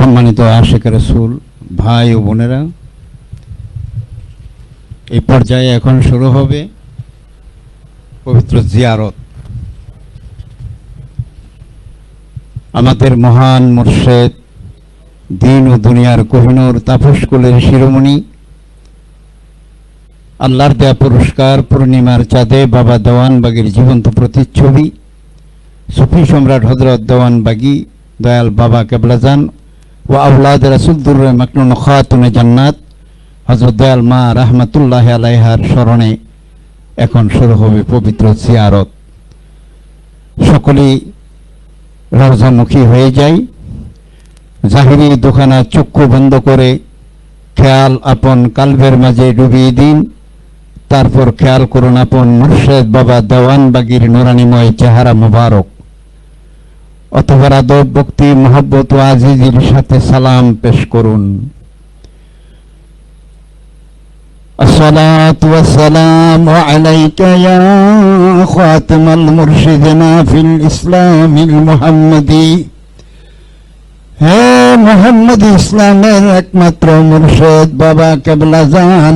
সম্মানিত আশিক রাসূল ভাই ও বোনেরা, এই পর্যায়ে এখন শুরু হবে পবিত্র জিয়ারত। আমাদের মহান মুর্শিদ, দিন ও দুনিয়ার কোহিনূর তাপসকুলের শিরোমণি, আল্লাহর দেয়া পুরস্কার পূর্ণিমার চাঁদে বাবা দেওয়ানবাগীর জীবন্ত প্রতিচ্ছবি সুফি সম্রাট হযরত দেওয়ানবাগী দয়াল বাবা কেবলাজান ও আওলাদ রাসূল দুররে মাকনুন খাতুনে জান্নাত হযরত দয়াল মা রাহমাতুল্লাহি আলাইহার স্মরণে এখন শুরু হবে পবিত্র জিয়ারত। সকলেই রওজামুখী হয়ে যাই। জাহিরি দোকানা চক্ষু বন্ধ করে খেয়াল আপন কালবের মাঝে ডুবিয়ে দিন। তারপর খেয়াল করুন আপন মুর্শিদ বাবা দেওয়ানবাগীর নুরানিময় চেহারা মুবারক। অতঃপর আদব, ভক্তি, মহব্বত ও আজিজির সাথে সালাম পেশ করুন। আসসালাতু ওয়াসসালামু আলাইকা ইয়া খাতামাল মুরশিদিনা ফিল ইসলামিল মুহাম্মাদি। হে মুহাম্মদ, ইসলামের একমাত্র মুর্শিদ বাবা কেবলাজান,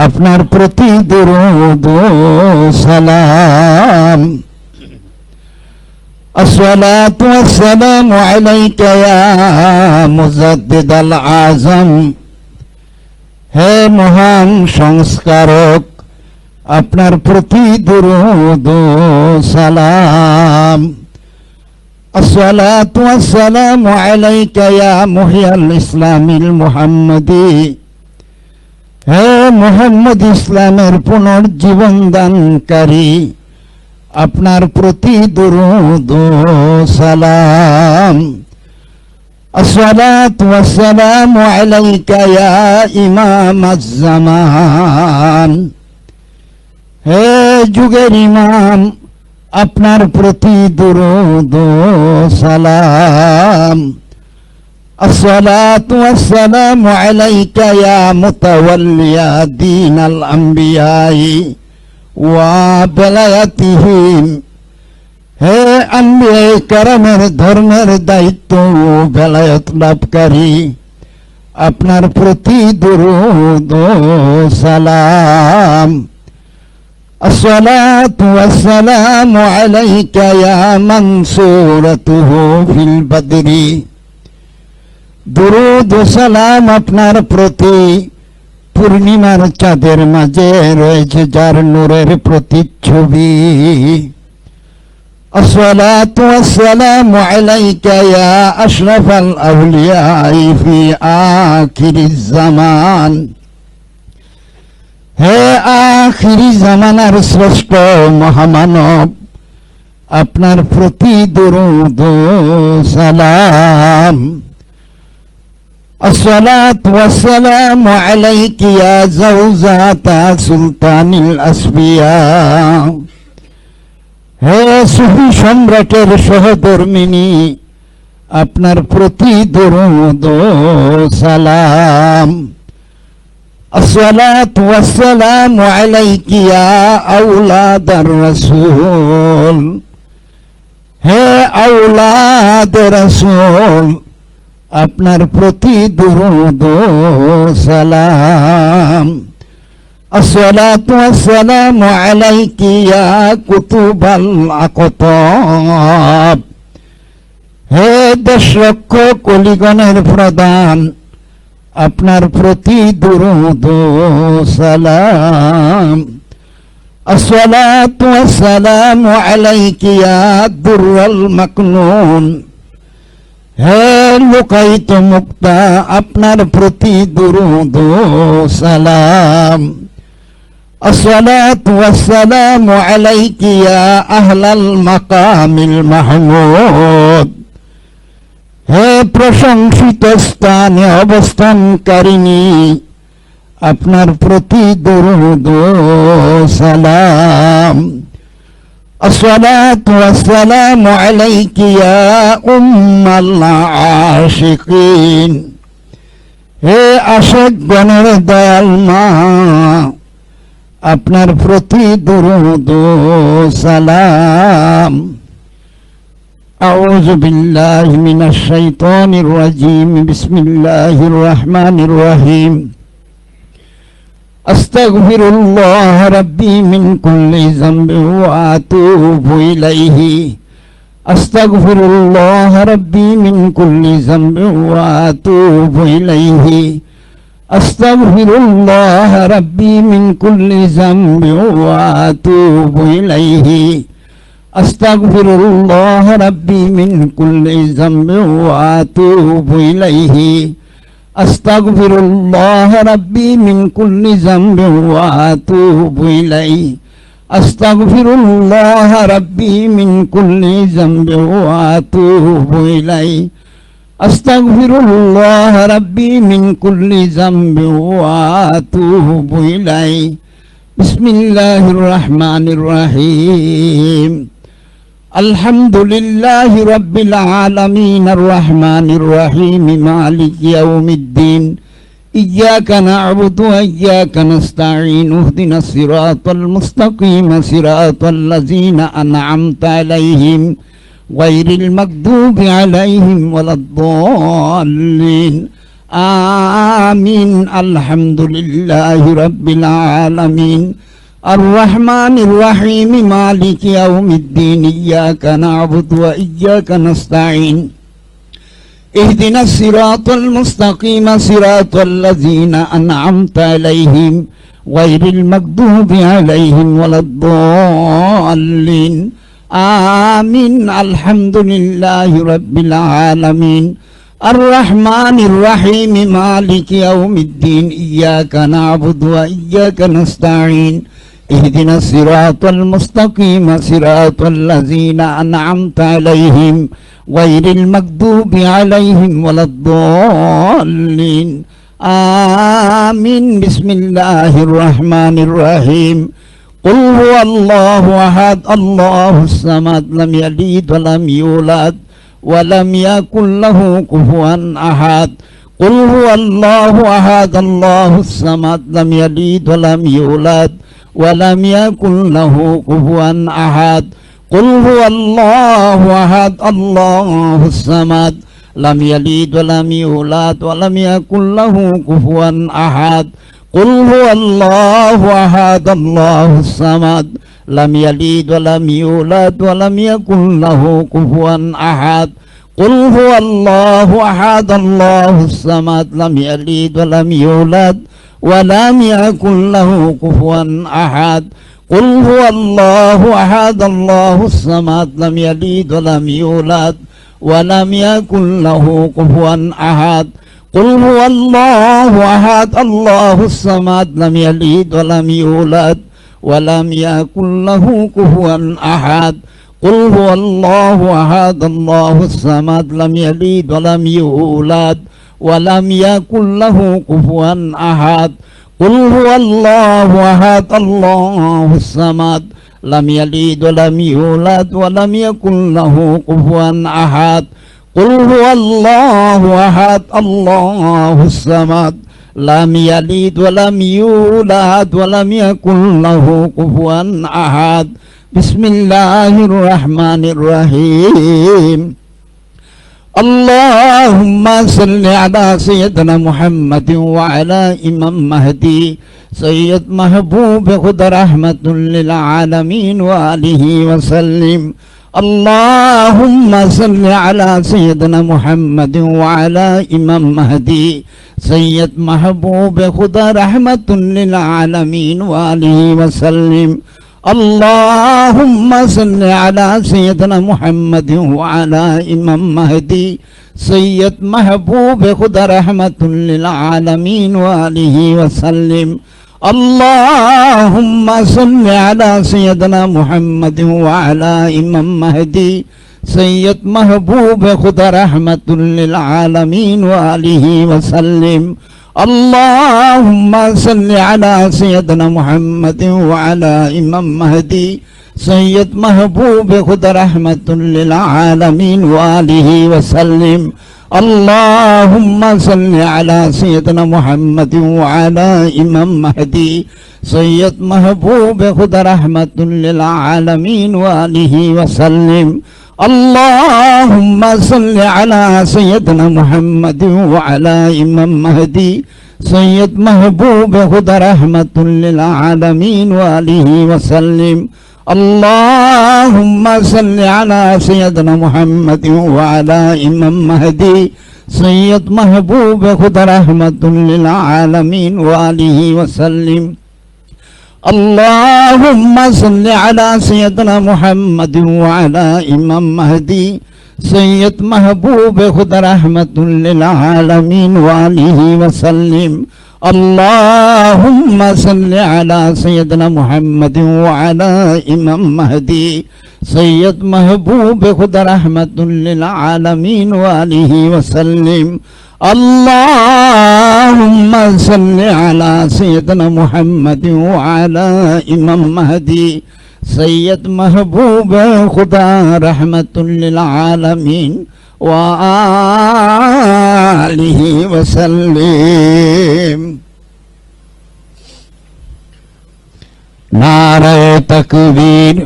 আপনার প্রতি দরুদ ও সালাম। আসসালাতু ওয়াসসালামু আলাইকা ইয়া মুজাদ্দিদাল আযম। হে মহান সংস্কারক, আপনার প্রতি দরুদ ও সালাম। আসসালাতু ওয়াসসালামু আলাইকা ইয়া মুহিয়াল ইসলামিল মুহাম্মাদি। হে মুহাম্মদ, ইসলামের পুনর্জীবন দানকারী, আপনার প্রতি দরুদ ও সালাম। আসসালাতু ওয়াসসালামু আলাইকা ইয়া ইমামাজ জামান। হে যুগের ইমাম, আপনার প্রতি দরুদ ও সালাম। আসসালাতু ওয়াসসালামু আলাইকা ইয়া মুতাওয়াল্লিয়া দীনাল আম্বিয়াই ওয়া বেলায়াতিহিম। হে আম্বিয়ায়ে কেরামের ধর্মের দায়িত্ব ও বেলায়াত লাভকারী, আপনার প্রতি দরুদ ও সালাম। আসসালাতু ওয়াসসালামু আলাইকা ইয়া মানসুরাতুহু ফিল বদরি। দরুদ ও সালাম আপনার প্রতি পূর্ণিমার চাঁদের মাঝে রয়েছে যার নূরের প্রতিচ্ছবি। আসসালাতু ওয়াসসালামু আলাইকা ইয়া আশরাফাল আউলিয়াই ফি আখিরিজ জামান। হে আখিরি জামানার শ্রেষ্ঠ মহামানব, আপনার প্রতি দরুদ ও সালাম। আসসালাতু ওয়াসসালামু আলাইকা ইয়া জাওজাতা সুলতানিল আসবিয়া। হে সুফি সম্রাটের সহধর্মিনী, আপনার প্রতি দরুদ ও সালাম। আসসালাতু ওয়াসসালামু আলাইকা ইয়া আওলাদার রাসূল। হে আওলাদের রাসূল, আপনার প্রতি দরুদ ও সালাম। আসসালাতু ওয়াসসালামু আলাইকা ইয়া কুতুবাল আকতাব। হে দেশরক্ষক কলিগণের প্রধান, আপনার প্রতি দরুদ ও সালাম। আসসালাতু ওয়াসসালামু আলাইকা ইয়া দুররাল মাকনুন। হে লুকায়িত মুক্তা, আপনার প্রতি দরুদ ও সালাম। আসসালাতু ওয়াসসালামু আলাইকা ইয়া আহলাল মাকামিল মাহমুদ। হে প্রশংসিত স্থানে অবস্থানকারিণী, আপনার প্রতি দরুদ ও সালাম। আসসালাতু ওয়াসসালামু আলাইকা ইয়া উম্মাল আশিকিন। হে আশিকগণের দয়াল মা, আপনার প্রতি দরুদ ও সালাম। أعوذ بالله من الشيطان الرجيم بسم الله الرحمن الرحيم أستغفر الله ربي من كل ذنب وأتوب إليه أستغفر الله ربي من كل ذنب وأتوب إليه أستغفر الله ربي من كل ذنب وأتوب إليه أستغفر الله ربي من كل ذنب وأتوب إليه أستغفر الله ربي من كل ذنب وأتوب إليه أستغفر الله ربي من كل ذنب وأتوب إليه أستغفر الله ربي من كل ذنب وأتوب إليه بسم الله الرحمن الرحيم الحمد لله رب العالمين الرحمن الرحيم مالك يوم الدين إياك نعبد وإياك نستعين اهدنا الصراط المستقيم صراط الذين أنعمت عليهم غير المغضوب عليهم ولا الضالين آمين الحمد لله رب العالمين الرحمن الرحيم مالك يوم الدين إياك نعبد وإياك نستعين اهدنا الصراط المستقيم صراط الذين أنعمت عليهم غير المغضوب عليهم ولا الضالين آمين الحمد لله رب العالمين الرحمن الرحيم مالك يوم الدين إياك نعبد وإياك نستعين اهدنا الصراط المستقيم صراط الذين أنعمت عليهم غير المغضوب عليهم ولا الضالين آمين بسم الله الرحمن الرحيم قل هو الله أحد الله الصمد لم يلد ولم يولد ولم يكن له كفوا أحد قل هو الله أحد الله الصمد لم يلد ولم يولد ولم يكن له كفوا أحد قل هو الله أحد الله الصمد لم يلد ولم يولد ولم يكن له كفوا أحد قل هو الله أحد الله الصمد لم يلد ولم يولد ولم يكن له كفوا أحد قل هو الله أحد الله الصمد لم يلد ولم يولد ولم يكن له كفوا أحد قل هو الله أحد الله الصمد لم يلد ولم يولد ولم يكن له كفوا أحد قل هو الله أحد الله الصمد لم يلد ولم يولد ولم يكن له كفوا أحد قل هو الله أحد الله الصمد لم يلد ولم يولد ولم يكن له كفوا أحد قل هو الله أحد الله الصمد لم يلد ولم يولد ولم يكن له كفوا أحد قل هو الله أحد الله الصمد لم يلد ولم يولد ولم يكن له كفوا أحد بسم الله الرحمن الرحيم اللهم صل على سيدنا محمد وعلى إمام مهدي سيد محبوب خدا رحمة للعالمين وآله وسلم اللهم صل على سيدنا محمد وعلى إمام مهدي سيد محبوب خدا رحمة للعالمين وآله وسلم اللهم صل على سيدنا محمد وعلى إمام مهدي سيد محبوب خدا رحمة للعالمين وآله وسلم اللهم صل على سيدنا محمد وعلى إمام مهدي سيد محبوب خدا رحمة للعالمين وآله وسلم اللهم صل على سيدنا محمد وعلى إمام مهدي سيد محبوب خدا رحمة للعالمين وآله وسلم اللهم صل على سيدنا محمد وعلى إمام مهدي سيد محبوب خدا رحمة للعالمين وآله وسلم اللهم صل على سيدنا محمد وعلى إمام مهدي سيد محبوب خدا رحمة للعالمين وآله وسلم. اللهم صل على سيدنا محمد وعلى إمام مهدي سيد محبوب خدا رحمة للعالمين وآله وسلم. اللهم صل على سيدنا محمد وعلى إمام مهدي سيد محبوب خدا رحمة للعالمين وآله وسلم. اللهم صل على سيدنا محمد وعلى إمام مهدي سيد محبوب خدا رحمة للعالمين وآله وسلم. اللهم صل على سيدنا محمد وعلى إمام مهدي سيد محبوب خدا رحمة للعالمين وآله وسلم. নারে তাকবীর।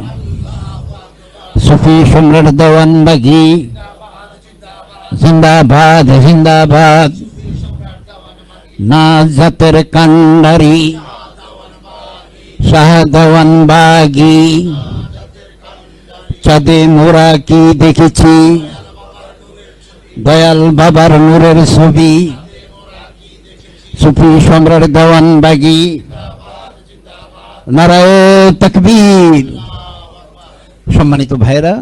সুফি সম্রাট দেওয়ানবাগী জিন্দাবাদ জিন্দাবাদ। নাজাতের কান্ডারি শাহ দেওয়ানবাগী চাঁদে মোরা কি দেখেছি দয়াল বাবার নূরের ছবি। সুফি সম্রাট দেওয়ানবাগী নারায়ে তাকবীর। সম্মানিত ভাইরা,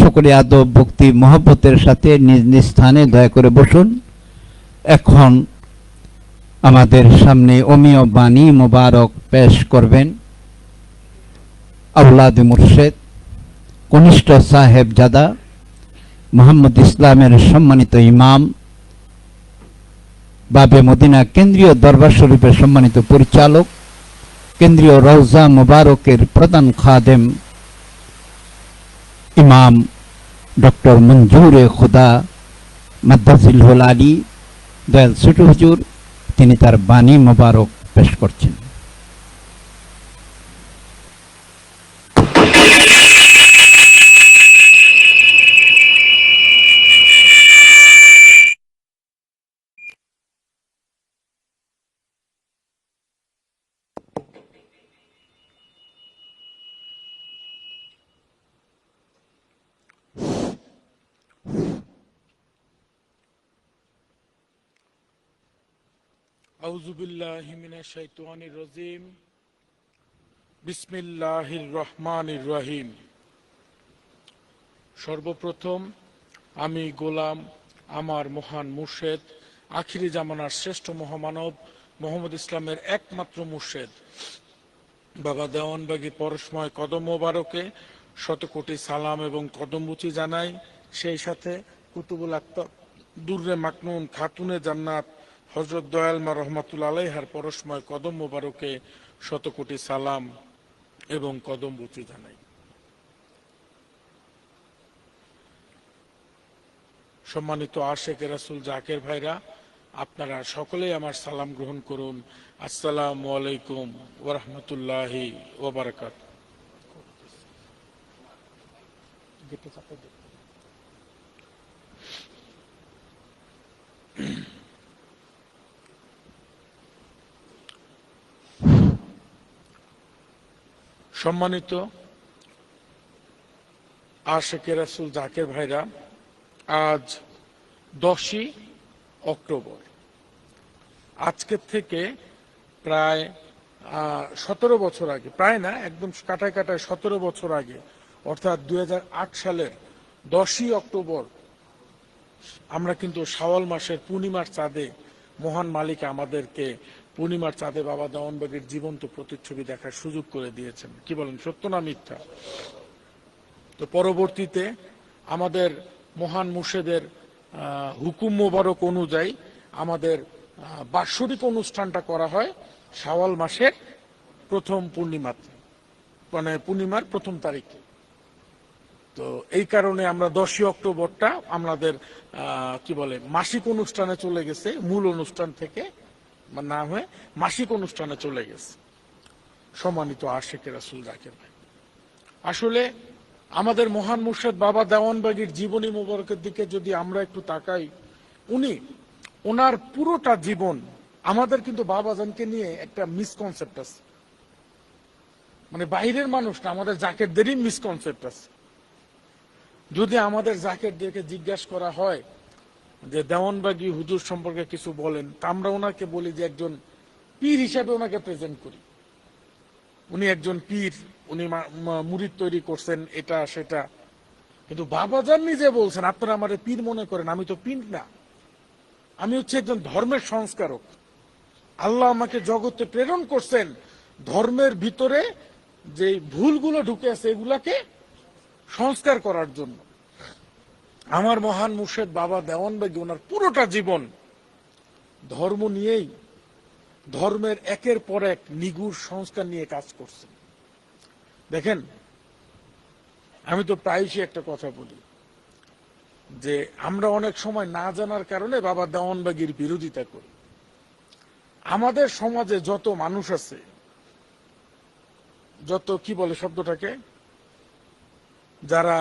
সকলে আদব ভক্তি মহব্বতের সাথে নিজ নিজ স্থানে দয়া করে বসুন। এখন আমাদের সামনে অমীয় বাণী মোবারক পেশ করবেন আওলাদ মুর্শেদ কনিষ্ঠ সাহেব জাদা মোহাম্মদ ইসলামের সম্মানিত ইমাম, বাবে মদিনা কেন্দ্রীয় দরবার শরীফের সম্মানিত পরিচালক, কেন্দ্রীয় রওজা মোবারকের প্রধান খাদেম ইমাম ডক্টর মঞ্জুরে খুদা মাদ্দাজিলহুল আলী দয়াল ছোট হুজুর, তিনি তার বাণী মোবারক পেশ করছেন। আউযু বিল্লাহি মিনাশ শাইতানির রাজিম। বিসমিল্লাহির রহমানির রহিম। সর্বপ্রথম আমি গোলাম আমার মহান মুর্শেদ, আখিরি জামানার শ্রেষ্ঠ মহামানব মোহাম্মদ ইসলামের একমাত্র মুর্শেদ বাবা দেওয়ানবাগী পরশময় কদম মোবারকে শতকোটি সালাম এবং কদমবুচি জানাই। সেই সাথে কুতুবুল আক্তার দুররে মাকনুন খাতুনে জান্নাত হযরত দয়াল মা রহমাতুল্লাহ আলাইহার পরশময় কদম মোবারকে শতকোটি সালাম এবং কদমবুচি জানাই। সম্মানিত আশেকে রাসূল জাকের ভাইরা, আপনারা সকলেই আমার সালাম গ্রহণ করুন। আসসালামু আলাইকুম ওয়া রাহমাতুল্লাহি ওয়া বারাকাতুহু। সম্মানিত আশেকে রাসূল জাকের ভাইরা, আজ 10ই অক্টোবর। আজকের থেকে প্রায় 17 বছর আগে, প্রায় না একদম কাটায় কাটায় 17 বছর আগে, অর্থাৎ 2008 সালের 10ই অক্টোবর আমরা কিন্তু শাওয়াল মাসের পূর্ণিমার চাঁদে মহান মালিক আমাদেরকে পূর্ণিমার চাঁদে বাবা দেওয়ানবাগীর জীবন্ত প্রতিচ্ছবি দেখার সুযোগ করে দিয়েছেন। কি বলেন, সত্য না মিথ্যা? তো পরবর্তীতে আমাদের মহান মুর্শেদের হুকুম মোবারক অনুযায়ী আমাদের বাৎসরিক অনুষ্ঠানটা করা হয় শাওয়াল মাসের প্রথম পূর্ণিমাতে, মানে পূর্ণিমার প্রথম তারিখে। তো এই কারণে আমরা 10ই অক্টোবরটা আমাদের কি বলে মাসিক অনুষ্ঠানে চলে গেছে, মূল অনুষ্ঠান থেকে না হয়ে মাসিক অনুষ্ঠানে চলে গেছে। সম্মানিত আশেকে রাসূল জাকের ভাই, আসলে আমাদের মহান মুর্শিদ বাবা দেওয়ানবাগীর জীবনী মোবারকের দিকে যদি আমরা একটু তাকাই, ওনার পুরোটা জীবন, আমাদের কিন্তু বাবাজানকে নিয়ে একটা মিসকনসেপ্ট আছে, মানে বাইরের মানুষ না, আমাদের জাকেরদেরই মিসকনসেপ্ট আছে। যদি আমাদের জাকেরদেরকে জিজ্ঞাসা করা হয় যে দেওয়ানবাগী হুজুর সম্পর্কে কিছু বলেন, তা আমরা ওনাকে বলি যে একজন পীর হিসাবে ওনাকে প্রেজেন্ট করি। উনি একজন পীর, উনি মুরিদ তৈরি করছেন, এটা সেটা। কিন্তু বাবাজান নিজে বলছেন, আপনারা আমার পীর মনে করেন, আমি তো পীর না, আমি হচ্ছে একজন ধর্মের সংস্কারক। আল্লাহ আমাকে জগতে প্রেরণ করছেন ধর্মের ভিতরে যে ভুলগুলো ঢুকে আছে এগুলাকে সংস্কার করার জন্য। আমার মহান মুর্শিদ বাবা দেওয়ানবাগী ওনার পুরোটা জীবন ধর্ম নিয়েই, ধর্মের একের পর এক নিগুড় সংস্কার নিয়ে কাজ করছেন। দেখেন, আমি তো প্রায়শই একটা কথা বলি যে আমরা অনেক সময় না জানার কারণে বাবা দেওয়ানবাগীর বিরোধিতা করি। আমাদের সমাজে যত মানুষ আছে, যত কি বলে শব্দটাকে, যারা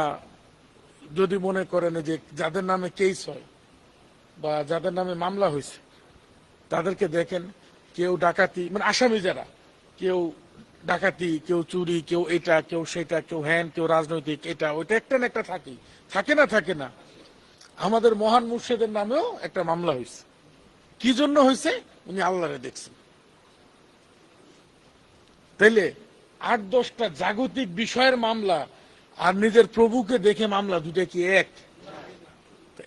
যদি মনে করেন যে যাদের নামে কেস হয় বা যাদের নামে মামলা হয়েছে, তাদেরকে দেখেন কেউ ডাকাতি, মানে আসামি যারা, কেউ ডাকাতি, কেউ চুরি, কেউ এটা, কেউ সেটা, কেউ হ্যান, কেউ রাজনৈতিক, এটা ওইটা, একটা না একটা থাকেই, থাকে না। আমাদের মহান মুর্শিদের নামেও একটা মামলা হয়েছে। কি জন্য হয়েছে? উনি আল্লাহরে দেখছেন। তাইলে 8-10টা জাগতিক বিষয়ের মামলা আর নিজের প্রভুকে দেখে মামলা, দুটা কি এক?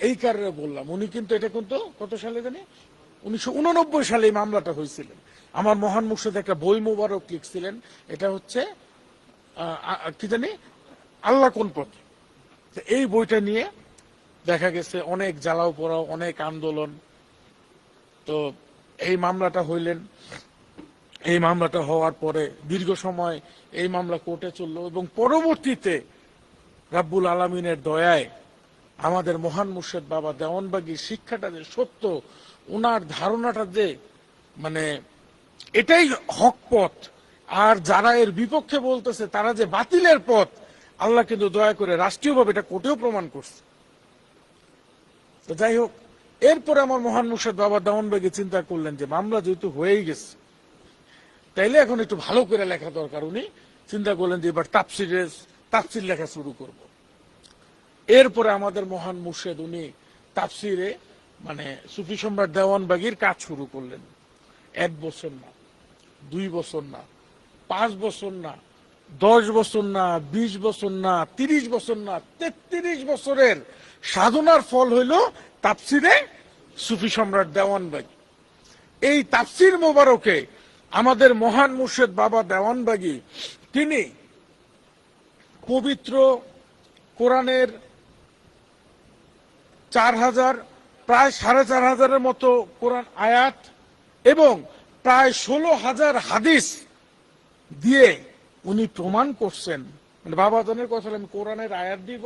এই কারণে বললাম, উনি কিন্তু এটা কিন্তু কত সালে জানি 1989 সালে এই মামলাটা হয়েছিলেন। আমার মহান মুর্শিদ একটা বই মোবারক লিখছিলেন, এটা হচ্ছে কি জানি আল্লাহ কোন পথে। এই বইটা নিয়ে দেখা গেছে অনেক জ্বালাও পোড়াও, অনেক আন্দোলন। তো এই মামলাটা হইলেন, এই মামলাটা হওয়ার পরে দীর্ঘ সময় এই মামলা কোর্টে চললো এবং পরবর্তীতে রাব্বুল আলামিনের দয়ায় আমাদের মহান মুর্শিদ বাবা দেওয়ানবাগীর শিক্ষাটা যে সত্য, ওনার ধারণাটা যে মানে এটাই হক পথ, আর যারা এর বিপক্ষে বলতেছে তারা যে বাতিলের পথ, আল্লাহ কিন্তু দয়া করে রাষ্ট্রীয়ভাবে এটা কোর্টেও প্রমাণ করছে। তো যাই হোক, এরপরে আমার মহান মুর্শিদ বাবা দেওয়ানবাগী চিন্তা করলেন যে মামলা যেহেতু হয়েই গেছে, তাইলে এখন একটু ভালো করে লেখা দরকার। উনি চিন্তা করলেন যে এবার তাফসির লেখা শুরু করব। এরপরে আমাদের মহান মুর্শিদ উনি তাফসিরে মানে সুফি সম্রাট দেওয়ানবাগীর কাজ শুরু করলেন। 1 বছর না, 2 বছর না, 5 বছর না, 10 বছর না, 20 বছর না, 30 বছর না, 33 বছরের সাধনার ফল হইল তাফসিরে সুফি সম্রাট দেওয়ানবাগী। এই তাফসির মোবারকে আমাদের মহান মুর্শিদ বাবা দেওয়ানবাগী তিনি পবিত্র কোরআনের 4000 প্রায় 4500-এর মতো কোরআন আয়াত এবং প্রায় 16,000 হাদিস দিয়ে উনি প্রমাণ করছেন। মানে বাবাজানের কথা, আমি কোরআনের আয়াত দিব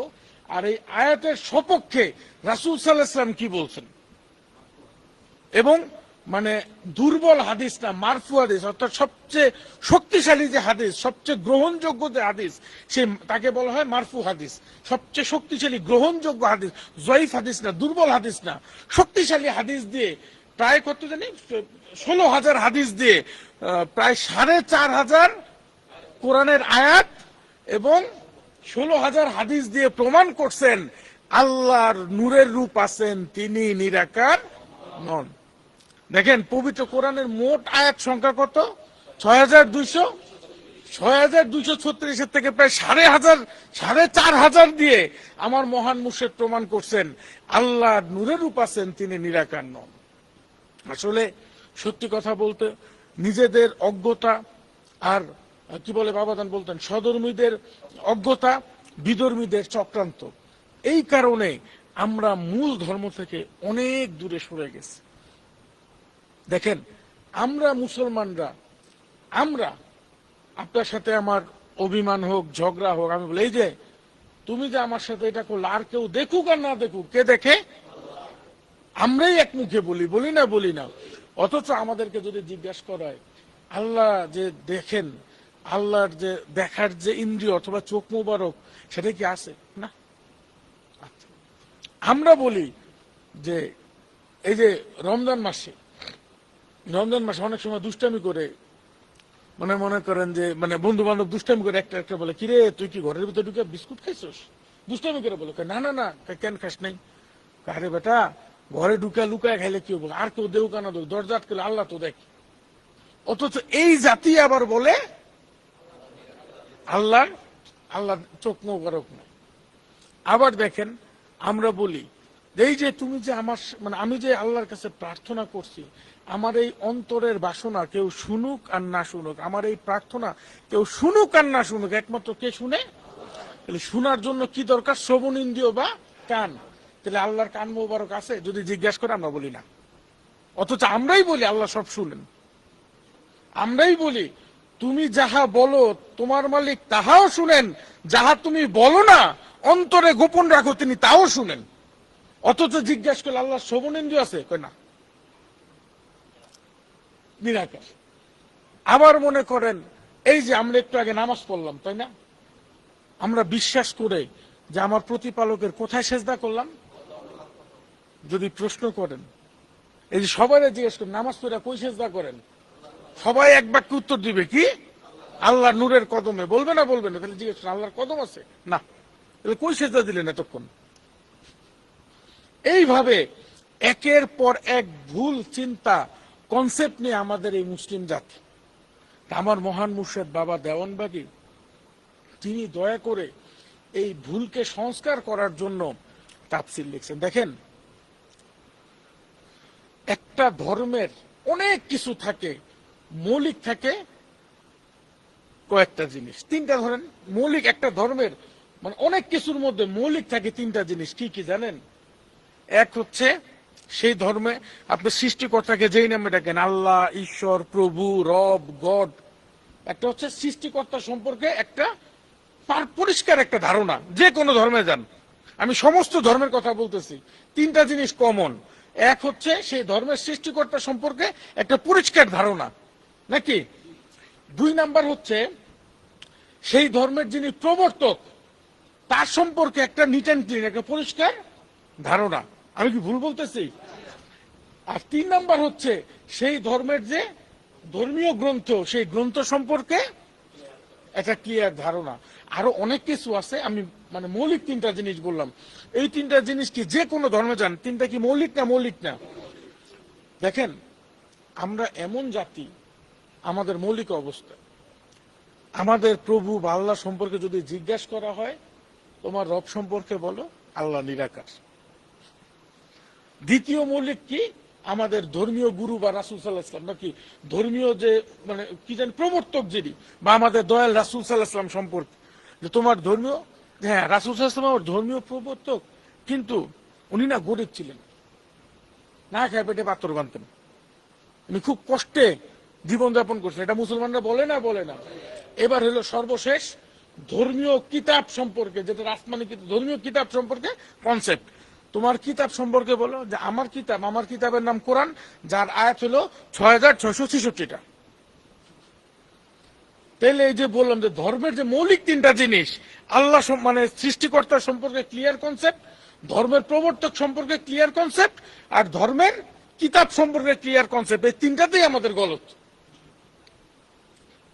আর এই আয়াতের সপক্ষে রাসূল সাল্লাল্লাহু আলাইহি ওয়াসাল্লাম কি বলছেন, এবং মানে দুর্বল হাদিস না, মারফু হাদিস, অর্থাৎ সবচেয়ে শক্তিশালী যে হাদিস, সবচেয়ে গ্রহণযোগ্য যে হাদিস, সে তাকে বলা হয় মারফু হাদিস। সবচেয়ে শক্তিশালী গ্রহণযোগ্য হাদিস, জয়ীফ হাদিস না, দুর্বল হাদিস না, শক্তিশালী হাদিস দিয়ে প্রায় কত জানি 16,000 হাদিস দিয়ে প্রায় 4,500 কোরআনের আয়াত এবং 16,000 হাদিস দিয়ে প্রমাণ করছেন আল্লাহর নূরের রূপ আছেন, তিনি নিরাকার নন। দেখেন, পবিত্র কোরআনের মোট আয়াত সংখ্যা কত? 6,236 থেকে প্রায় 4,500 দিয়ে আমার মহান মুর্শিদ প্রমাণ করছেন আল্লাহর নূরের রূপ আছেন, তিনি নিরাকার নন। আসলে সত্যি কথা বলতে নিজেদের অজ্ঞতা আর কি বলে বাবাজান বলতেন, সধর্মীদের অজ্ঞতা, বিধর্মীদের চক্রান্ত, এই কারণে আমরা মূল ধর্ম থেকে অনেক দূরে সরে গেছি। দেখেন, আমরা মুসলমানরা, আমরা আপনার সাথে আমার অভিমান হোক, ঝগড়া হোক, আমি বলি এই যে তুমি যে আমার সাথে এটা করলে, আর কেউ দেখুক আর না দেখুক, কে দেখে? আমরাই এক মুখে বলি না। অথচ আমাদেরকে যদি জিজ্ঞাসা করা হয়, আল্লাহ যে দেখেন, আল্লাহর যে দেখার যে ইন্দ্রিয় অথবা চোখ মোবারক সেটা কি আছে না? আচ্ছা। আমরা বলি যে এই যে রমজান মাসে অনেক সময় দুষ্টামি করে, মনে করেন যে বন্ধু বান্ধব দুষ্টামি করে একটা একটা বলে, কিরে তুই কি ঘরের ভিতরে ঢুকে বিস্কুট খাইছস? দুষ্টামি করে বলে, না না না, কেন খাস নাই? আরে বেটা, ঘরে ঢুকে লুকায় খাইলে কি বলে, আর কেউ দেউ কানা দেউ, দরজা আটকে আল্লাহ তো দেখ। অথচ এই জাতি আবার বলে আল্লাহ চোখ মোবারক না। আবার দেখেন, আমরা বলি এই যে তুমি যে আমার আমি যে আল্লাহর কাছে প্রার্থনা করছি, আমার এই অন্তরের বাসনা কেউ শুনুক আর না শুনুক, আমার এই প্রার্থনা কেউ শুনুক আর না শুনুক, একমাত্র কে শুনে? তাহলে শোনার জন্য কি দরকার? শ্রবণ ইন্দ্রিয় বা কান। তাহলে আল্লাহর কান মোবারক আছে? যদি জিজ্ঞাসা করে আমরা বলি না। অথচ আমরাই বলি আল্লাহ সব শুনেন। আমরাই বলি তুমি যাহা বলো তোমার মালিক তাহাও শুনেন, যাহা তুমি বলো না অন্তরে গোপন রাখো তিনি তাও শুনেন। অথচ জিজ্ঞাসা করলে আল্লাহ শ্রবণেন্দ্রিয় আছে? কই না, নিরাকার। আবার মনে করেন এই যে আমরা একটু আগে নামাজ পড়লাম, তাই না? আমরা বিশ্বাস করে যে আমার প্রতিপালকের কোথায় সেজদা করলাম। যদি প্রশ্ন করেন, এই যে সবাই জিজ্ঞেস করেন নামাজ পড়ে কই সেজদা করেন, সবাই এক বাক্যে উত্তর দিবে কি? আল্লাহ নূরের কদমে। বলবে না? বলবে না? তাহলে জিজ্ঞেস করেন আল্লাহর কদম আছে না, তাহলে কই সেজদা দিলেন এতক্ষণ? এইভাবে একের পর এক ভুল চিন্তা কনসেপ্ট নিয়ে আমাদের এই মুসলিম জাতি। আমার মহান মুর্শেদ বাবা দেওয়ানবাগী তিনি দয়া করে এই ভুলকে সংস্কার করার জন্য তাফসীর লিখছেন। দেখেন, একটা ধর্মের অনেক কিছু থাকে, মৌলিক থাকে কয়েকটা জিনিস, তিনটা। ধরেন মৌলিক একটা ধর্মের অনেক কিছুর মধ্যে মৌলিক থাকে তিনটা জিনিস। কি কি জানেন? এক হচ্ছে সেই ধর্মে আপনি সৃষ্টিকর্তাকে যেই নামে ডাকেন, আল্লাহ, ঈশ্বর, প্রভু, রব, গড। একটা হচ্ছে সৃষ্টিকর্তা সম্পর্কে একটা পরিষ্কার একটা ধারণা। যে কোনো ধর্মে যান, আমি সমস্ত ধর্মের কথা বলতেছি, তিনটা জিনিস কমন। এক হচ্ছে সেই ধর্মের সৃষ্টিকর্তা সম্পর্কে একটা পরিষ্কার ধারণা, নাকি? দুই নাম্বার হচ্ছে সেই ধর্মের যিনি প্রবর্তক তার সম্পর্কে একটা নিট অ্যান্ড ক্লিন, একটা পরিষ্কার ধারণা। আমি কি ভুল বলতেছি? আর তিন নাম্বার হচ্ছে সেই ধর্মের যে ধর্মীয় গ্রন্থ, সেই গ্রন্থ সম্পর্কে একটা ক্লিয়ার ধারণা। আরো অনেক কিছু আছে, আমি মৌলিক তিনটা জিনিস বললাম। এই তিনটা জিনিস কি যে কোনো ধর্মে যান, তিনটা কি মৌলিক না? মৌলিক না? দেখেন, আমরা এমন জাতি, আমাদের মৌলিক অবস্থা, আমাদের প্রভু বা আল্লাহ সম্পর্কে যদি জিজ্ঞাসা করা হয় তোমার রব সম্পর্কে বলো, আল্লাহ নিরাকার। দ্বিতীয় মৌলিক কি? আমাদের ধর্মীয় গুরু বা রাসূল সাল্লাল্লাহু আলাইহি ওয়াসাল্লাম, নাকি ধর্মীয় যে কি জানি প্রবর্তক যিনি, বা আমাদের দয়াল রাসূল সাল্লাল্লাহু আলাইহি ওয়াসাল্লাম সম্পর্কে, যে তোমার ধর্মীয়, হ্যাঁ রাসূল সাল্লাল্লাহু আলাইহি ওয়াসাল্লাম আমার ধর্মীয় প্রবর্তক, কিন্তু উনি না গরিব ছিলেন, না খেয়ে পেটে পাথর বানতেন, উনি খুব কষ্টে জীবনযাপন করছেন। এটা মুসলমানরা বলে না? বলে না? এবার হলো সর্বশেষ ধর্মীয় কিতাব সম্পর্কে, যেটা আসমানি ধর্মীয় কিতাব সম্পর্কে কনসেপ্ট। তোমার কিতাব সম্পর্কে বলো, যে আমার কিতাবের নাম কোরআন, যার আয়াত হলো 6666টা। তাহলে এই যে বললাম যে ধর্মের যে মৌলিক তিনটা জিনিস, আল্লাহ সৃষ্টিকর্তা সম্পর্কে ক্লিয়ার কনসেপ্ট, ধর্মের প্রবর্তক সম্পর্কে ক্লিয়ার কনসেপ্ট, আর ধর্মের কিতাব সম্পর্কে ক্লিয়ার কনসেপ্ট, এই তিনটাতেই আমাদের গলত।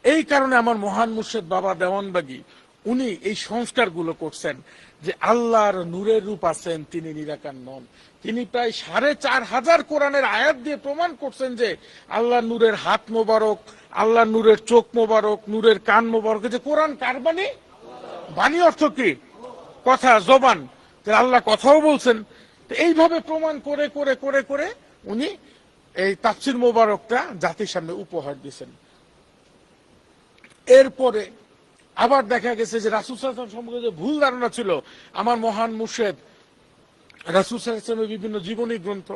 এই কারণে আমার মহান মুর্শেদ বাবা দেওয়ানবাগী উনি এই সংস্কারগুলো করছেন, যে আল্লাহর নূরের রূপ আছেন, তিনি নিরাকার নন। তিনি প্রায় 4500 কোরআনের আয়াত দিয়ে প্রমাণ করছেন যে আল্লাহ নূরের হাত মোবারক, আল্লাহ নূরের চোখ মোবারক, নূরের কান মোবারক। যে কোরআন কার বাণী? বাণী অর্থ কি? কথা, জবান। আল্লাহ কথাও বলছেন। এইভাবে প্রমাণ করে করে করে করে উনি এই তাফসীর মোবারকটা জাতির সামনে উপহার দিয়েছেন। এরপরে আবার দেখা গেছে যে রাসূল সাল্লাল্লাহু আলাইহি ওয়াসাল্লাম সম্পর্কে যে ভুল ধারণা ছিল, আমার মহান মুর্শেদ রাসূল সাল্লাল্লাহু আলাইহি ওয়াসাল্লামের বিভিন্ন জীবনী গ্রন্থ,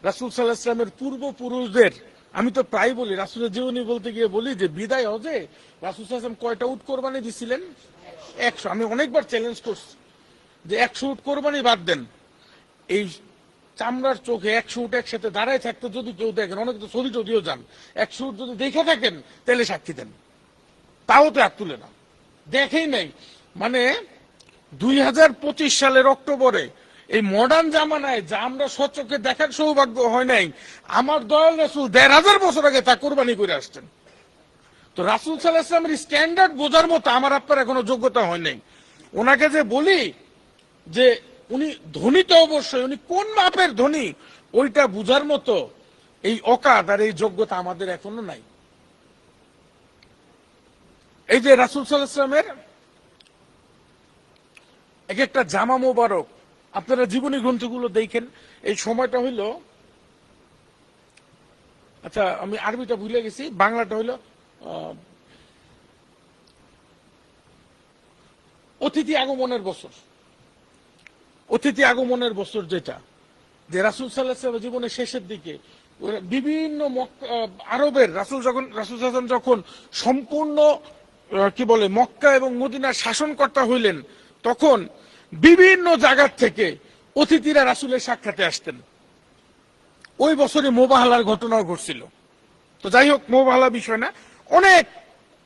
রাসূল সাল্লাল্লাহু আলাইহি ওয়াসাল্লামের পূর্বপুরুষদের, আমি তো প্রায় বলি রাসূলের জীবনী বলতে গিয়ে বলি যে বিদায় হজে রাসূল সাল্লাল্লাহু আলাইহি ওয়াসাল্লাম কয়টা উট কোরবানি দিছিলেন? 100। আমি অনেকবার চ্যালেঞ্জ করছি যে 100 উট কোরবানি বাদ দেন, এই চামড়ার চোখে 100 উট একসাথে দাঁড়ায় থাকতে যদি কেউ দেখেন, অনেক তো সৌদি যদিও যান, 100 উট যদি দেখে থাকেন তাহলে সাক্ষী দেন। তাও তো আর তুলে না, দেখেই নাই। মানে 2025 সালের অক্টোবরে এই মডার্ন জামানায় যা আমরা সচক্ষে দেখার সৌভাগ্য হয় নাই, আমার দয়াল রাসূল 1500 বছর আগে তা কোরবানি করে আসছেন। তো রাসূল সাল্লাল্লাহু আলাইহি ওয়াসাল্লামের স্ট্যান্ডার্ড বোঝার মতো আমার আপনার এখনো যোগ্যতা হয় নাই। ওনাকে যে বলি যে উনি ধনী, তো অবশ্যই উনি কোন মাপের ধনী ওইটা বুঝার মতো এই অকাত আর এই যোগ্যতা আমাদের এখনো নাই। এই যে রাসূল সাল্লাল্লাহু আলাইহি ওয়াসাল্লামের এক একটা জামা মোবারক আপনারা জীবনী গ্রন্থগুলো দেখেন, এই সময়টা হইল, আচ্ছা আমি আরবিটা ভুলে গেছি, বাংলাটা হইল অতিথি আগমনের বছর। অতিথি আগমনের বছর যেটা, যে রাসূল সাল্লাল্লাহু আলাইহি ওয়াসাল্লাম জীবনের শেষের দিকে বিভিন্ন আরবের রাসূল যখন সম্পূর্ণ কি বলে মক্কা এবং মদিনার শাসনকর্তা হইলেন, তখন বিভিন্ন জায়গার থেকে অতিথিরা রাসূলের সাক্ষাতে আসতেন। ওই বছরে মোবাহালার ঘটনাও ঘটছিল। তো যাই হোক, মোবাহালা বিষয় না, অনেক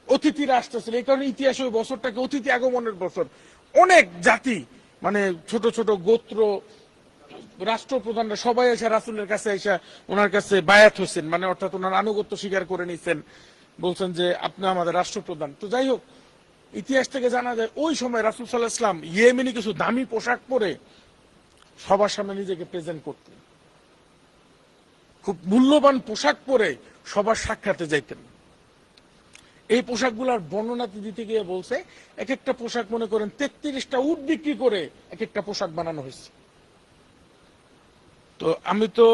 অতিথিরা আসতেছিল। এই কারণে ইতিহাসে ওই বছরটাকে অতিথি আগমনের বছর। অনেক জাতি, মানে ছোট ছোট গোত্র, রাষ্ট্রপ্রধানরা সবাই এসে রাসূলের কাছে এসে ওনার কাছে বায়াত হয়েছেন, মানে অর্থাৎ ওনার আনুগত্য স্বীকার করে নিছেন, বলছেন যে আপনি আমাদের রাষ্ট্রপ্রধান। তো যাই হোক, ইতিহাস থেকে জানা যায় ওই সময় রাসূল সাল্লাল্লাহু আলাইহি ওয়াসাল্লাম ইয়েমেনি কিছু দামি পোশাক পরে সবার সামনে নিজেকে প্রেজেন্ট করতেন, খুব মূল্যবান পোশাক পরে সবার সাক্ষাতে যাইতেন। এই পোশাকগুলোর বর্ণনা দিতে গিয়ে বলছে, এক একটা পোশাক মনে করেন 33টা উট বিক্রি করে এক একটা পোশাক বানানো হয়েছে। তো আমি তো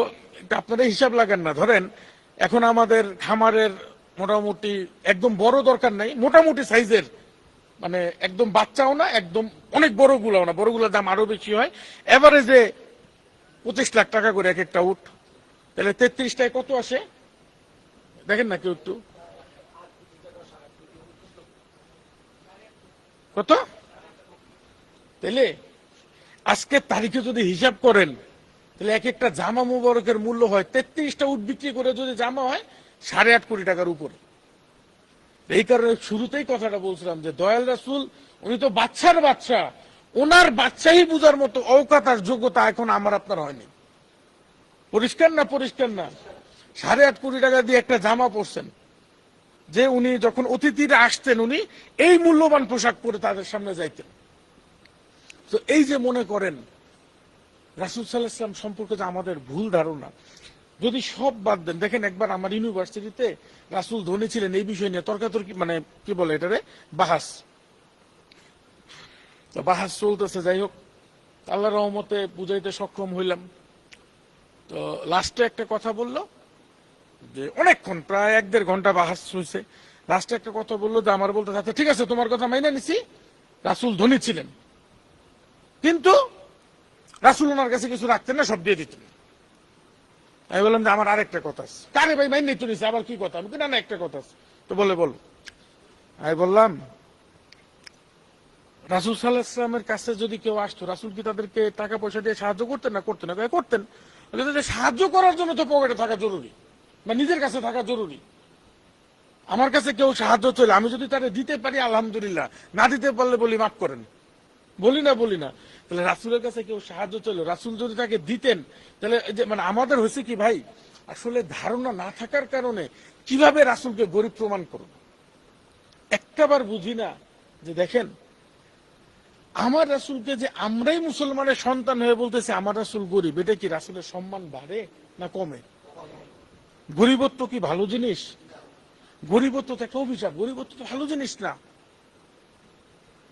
আপনারা হিসাব লাগান না, ধরেন এখন আমাদের খামারের মোটামুটি একদম বড় দরকার নাই, মোটামুটি সাইজের, মানে একদম বাচ্চাও না একদম অনেক বড়গুলাও না, বড়গুলোর দাম আরো বেশি হয়, এভারেজে 25 লাখ টাকা করে এক একটা উট। তাহলে 33টায় কত আসে দেখেন না কেউ একটু, কত? তাহলে আজকের তারিখে যদি হিসাব করেন, তাহলে এক একটা জামা মুবারকের মূল্য হয় 33টা উট বিক্রি করে যদি জামা হয় 8.5 কোটি টাকার উপর। এই কারণে শুরুতেই কথাটা বলছিলাম যে দয়াল রাসূল উনি তো বাচ্চার বাচ্চা, ওনার বাচ্চাই বুঝার মতো অওকাত আর যোগ্যতা এখন আমার আপনার হয়নি। পরিষ্কার না? পরিষ্কার না? 8.5 কোটি টাকা দিয়ে একটা জামা পরছেন, যে উনি যখন অতিথিরা আসতেন উনি এই মূল্যবান পোশাক পরে তাদের সামনে যাইতেন। তো এই যে মনে করেন রাসূল সাল্লাল্লাহু আলাইহি ওয়াসাল্লাম সম্পর্কে যে আমাদের ভুল ধারণা, যদি সব বাদ দেন, দেখেন একবার আমার ইউনিভার্সিটিতে রাসূল ধনী ছিলেন এই বিষয় নিয়ে তর্কাতর্কি, মানে কি বলে এটারে, বাহাস। তো বাহাস চলতেছে, যাই হোক আল্লাহর রহমতে বুঝাইতে সক্ষম হইলাম। তো লাস্টে একটা কথা বললো যে অনেকক্ষণ, প্রায় 1-1.5 ঘন্টা বাহাস হয়েছে, লাস্টে একটা কথা বললো যে আমার বলতে থাকতে, ঠিক আছে তোমার কথা মাইনে নিছি, রাসূল ধনী ছিলেন, কিন্তু রাসূল ওনার কাছে কিছু রাখতেন না, সব দিয়ে দিতেন। আমি বললাম যে আমার আরেকটা কথা আছে। কারে ভাই মাইনে তো নিছে, আবার কি কথা? আমি না, না একটা কথা আছে। তো বলে বল। আমি বললাম রাসূল সাল্লাল্লাহু আলাইহি ওয়াসাল্লামের কাছে যদি কেউ আসতো, রাসূল কি তাদেরকে টাকা পয়সা দিয়ে সাহায্য করতেন না করতেন না? করতেন। সাহায্য করার জন্য তো পকেটে থাকা জরুরি, বা নিজের কাছে থাকা জরুরি। আমার কাছে কেউ সাহায্য চলে, আমি যদি তারে দিতে পারি আলহামদুলিল্লাহ, না দিতে পারলে বলি মাফ করেন, বলি না। তাহলে রাসূলের কাছে কেউ সাহায্য চলে, রাসূল যদি তাকে দিতেন, তাহলে মানে আমাদের হয়েছে কি ভাই, আসলে ধারণা না থাকার কারণে কিভাবে রাসূলকে গরিব প্রমাণ করব। একটাবার বুঝি না যে দেখেন আমার রাসূলকে যে আমরাই মুসলমানের সন্তান হয়ে বলতেছি আমার রাসূল গরিব, এটা কি রাসূলের সম্মান বাড়ে না কমে? গরিবত্ব কি ভালো জিনিস? গরিবত্ব তো একটা অভিশাপ, গরিবত্ব তো ভালো জিনিস না।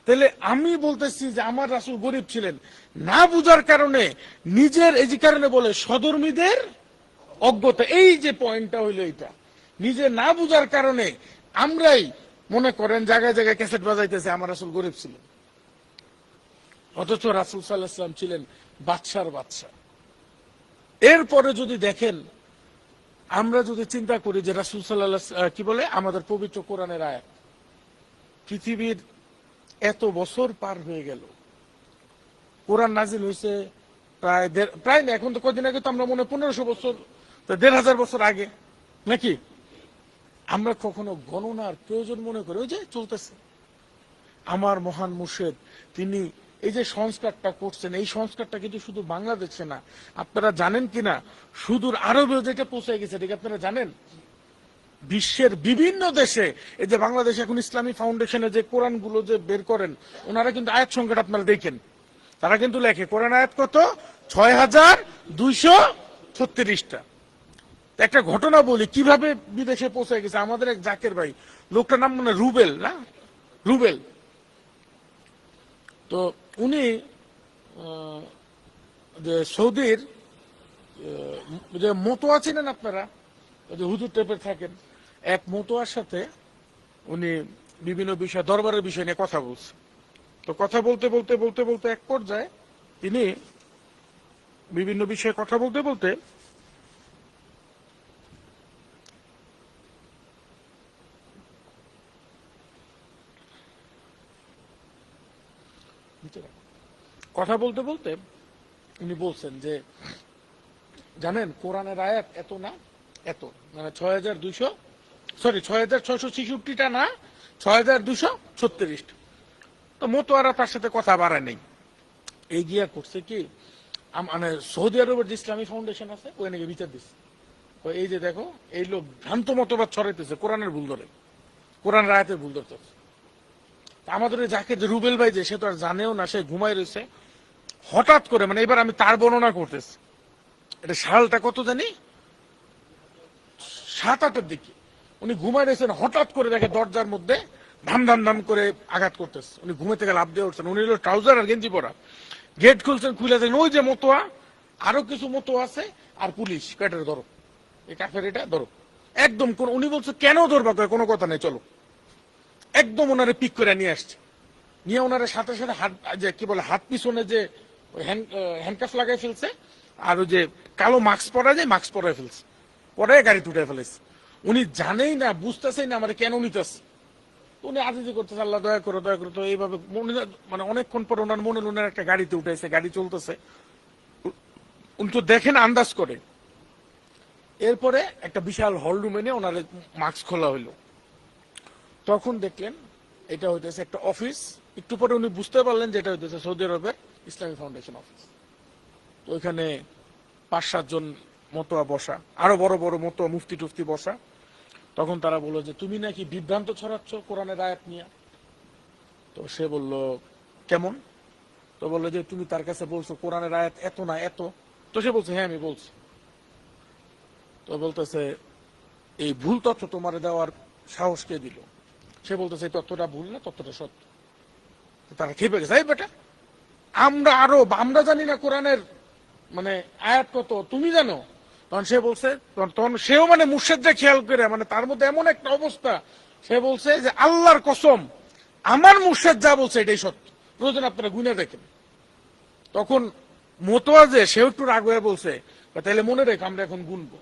তাহলে আমি বলতেছি যে আমার রাসূল গরিব ছিলেন, না বুঝার কারণে নিজের, এই যে কারণে বলে সধর্মীদের অজ্ঞতা, এই যে পয়েন্টটা হইলো এইটা, নিজে না বুঝার কারণে আমরাই মনে করেন জায়গায় জায়গায় ক্যাসেট বাজাইতেছে আমার রাসূল গরিব ছিলেন, অথচ রাসূল সাল্লাল্লাহু আলাইহি ওয়াসাল্লাম ছিলেন বাদশার বাদশা। এরপরে যদি দেখেন, আমরা যদি চিন্তা করি যে রাসূল সাল্লাল্লাহু আলাইহি কি বলে আমাদের পবিত্র কোরআনের আয়াত, পৃথিবীর এত বছর পার হয়ে গেল, কোরআন নাজিল হয়েছে প্রায় না, এখন তো কদিন আগে তো আমরা মনে 1500 বছর, তো 1500 বছর আগে নাকি? আমরা কখনো গণনার প্রয়োজন মনে করি? ওই যে চলতেছে। আমার মহান মুর্শিদ তিনি এই যে সংস্কারটা করছেন, এই সংস্কারটা কিন্তু শুধু বাংলাদেশে না, আপনারা জানেন কিনা সুদূর আরবেও যেটা পৌঁছে গেছে, ঠিক আপনারা জানেন? বিশ্বের বিভিন্ন দেশে এই যে বাংলাদেশ এখন ইসলামী ফাউন্ডেশনে যে কোরআন গুলো যে বের করেন, ওনারা কিন্তু আয়াত সংখ্যাটা আপনারা দেখেন, তারা কিন্তু লেখে কোরআন আয়াত কত, 6236টা। একটা ঘটনা বলি কিভাবে বিদেশে পৌঁছে গেছে। আমাদের এক জাকের ভাই, লোকটার নাম মানে রুবেল, না রুবেল, তো উনি যে সৌদির যে মতোয়া চিনেন আপনারা, যে হুজুর টাইপের থাকেন, এক মতোয়ার সাথে উনি বিভিন্ন বিষয়, দরবারের বিষয় নিয়ে কথা বলছে। তো কথা বলতে বলতে বলতে বলতে এক পর্যায়ে তিনি বিভিন্ন বিষয়ে কথা বলতে বলতে কথা বলতে বলতে উনি বলছেন যে জানেন কোরআনের আয়াত এত না এত, মানে 6666টা না, 6236টা। তো মতোয়ারা তার সাথে কথা বাড়ায় নেই, এই গিয়া করছে কি, মানে সৌদি আরবের যে ইসলামী ফাউন্ডেশন আছে ওই নাকি বিচার দিচ্ছে। তো এই যে দেখো, এই লোক ভ্রান্ত মতবাদ ছড়াইতেছে, কোরআনের ভুল ধরে, কোরআনের আয়াতের ভুল ধরতেছে। আমাদের যাকে যে রুবেল ভাই, যে সে তো আর জানেও না, সে ঘুমাই রয়েছে, হঠাৎ করে, মানে এবার আমি তার বর্ণনা করতেছি, এটা সালটা কত জানি 7-8-এর দিকে উনি ঘুমাই রয়েছেন, হঠাৎ করে দেখে দরজার মধ্যে ধাম ধাম ধাম করে আঘাত করতেছে। উনি ঘুমে থেকে লাভ দিয়ে উঠছেন, উনি হলো ট্রাউজার আর গেঞ্জি পরা, গেট খুলছেন, খুলে দেখেন ওই যে মতোয়া, আরো কিছু মতোয়া আছে, আর পুলিশ পেটের ধরো, এই কাফের এটা ধরো একদম। কোন উনি বলছে কেন ধরবা, কোনো কথা নেই চলো, একদম ওনারে পিক করে নিয়ে আসছে, নিয়ে ওনারে সাথে সাথে হাত, যে কি বলে, হাত পিছনে যে হ্যান্ডকাফ লাগাই ফেলছে, আর ওই যে কালো মাস্ক পরা যায়, মাস্ক পরাই ফেলছে, পরে গাড়ি উঠে ফেলেছে। উনি জানেই না, বুঝতেছেই না আমার কেন নিতেছে। উনি আজিজি করতেছে, আল্লাহ দয়া করো দয়া করো। তো এইভাবে মানে অনেকক্ষণ পর ওনার মনে ওনার একটা গাড়িতে উঠেছে, গাড়ি চলতেছে, উনি তো দেখেন আন্দাজ করে। এরপরে একটা বিশাল হল রুমে নিয়ে ওনার মাস্ক খোলা হইলো, তখন দেখলেন এটা হইতেছে একটা অফিস। একটু পরে উনি বুঝতে পারলেন যে এটা হইতেছে সৌদি আরবের ইসলামী ফাউন্ডেশন অফিস। তো ওইখানে 5-7 জন মতোয়া বসা, আরো বড় বড় মতোয়া মুফতি টুফতি বসা। তখন তারা বললো যে তুমি নাকি বিভ্রান্ত ছড়াচ্ছ কোরআনের আয়াত নিয়ে। তো সে বলল কেমন? তো বললো যে তুমি তার কাছে বলছো কোরআনের আয়াত এত না এত। তো সে বলছে হ্যাঁ আমি বলছি। তো বলতেছে এই ভুল তথ্য তোমার দেওয়ার সাহস কে দিল? সে বলতেছে এই তথ্যটা ভুল না, তথ্যটা সত্য। তারা খেপে গেছে, এই বেটা আমরা আরব, আমরা জানি না কোরআনের মানে আয়াত কত, তুমি জানো? তখন সে বলছে, তখন সেও মানে মুর্শিদরা খেয়াল করে, মানে তার মধ্যে এমন একটা অবস্থা, সে বলছে যে আল্লাহর কসম আমার মুর্শিদ যা বলছে এটাই সত্য, প্রয়োজন আপনারা গুনে দেখেন। তখন মতোয়া যে সেও একটু রাগ হয়ে বলছে তাহলে মনে রেখ আমরা এখন গুনবো,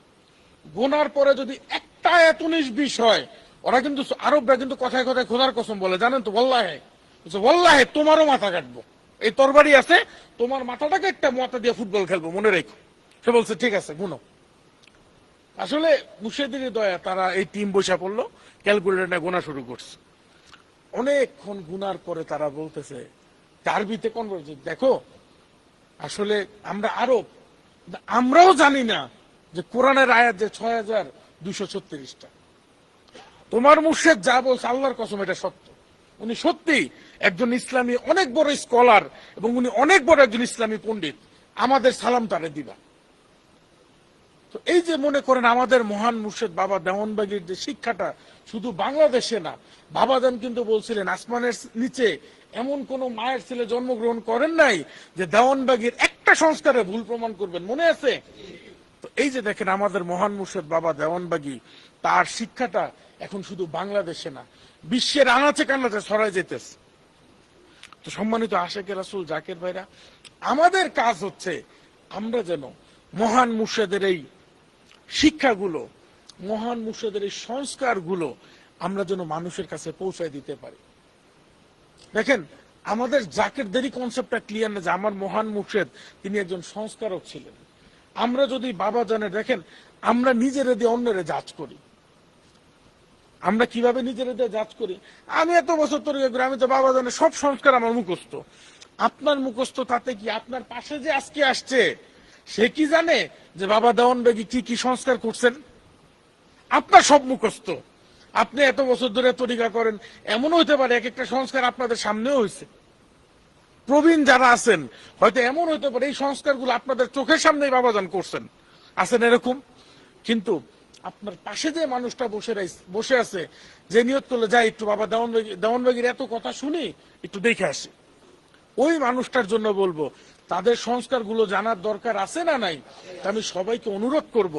গোনার পরে যদি একটা আয়াত 19-20 হয়, ওরা কিন্তু আরবরা কিন্তু কথায় কথায় খোদার কসম বলে, জানেন তো, ওয়াল্লাহে ওয়াল্লাহে তোমারও মাথা কাটবো, এই তরবারি আছে তোমার মাথাটাকে একটা মাথা দিয়ে ফুটবল খেলবো, মনে রেখো। সে বলছে ঠিক আছে গুনো। আসলে মুর্শিদের দয়া, তারা এই টিম বসে পড়লো, ক্যালকুলেটর গোনা শুরু করছে। অনেকক্ষণ গুনার পরে তারা বলতেছে আরবিতে কনভার্ট, দেখো আসলে আমরা আরব, আমরাও জানি না যে কোরআনের আয়াত যে 6236টা। তোমার মুর্শিদ যা বলছে আল্লাহর কসম এটা সত্য। উনি সত্যি একজন ইসলামী অনেক বড় স্কলার, এবং উনি অনেক বড় একজন ইসলামী পণ্ডিত, আমাদের সালাম তারে দিবা। তো এই যে মনে করেন আমাদের মহান মুর্শিদ বাবা দেওয়ানবাগীর যে শিক্ষাটা শুধু বাংলাদেশে না, বাবাজান কিন্তু বলছিলেন আসমানের নিচে এমন কোন মায়ের ছেলে জন্মগ্রহণ করেন নাই যে দেওয়ানবাগীর একটা সংস্কারে ভুল প্রমাণ করবেন, মনে আছে? তো এই যে দেখেন আমাদের মহান মুর্শিদ বাবা দেওয়ানবাগী, তার শিক্ষাটা এখন শুধু বাংলাদেশে না, বিশ্বের আনাচে কানাচে ছড়াই যেতেছে। তো সম্মানিত আশেকে রাসূল জাকের ভাইরা, আমাদের কাজ হচ্ছে আমরা যেন মহান মুর্শিদের এই শিক্ষাগুলো, মহান মুর্শিদের এই সংস্কারগুলো আমরা যেন মানুষের কাছে পৌঁছায় দিতে পারি। দেখেন আমাদের জাকেরদেরই কনসেপ্টটা ক্লিয়ার না যে আমার মহান মুর্শিদ তিনি একজন সংস্কারক ছিলেন। আমরা যদি বাবা জানে, দেখেন আমরা নিজেরা দিয়ে অন্যের জাজ করি, আমরা কিভাবে নিজেদের জাজ করি, আমি এত বছর তরিকা করি, আমি তো বাবা জানে সব সংস্কার আমার মুখস্থ। আপনার মুখস্থ তাতে কি? আপনার পাশে যে আজকে আসছে সে কি জানে যে বাবা দেওয়ান বেগী কি কি সংস্কার করছেন? আপনার সব মুখস্থ। আপনি এত বছর ধরে তরিকা করেন, এমন হইতে পারে এক একটা সংস্কার আপনাদের সামনেও হয়েছে। প্রবীণ যারা আছেন হয়তো এমন হইতে পারে এই সংস্কারগুলো আপনাদের চোখের সামনেই বাবাজান করছেন, আছেন এরকম। কিন্তু আপনার পাশে যে মানুষটা বসে আছে, যে নিয়ত করলে যাই একটু বাবা দেওয়ানবাগির এত কথা শুনি, একটু দেখে আসি, ওই মানুষটার জন্য বলবো তাদের সংস্কারগুলো জানার দরকার আছে না নাই? আমি সবাইকে অনুরোধ করব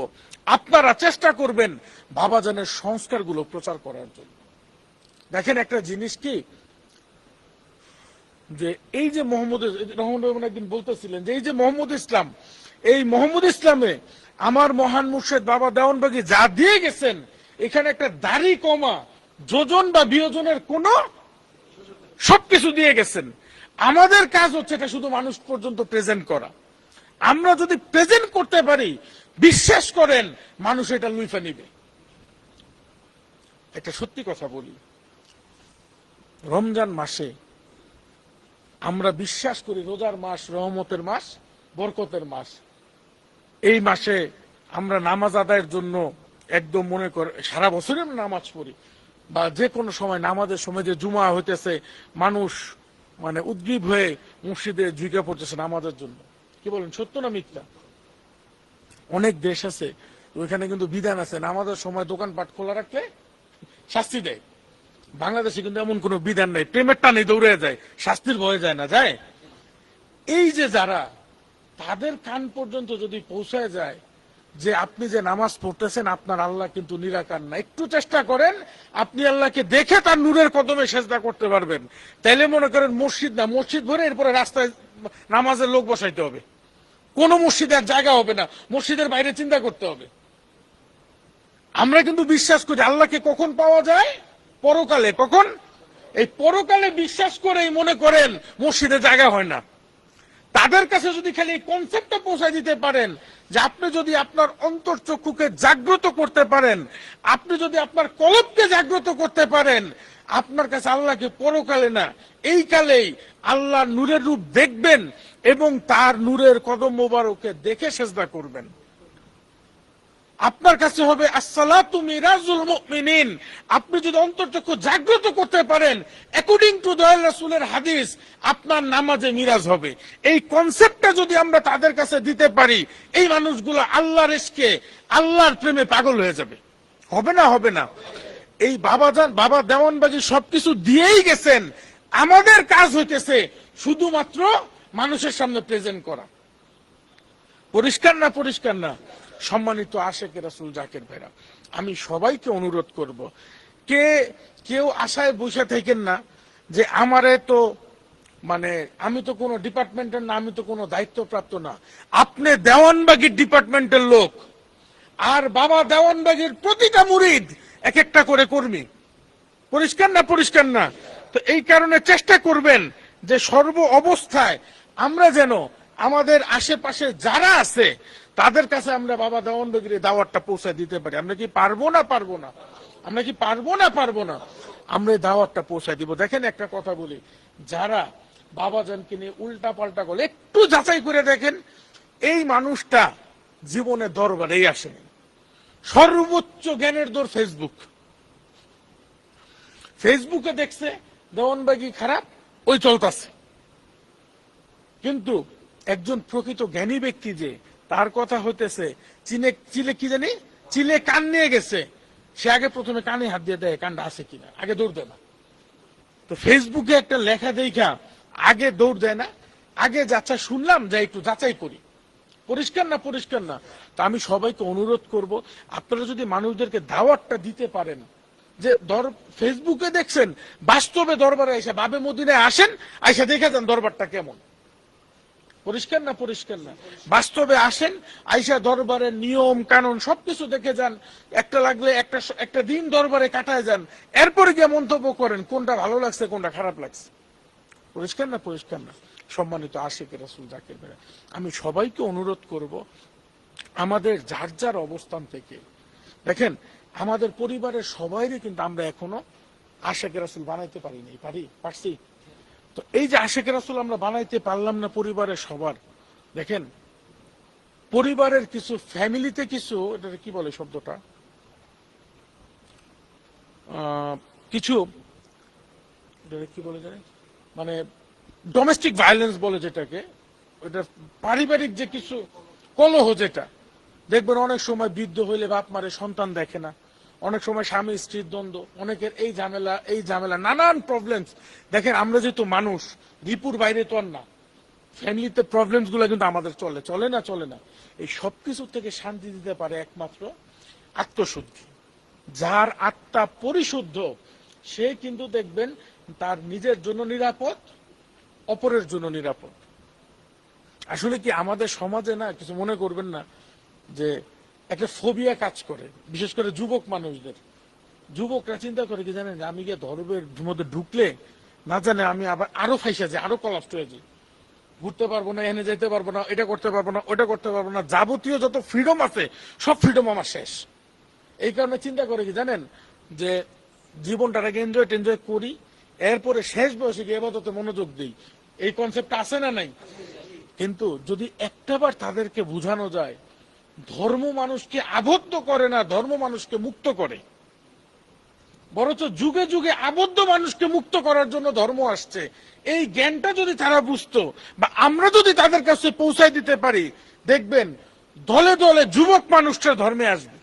আপনারা চেষ্টা করবেন বাবাজানের সংস্কারগুলো প্রচার করার জন্য। দেখেন একটা জিনিস কি, যে এই যে রহমান একদিন বলতেছিলেন যে এই যে মোহাম্মদ ইসলাম, এই মোহাম্মদ ইসলামে আমার মহান মুর্শিদ বাবা দেওয়ানবাগী যা দিয়ে গেছেন, এখানে একটা দাড়ি কমা যোজন বা বিয়োজনের কোন, সবকিছু দিয়ে গেছেন। আমাদের কাজ হচ্ছে এটা শুধু মানুষ পর্যন্ত প্রেজেন্ট করা। আমরা যদি প্রেজেন্ট করতে পারি, বিশ্বাস করেন মানুষ এটা লুইফা নিবে। একটা সত্যি কথা বলি, রমজান মাসে আমরা বিশ্বাস করি রোজার মাস, রহমতের মাস, বরকতের মাস। এই মাসে আমরা নামাজ আদায়ের জন্য একদম মনে করে সারা বছরই আমরা নামাজ পড়ি, বা যে কোনো সময় নামাজের সময় যে জুমা হইতেছে, মানুষ মানে উদ্গ্রীব হয়ে মসজিদে ঝুঁকে পড়তেছে নামাজের জন্য। কি বলেন, সত্য না মিথ্যা? অনেক দেশ আছে ওইখানে কিন্তু বিধান আছে, নামাজের সময় দোকানপাট খোলা রাখলে শাস্তি দেয়। বাংলাদেশে কিন্তু এমন কোনো বিধান নাই, প্রেমের টানে দৌড়ে যায়, শাস্তির ভয়ে যায় না, যায়। এই যে যারা, তাদের কান পর্যন্ত যদি পৌঁছায় যায় যে আপনি যে নামাজ পড়তেছেন আপনার আল্লাহ কিন্তু নিরাকার না, একটু চেষ্টা করেন আপনি আল্লাহকে দেখে তার নূরের কদমে সেজদা করতে পারবেন। তাইলে মনে করেন মসজিদ না, মসজিদ ভরে এরপরে রাস্তায় নামাজের লোক বসাইতে হবে, কোন মসজিদের জায়গা হবে না, মসজিদের বাইরে চিন্তা করতে হবে। আমরা কিন্তু বিশ্বাস করি আল্লাহকে কখন পাওয়া যায়? পরকালে। কখন? এই পরকালে বিশ্বাস করেই মনে করেন মসজিদে জায়গা হয় না। তাদের কাছে যদি খালি এই কনসেপ্টটা পৌঁছে দিতে পারেন যে আপনি যদি আপনার অন্তর্চক্ষুকে জাগ্রত করতে পারেন, আপনি যদি আপনার কলবকে জাগ্রত করতে পারেন, আপনার কাছে আল্লাহকে পরকালে না এই কালেই আল্লাহর নূরের রূপ দেখবেন এবং তার নূরের কদম মোবারককে দেখে সেজদা করবেন। আপনার কাছে হবে আসসালাতু মিরাজুল মুমিনিন। আপনি যদি অন্তর্চক্ষু জাগ্রত করতে পারেন, অ্যাকর্ডিং টু দয়াল রাসূলের হাদিস, আপনার নামাজে মিরাজ হবে। এই কনসেপ্টটা যদি আমরা তাদের কাছে দিতে পারি, এই মানুষগুলো আল্লাহর ইশকে, আল্লাহর প্রেমে পাগল হয়ে যাবে। হবে না? হবে না? এই বাবা দেওয়ানবাগী সবকিছু দিয়েই গেছেন, আমাদের কাজ হইতেছে শুধুমাত্র মানুষের সামনে প্রেজেন্ট করা। পরিষ্কার না? পরিষ্কার না? সম্মানিত আশেকে রাসূল জাকির ভাইরা, আমি সবাইকে অনুরোধ করব, কেউ আশায় বসে থাকেন না যে আমারে তো মানে আমি তো কোনো ডিপার্টমেন্টের না, আমি তো কোনো দায়িত্বপ্রাপ্ত না। আপনি দেওয়ানবাগীর ডিপার্টমেন্টের লোক, আর বাবা দেওয়ানবাগীর প্রতিটা মুরিদ এক একটা করে কর্মী। পরিষ্কার না? পরিষ্কার না? তো এই কারণে চেষ্টা করবেন যে সর্ব অবস্থায় আমরা যেন আমাদের আশেপাশে যারা আছে তাদের কাছে আমরা বাবা দেওয়ানবাগীর দাওয়াতটা পৌঁছে দিতে পারি। আমরা কি পারবো না? পারবো না? আমরা কি পারবো না? পারবো না? আমরা এই দাওয়াতটা পৌঁছে দিব। দেখেন একটা কথা বলি, যারা বাবাজানকে নিয়ে উল্টা পাল্টা করে একটু যাচাই করে দেখেন, এই মানুষটা জীবনে দরবারেই আসেনি। সর্বোচ্চ জ্ঞানের দর ফেসবুকে দেখছে দেওয়ানবাগী খারাপ, ওই চলতেছে। কিন্তু একজন প্রকৃত জ্ঞানী ব্যক্তি যে, তার কথা হইতেছে চিলে কি জানি চিলে কান নিয়ে গেছে, সে আগে প্রথমে কানে হাত দিয়ে দেয় কানটা আছে কিনা, আগে দৌড় দেয় না। তো ফেসবুকে একটা লেখা দেখা আগে দৌড় দেয় না, আগে যাচাই শুনলাম যাই একটু যাচাই করি। পরিষ্কার না? পরিষ্কার না? তা আমি সবাইকে অনুরোধ করব, আপনারা যদি মানুষদেরকে দাওয়াতটা দিতে পারেন যে ফেসবুকে দেখছেন, বাস্তবে দরবারে আইসা বাবে মদিনায় আসেন, আইসা দেখে যান দরবারটা কেমন। পরিষ্কার না? পরিষ্কার না? বাস্তবে আসেন, আইসা দরবারের নিয়ম কানুন সবকিছু দেখে যান, একটা লাগলে একটা দিন দরবারে কাটায় যান, এরপরে গিয়ে মন্তব্য করেন কোনটা ভালো লাগছে কোনটা খারাপ লাগছে। পরিষ্কার না? পরিষ্কার না? সম্মানিত আশিক রাসূল জাকির ভাইরা, আমি সবাইকে অনুরোধ করব আমাদের যার যার অবস্থান থেকে, দেখেন আমাদের পরিবারের সবাইরই কিন্তু আমরা এখনো আশিকে রাসূল বানাইতে পারছি। তো এই যে আশিকে রাসূল আমরা বানাইতে পারলাম না পরিবারের সবার, দেখেন পরিবারের কিছু ফ্যামিলিতে কিছু, এটা কি বলে শব্দটা, কিছু কি বলে জানেন, মানে ডোমেস্টিক ভায়োলেন্স বলে যেটাকে, ওটা পারিবারিক যে কিছু কলহ, যেটা দেখবেন অনেক সময় বৃদ্ধ হইলে বাপ মারে সন্তান দেখে না, অনেক সময় স্বামী স্ত্রীর দ্বন্দ্ব, অনেকের এই ঝামেলা নানান প্রবলেমস। দেখেন আমরা যেহেতু মানুষ, রিপুর বাইরে তো আর না, ফ্যামিলিতে প্রবলেমস গুলো কিন্তু আমাদের চলে না। এই সবকিছু থেকে শান্তি দিতে পারে একমাত্র আত্মশুদ্ধি। যার আত্মা পরিশুদ্ধ সে কিন্তু দেখবেন তার নিজের জন্য নিরাপদ, অপরের জন্য নিরাপদ। আসলে কি আমাদের সমাজে না, কিছু মনে করবেন না, যে একটা ফোবিয়া কাজ করে, বিশেষ করে যুবক মানুষদের। যুবকরা চিন্তা করে কি জানেন, আমি গিয়ে ধর্মের মধ্যে ঢুকলে না জানে আমি আবার আরো ফাইসা যাই, আরো কলাপ্ট হয়ে যাই, ঘুরতে পারবো না, এনে যেতে পারবো না, এটা করতে পারবো না, ওটা করতে পারবো না, যাবতীয় যত ফ্রিডম আছে সব ফ্রিডম আমার শেষ। এই কারণে চিন্তা করে কি জানেন, যে জীবনটাকে এনজয় করি, এরপরে শেষ বয়সে গিয়ে ইবাদতে মনোযোগ দিই। এই কনসেপ্ট আছে না নাই? কিন্তু যদি একটাবার তাদেরকে বোঝানো যায়, ধর্ম মানুষকে আবদ্ধ করে না, ধর্ম মানুষকে মুক্ত করে। বরঞ্চ যুগে যুগে আবদ্ধ মানুষকে মুক্ত করার জন্য ধর্ম আসছে। এই জ্ঞানটা যদি তারা বুঝতো, বা আমরা যদি তাদের কাছে পৌঁছায় দিতে পারি, দেখবেন দলে দলে যুবক মানুষটা ধর্মে আসবে।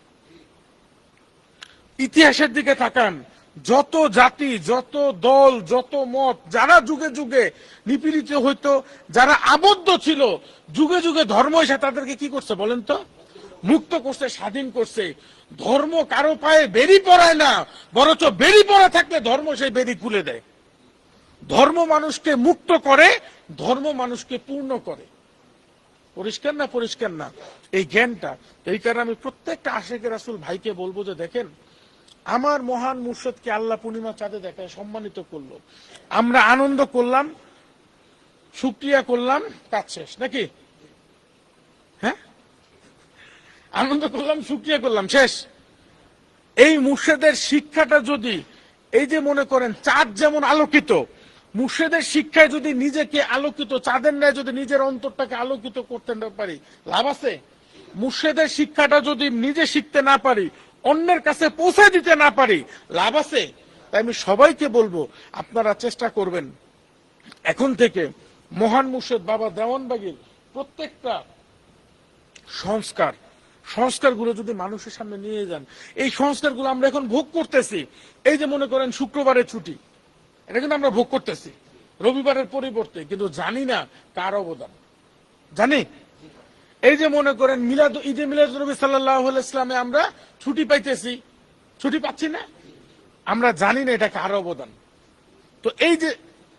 ইতিহাসের দিকে তাকান, যত জাতি, যত দল, যত মত, যারা যুগে যুগে নিপীড়িত হইতো, যারা আবদ্ধ ছিল, যুগে যুগে ধর্ম এসে তাদেরকে কি করছে বলেন তো? মুক্ত করছে, স্বাধীন করছে। ধর্ম কারো পায়ে বেরি পড়ায় না, বরঞ্চ বেরি পড়া থাকলে ধর্ম সেই বেরি খুলে দেয়। ধর্ম মানুষকে মুক্ত করে, ধর্ম মানুষকে পূর্ণ করে। পরিষ্কার না? পরিষ্কার না? এই জ্ঞানটা, এই কারণে আমি প্রত্যেকটা আশিকে রাসূল ভাইকে বলবো যে দেখেন, আমার মহান মুর্শিদকে আল্লাহ পূর্ণিমা চাঁদে দেখায় সম্মানিত করলো, আমরা আনন্দ করলাম, শুকরিয়া করলাম, কাজ শেষ নাকি? হ্যাঁ, আনন্দ করলাম, শুকরিয়া করলাম, শেষ। এই মুর্শিদের শিক্ষাটা যদি, এই যে মনে করেন চাঁদ যেমন আলোকিত, মুর্শিদের শিক্ষায় যদি নিজেকে আলোকিত, চাঁদের ন্যায় যদি নিজের অন্তরটাকে আলোকিত করতে না পারি, লাভ আছে? মুর্শিদের শিক্ষাটা যদি নিজে শিখতে না পারি, অন্যের কাছে পৌঁছে দিতে না পারি, লাভ আছে? তাই আমি সবাইকে বলবো, আপনারা চেষ্টা করবেন এখন থেকে মহান মুর্শিদ বাবা দেওয়ানবাগীর প্রত্যেকটা সংস্কারগুলো যদি মানুষের সামনে নিয়ে যান, এই সংস্কারগুলো আমরা এখন ভোগ করতেছি। এই যে মনে করেন শুক্রবারের ছুটি, এটা কিন্তু আমরা ভোগ করতেছি রবিবারের পরিবর্তে, কিন্তু জানি না কার অবদান। জানি? এই যে মনে করেন ঈদে মিলাদুন্নবী সাল্লাল্লাহু আলাইহি ওয়াসাল্লামে আমরা ছুটি পাইতেছি, ছুটি পাচ্ছি না, আমরা জানি না এটা কার অবদান। তো এই যে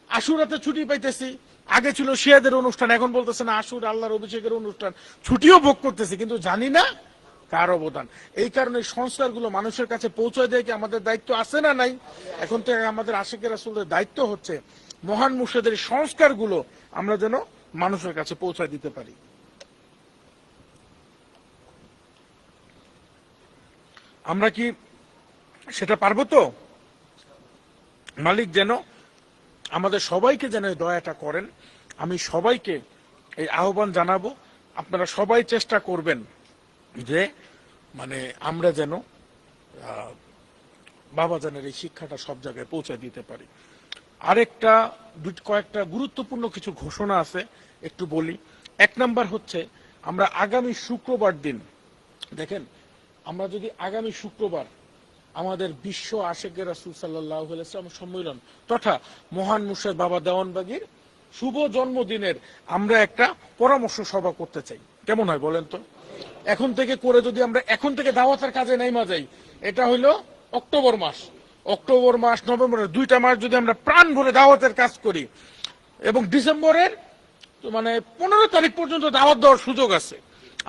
আশুরাতে ছুটি পাইতেছি, আগে ছিল শিয়াদের অনুষ্ঠান, এখন বলতেছে না আশুরা আল্লাহর অভিষেকের অনুষ্ঠান, ছুটিও ভোগ করতেছি, কিন্তু জানি না কার অবদান। এই কারণে সংস্কারগুলো মানুষের কাছে পৌঁছায় দেয় কি আমাদের দায়িত্ব আছে না নাই? এখন থেকে আমাদের আশিকে রাসূলের দায়িত্ব হচ্ছে মহান মুর্শিদের সংস্কারগুলো আমরা যেন মানুষের কাছে পৌঁছায় দিতে পারি। আমরা কি সেটা পারবো? তো মালিক যেন আমাদের সবাইকে যেন এই দয়াটা করেন। আমি সবাইকে এই আহ্বান জানাবো, আপনারা সবাই চেষ্টা করবেন যে মানে আমরা যেন বাবাজানের এই শিক্ষাটা সব জায়গায় পৌঁছে দিতে পারি। আরেকটা কয়েকটা গুরুত্বপূর্ণ কিছু ঘোষণা আছে, একটু বলি। এক নাম্বার হচ্ছে, আমরা আগামী শুক্রবার দিন, দেখেন আমরা যদি আগামী শুক্রবার আমাদের বিশ্ব আশিকে রাসূল সাল্লাল্লাহু আলাইহি ওয়াসাল্লাম সম্মেলন তথা মহান মুর্শিদ বাবা দেওয়ানবাগীর শুভ জন্মদিনের আমরা একটা পরামর্শ সভা করতে চাই, কেমন হয় বলেন তো? এখন থেকে করে যদি আমরা এখন থেকে দাওয়াতের কাজে নেমা যাই, এটা হইলো অক্টোবর মাস, নভেম্বরের 2টা মাস যদি আমরা প্রাণ ভরে দাওয়াতের কাজ করি, এবং ডিসেম্বরের মানে 15 তারিখ পর্যন্ত দাওয়াত দেওয়ার সুযোগ আছে।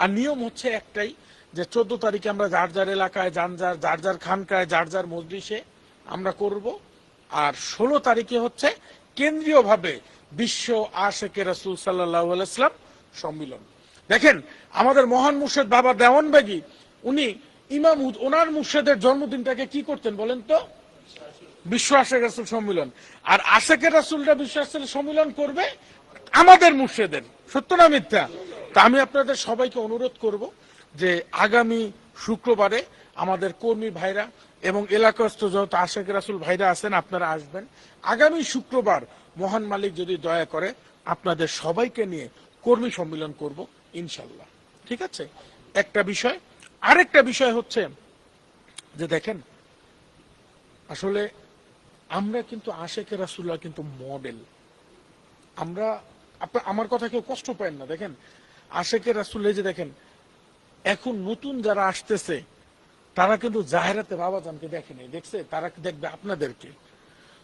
আর নিয়ম হচ্ছে একটাই, যে 14 তারিখে আমরা যার যার এলাকায়, যার যার খানকায়, যার যার মজলিসে আমরা করব। আর 16 তারিখে হচ্ছে কেন্দ্রীয়ভাবে বিশ্ব আশিকে রাসূল সাল্লাল্লাহু আলাইহি ওয়াসাল্লাম সম্মেলন। দেখেন আমাদের মহান মুর্শিদ বাবা দেওয়ানবাগী উনি ওনার মুর্শেদের জন্মদিনটাকে কি করতেন বলেন তো? বিশ্ব আশেক রাসূল সম্মিলন। আর আশেকের রাসূলরা বিশ্ব আশেক সম্মিলন করবে আমাদের মুর্শেদের, সত্য না মিথ্যা? তা আমি আপনাদের সবাইকে অনুরোধ করব যে আগামী শুক্রবারে আমাদের কর্মী ভাইরা এবং এলাকাস্থ যত আশেক রাসূল ভাইরা আছেন আপনারা আসবেন। আগামী শুক্রবার মহান মালিক যদি দয়া করে আপনাদের সবাইকে নিয়ে কর্মী সম্মেলন করব ইনশাল্লাহ। ঠিক আছে? একটা বিষয়। আরেকটা বিষয় হচ্ছে যে দেখেন, আসলে আমরা কিন্তু আশেকে রাসূলুল্লাহ কিন্তু মডেল। আমরা আমার কথা কেউ কষ্ট পায় না। দেখেন আশেকে রাসূল, এই যে দেখেন এখন নতুন যারা আসতেছে তারা কিন্তু জাহেরাতে বাবাজানকে দেখেনি, দেখছে, তারা দেখবে আপনাদেরকে।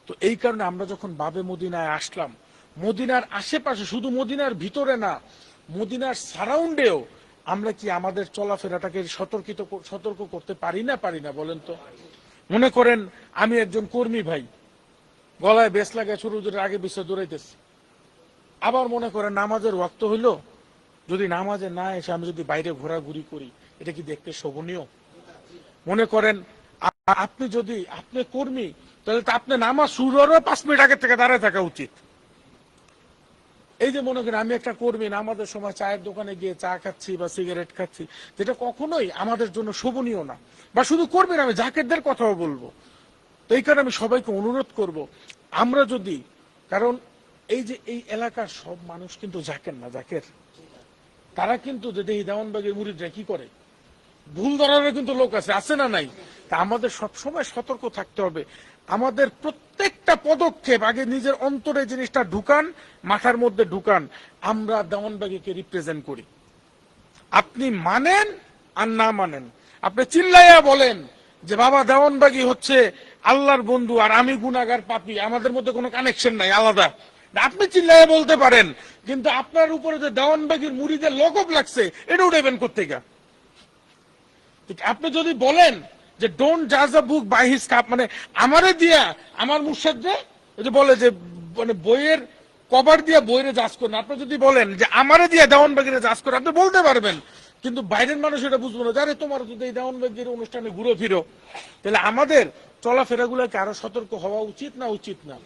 তো এই কারণে আমরা যখন বাবে মদিনায় আসলাম, মদিনার আশেপাশে, শুধু মদিনার ভিতরে না, মদিনার সারাউন্ডেও আমরা কি আমাদের চলাফেরাটাকে সতর্ক করতে পারি না বলেন তো? মনে করেন আমি একজন কর্মী ভাই, গলায় বেশ লাগে শুরুদের আগে পিছে দৌড়াইতেছি, আবার মনে করেন নামাজের ওয়াক্ত হইলো, যদি নামাজে না এসে আমি যদি বাইরে ঘোরাঘুরি করি, এটা কি দেখতে শোভনীয়? মনে করেন আপনি কর্মী, তাহলে তো আপনি নামাজ শুরু হওয়ার 5 মিনিট আগে থেকে দাঁড়ায় থাকা উচিত। এই যে মনে করেন আমি একটা কর্মী, নামাজের সময় চায়ের দোকানে গিয়ে চা খাচ্ছি বা সিগারেট খাচ্ছি, যেটা কখনোই আমাদের জন্য শোভনীয় না। বা শুধু কর্মী না, আমি জাকেরদের কথাও বলবো। তো এই কারণে আমি সবাইকে অনুরোধ করব, আমরা যদি, কারণ এই যে এই এলাকার সব মানুষ কিন্তু জাকের না, জাকের তারা কিন্তু যদি এই দেওয়ানবাগের মুরিদরা কি করে, ভুল ধরারও কিন্তু লোক আছে না নাই? তা আমাদের সবসময় সতর্ক থাকতে হবে। আমাদের প্রত্যেকটা পদক্ষেপ আগে নিজের অন্তরে জিনিসটা ঢুকান, মাথার মধ্যে ঢুকান, আমরা দেওয়ানবাগীকে রিপ্রেজেন্ট করি। আপনি মানেন আর না মানেন, আপনি চিল্লাইয়া বলেন যে বাবা দেওয়ানবাগী হচ্ছে আল্লাহর বন্ধু আর আমি গুনাহগার পাপী, আমাদের মধ্যে কোনো কানেকশন নাই, আলাদা। আপনি চিল্লাইয়া বলতে পারেন, কিন্তু আপনার উপরে যে দেওয়ানবাগীর মুরিদের লগব লাগছে এটা উঠাইবেন কোত্থেকে? আপনি যদি বলেন যে ডোন্ট জাজ আ বুক বাই হিজ কাপ, মানে আমারে দিয়া আমার মুর্শিদরে, যে বলে যে মানে বইয়ের কভার দিয়া বইরে জাজ করেন, আপনি যদি বলেন যে আমারে দিয়া দেওয়ানবাগিরে জাজ করে, আপনি বলতে পারবেন, কিন্তু বাইরের মানুষ এটা বুঝবো না, জানে তোমার যদি এই দেওয়ানবাগির অনুষ্ঠানে ঘুরে ফিরো। তাহলে আমাদের চলাফেরাগুলোকে আরো সতর্ক হওয়া উচিত না? উচিত না?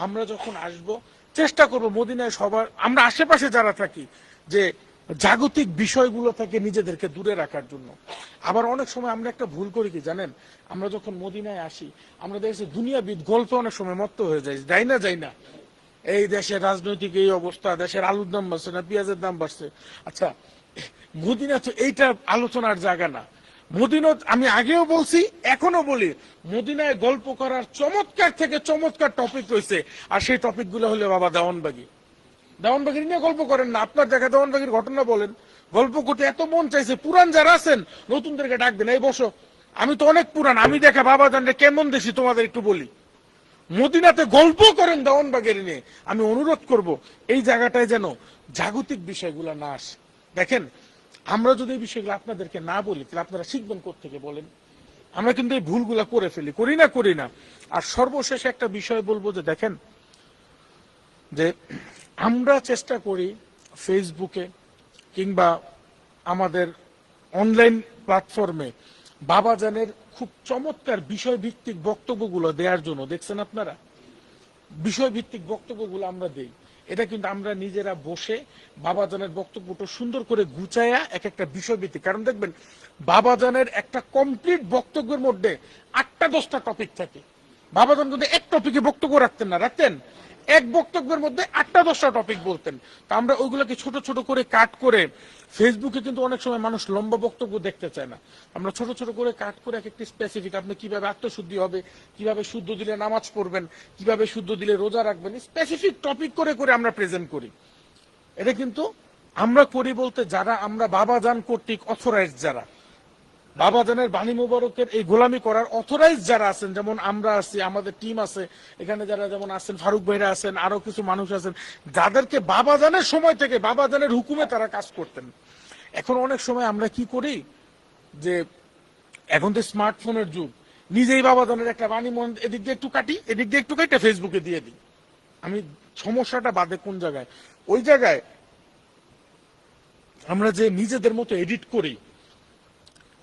আমরা যখন আসব চেষ্টা করব মদিনায় সবার, আমরা আশেপাশে যারা থাকি, যে জাগতিক বিষয়গুলো থেকে নিজেদেরকে দূরে রাখার জন্য। আবার অনেক সময় আমরা একটা ভুল করি কি জানেন, আমরা যখন মদিনায় আসি আমরা দেখছি দুনিয়াবিদ গল্পে অনেক সময় মত্ত হয়ে যায়, যাই না, এই দেশের রাজনৈতিক এই অবস্থা, দেশের আলুর দাম বাড়ছে না পেঁয়াজের দাম বাড়ছে। আচ্ছা, মদিনা তো এইটা আলোচনার জায়গা না। মদিনা, আমি আগেও বলছি এখনো বলি, মদিনায় গল্প করার চমৎকার থেকে চমৎকার টপিক রয়েছে, আর সেই টপিক গুলো হলো বাবা দেওয়ানবাগী। দেওয়ানবাগির নিয়ে গল্প করেন না, আপনার দেখা দেওয়ানবাগির ঘটনা বলেন। গল্প করতে এত মন চাইছে, পুরান যারা আছেন নতুনদেরকে ডাক দেন, এই বসো, আমি তো অনেক পুরান, আমি দেখা বাবা জানলে কেমন দেশি তোমাদের একটু বলি। মদিনাতে গল্প করেন দেওয়ানবাগের নিয়ে। আমি অনুরোধ করব এই জায়গাটায় যেন জাগতিক বিষয়গুলো না আসে। দেখেন আমরা যদি এই বিষয়গুলো আপনাদেরকে না বলি, তাহলে আপনারা শিখবেন কোত্থেকে বলেন? আমরা কিন্তু এই ভুলগুলা করে ফেলি, করি না। আর সর্বশেষ একটা বিষয় বলবো যে দেখেন, যে আমরা চেষ্টা করি ফেসবুকে কিংবা আমাদের অনলাইন প্ল্যাটফর্মে বাবাজানের খুব চমৎকার বিষয়ভিত্তিক বক্তব্যগুলো দেওয়ার জন্য, দেখছেন আপনারা বিষয়ভিত্তিক বক্তব্যগুলো আমরা দেই। এটা কিন্তু আমরা নিজেরা বসে বাবাজানের বক্তব্যটা সুন্দর করে গুছায়া এক একটা বিষয়ভিত্তিক, কারণ দেখবেন বাবাজানের একটা কমপ্লিট বক্তব্যের মধ্যে 8টা-10টা টপিক থাকে। বাবাজান কিন্তু এক টপিকে বক্তব্য রাখতেন এক বক্তব্যের মধ্যে 8টা-10টা টপিক বলতেন। তা আমরা ওইগুলোকে ছোট ছোট করে কাট করে, ফেসবুকে কিন্তু অনেক সময় মানুষ লম্বা বক্তব্য দেখতে চায় না, আমরা ছোট ছোট করে কাট করে এক একটি স্পেসিফিক, আপনি কিভাবে আত্মশুদ্ধি হবে, কিভাবে শুদ্ধ দিলে নামাজ পড়বেন, কিভাবে শুদ্ধ দিলে রোজা রাখবেন, স্পেসিফিক টপিক করে করে আমরা প্রেজেন্ট করি। এটা কিন্তু আমরা করি বলতে যারা আমরা বাবাজান কর্তৃক অথরাইজ, যারা বাবাজানের বাণী মুবারকের এই গোলামি করার অথরাইজ যারা আছেন, যেমন আমরা আছি, আমাদের টিম আছে এখানে, যারা যেমন আছেন ফারুক ভাইরা আছেন, আরো কিছু মানুষ আছেন যাদেরকে বাবাজানের সময় থেকে বাবাজানের হুকুমে তারা কাজ করতেন। এখন অনেক সময় আমরা কি করি, যে এখন তো স্মার্টফোনের যুগ, নিজেই বাবাজানের একটা বাণী এদিক দিয়ে একটু কাটি, এদিক দিয়ে একটু কাটি, ফেসবুকে দিয়ে দিই। আমি সমস্যাটা বাদে কোন জায়গায়, ওই জায়গায় আমরা যে নিজেদের মতো এডিট করি,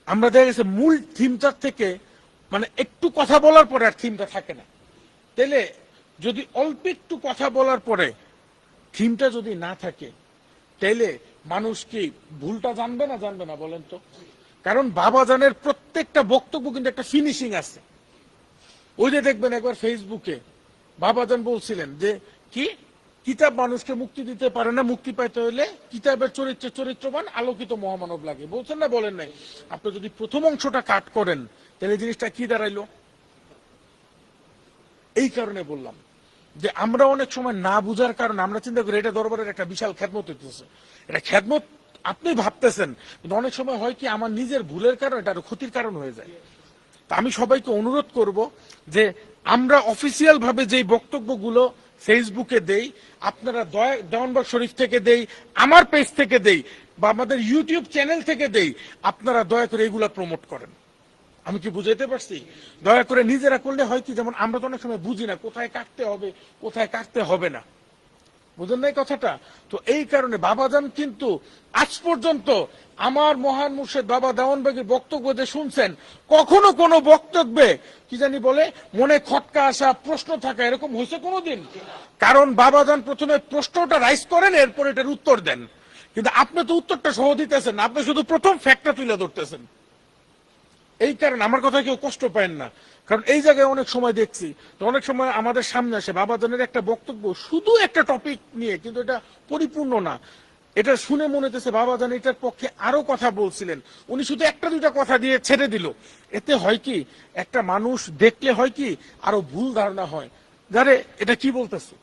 আমরা দেখা গেছে মূল থিমটার থেকে মানে একটু কথা বলার পরে আর থিমটা থাকে না। তাহলে যদি অল্প একটু কথা বলার পরে থিমটা যদি না থাকে, তাইলে মানুষ কি ভুলটা জানবে না বলেন তো? কারণ বাবাজানের প্রত্যেকটা বক্তব্য কিন্তু একটা ফিনিশিং আছে। ওই যে দেখবেন একবার ফেসবুকে বাবাজান বলছিলেন যে কি কিতাব মানুষকে মুক্তি দিতে পারে না, মুক্তি পাইতে হলে কিতাবের চরিত্রবান আলোকিত মহামানব লাগে। বলছেন না, বলেন নাই? আপনি যদি প্রথম অংশটা কাট করেন তাহলে জিনিসটা কি দাঁড়াইলো? এই কারণে বললাম যে আমরা অনেক সময় না বুঝার কারণে আমরা চিন্তা করি এটা দরবারের একটা বিশাল খেদমত হইতেছে। এটা খেদমত আপনি ভাবতেছেন, কিন্তু অনেক সময় হয় কি আমার নিজের ভুলের কারণে এটা আরো ক্ষতির কারণ হয়ে যায়। তা আমি সবাইকে অনুরোধ করব যে আমরা অফিসিয়াল ভাবে যে বক্তব্যগুলো ফেসবুকে দেই, আপনারা দেওয়ানবাগ শরীফ থেকে দেই, আমার পেজ থেকে দেই, বা আমাদের ইউটিউব চ্যানেল থেকে দেই, আপনারা দয়া করে এগুলা প্রমোট করেন। আমি কি বুঝাইতে পারছি? দয়া করে নিজেরা করলে হয় কি, যেমন আমরা তো অনেক সময় বুঝি না কোথায় কাটতে হবে কোথায় কাটতে হবে না, বুঝেন নাই কথাটা? তো এই কারণে বাবাজান কিন্তু আজ পর্যন্ত আমার মহান মুর্শিদ বাবা দেওয়ানবাগীর বক্তব্য যে শুনছেন, কখনো কোনো বক্তব্যে কি জানি বলে মনে খটকা আসা, প্রশ্ন থাকা এরকম হয়েছে কোনোদিন? কারণ বাবাজান প্রথমে প্রশ্নটা রাইজ করেন, এরপর এটার উত্তর দেন। কিন্তু আপনি তো উত্তরটা সহ দিতেছেন না, আপনি শুধু প্রথম ফ্যাক্টটা তুলে ধরতেছেন। এই কারণে আমার কথা কেউ কষ্ট পায় না, কারণ এই জায়গায় অনেক সময় দেখছি তো অনেক সময় আমাদের সামনে আসে বাবাজানের একটা বক্তব্য শুধু একটা টপিক নিয়ে, কিন্তু এটা পরিপূর্ণ না। এটা শুনে মনে হতেছে বাবাজান এটার পক্ষে আরো কথা বলছিলেন, উনি শুধু একটা দুইটা কথা দিয়ে ছেড়ে দিল। এতে হয় কি, একটা মানুষ দেখলে হয় কি আরো ভুল ধারণা হয়, যারে এটা কি বলতেছে,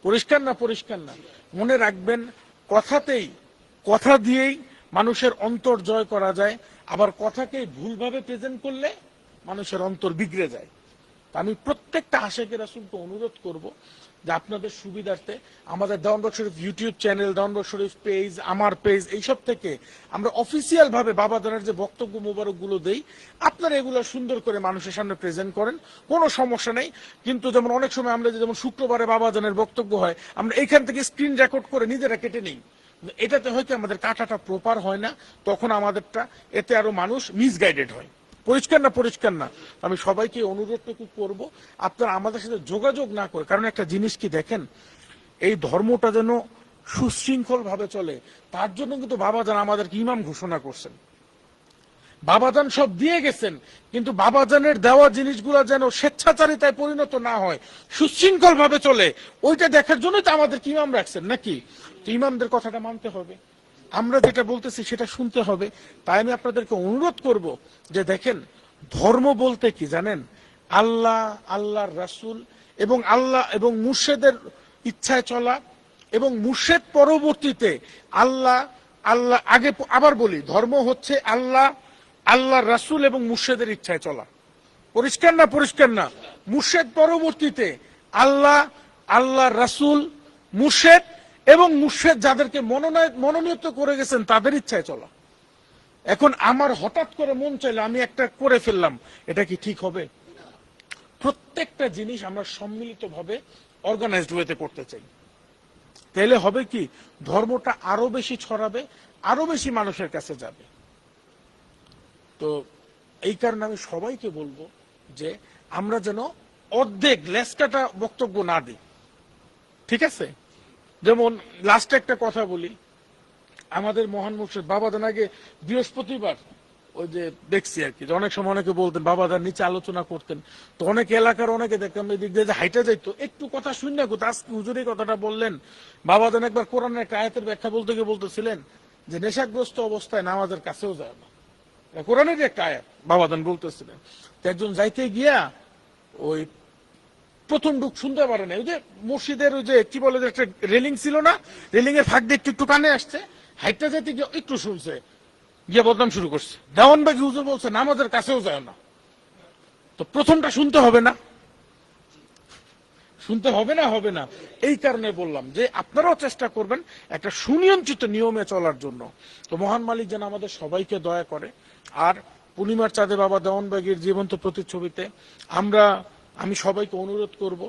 পরিষ্কার না পরিষ্কার না। মনে রাখবেন, কথাতেই কথা দিয়েই মানুষের অন্তর জয় করা যায়, আবার কথাকে ভুলভাবে প্রেজেন্ট করলে মানুষের অন্তর বিগড়ে যায়। আমি প্রত্যেকটা আশেকের রাসূলকে অনুরোধ করব যে আপনাদের সুবিধার্থে আমাদের দেওয়ানবাগ শরীফ ইউটিউব চ্যানেল, দেওয়ানবাগ শরীফ পেজ, আমার পেজ, এইসব থেকে আমরা অফিসিয়াল ভাবে বাবাজানের যে বক্তব্য মোবারক গুলো দেই, আপনারা এগুলো সুন্দর করে মানুষের সামনে প্রেজেন্ট করেন, কোনো সমস্যা নেই। কিন্তু যেমন অনেক সময় আমরা যেমন শুক্রবারে বাবাজানের বক্তব্য হয়, আমরা এইখান থেকে স্ক্রিন রেকর্ড করে নিজেরা কেটে নিই, এটাতে হয়তো আমাদের কাটাটা প্রপার হয় না, তখন আমাদেরটা এতে আরো মানুষ মিসগাইডেড হয়। পরিষ্কার না পরিষ্কার না? আমি সবাইকে অনুরোধটুকু করব, আপনারা আমাদের সাথে যোগাযোগ না করে, কারণ একটা জিনিস কি দেখেন, এই ধর্মটা যেন সুশৃঙ্খল ভাবে চলে, তার জন্য কিন্তু বাবাজান আমাদেরকে ইমাম ঘোষণা করছেন। বাবাজান সব দিয়ে গেছেন, কিন্তু বাবাজানের দেওয়া জিনিসগুলো যেন স্বেচ্ছাচারিতায় পরিণত না হয়, সুশৃঙ্খল ভাবে চলে, ওইটা দেখার জন্যই তো আমাদেরকে ইমাম রাখছেন নাকি? তো ইমামদের কথাটা মানতে হবে, আমরা যেটা বলতেছি সেটা শুনতে হবে। তাই আমি আপনাদেরকে অনুরোধ করব যে দেখেন, ধর্ম বলতে কি জানেন? আল্লাহ, আল্লাহর রাসূল এবং আল্লাহ এবং মুর্শেদের ইচ্ছায় চলা, এবং মুর্শেদ পরবর্তীতে আল্লাহ, আল্লাহ আগে, আবার বলি, ধর্ম হচ্ছে আল্লাহ, আল্লাহর রাসূল এবং মুর্শেদের ইচ্ছায় চলা। পরিষ্কার না পরিষ্কার না? মুর্শেদ পরবর্তীতে আল্লাহ, আল্লাহর রাসূল, মুর্শেদ এবং মুর্শেদ যাদেরকে মনোনীত করে গেছেন তাদের ইচ্ছায় চলা। এখন আমার হঠাৎ করে মন চাইলে আমি একটা করে ফেললাম, এটা কি ঠিক হবে? প্রত্যেকটা জিনিস আমরা সম্মিলিতভাবে অর্গানাইজড ওয়েতে করতে চাই, তাহলে হবে কি, ধর্মটা আরো বেশি ছড়াবে, আরো বেশি মানুষের কাছে যাবে। তো এই কারণে আমি সবাইকে বলবো যে আমরা যেন অর্ধেক লেসকাটা বক্তব্য না দিই, ঠিক আছে? যেমন লাস্টে একটা কথা বলি, আমাদের মহান মুর্শিদ বাবাজান আগে বৃহস্পতিবার ওই যে দেখছি আর কি, অনেক সময় অনেকে বলতেন বাবাজান নিচে আলোচনা করতেন, তো অনেক এলাকার অনেকে দেখতাম এদিক দিয়ে যে হাইটা যাইতো, একটু কথা শুন না, কোথাও আজকে হুজুর এই কথাটা বললেন। বাবাজান একবার কোরআনের একটা আয়াতের ব্যাখ্যা বলতে গিয়ে বলতেছিলেন যে নেশাগ্রস্ত অবস্থায় নামাজের কাছেও যায় না, কোরআনের একটা আয়াত বাবাজান বলতেছিলেন। তো একজন যাইতে গিয়া ওই প্রথম ডুক শুনতে পারে না, ওই যে মসজিদের ওই যে কি বলে একটা রেলিং ছিল না, রেলিং এর ফাঁক দিয়ে একটু একটু কানে আসছে, হাইটটা যাইতে গিয়ে একটু শুনছে, গিয়ে বদনাম শুরু করছে। দেওয়ানবাগী হুজুর বলছে নামাজের কাছেও যায় না। তো প্রথমটা শুনতে হবে না? শুনতে হবে না? হবে না। এই কারণে বললাম যে আপনারাও চেষ্টা করবেন একটা সুনিয়ন্ত্রিত নিয়মে চলার জন্য। তো মহান মালিক যেন আমাদের সবাইকে দয়া করে। আর পূর্ণিমার চাঁদে বাবা দেওয়ানবাগীর জীবন্ত প্রতিচ্ছবিতে আমি সবাইকে অনুরোধ করব,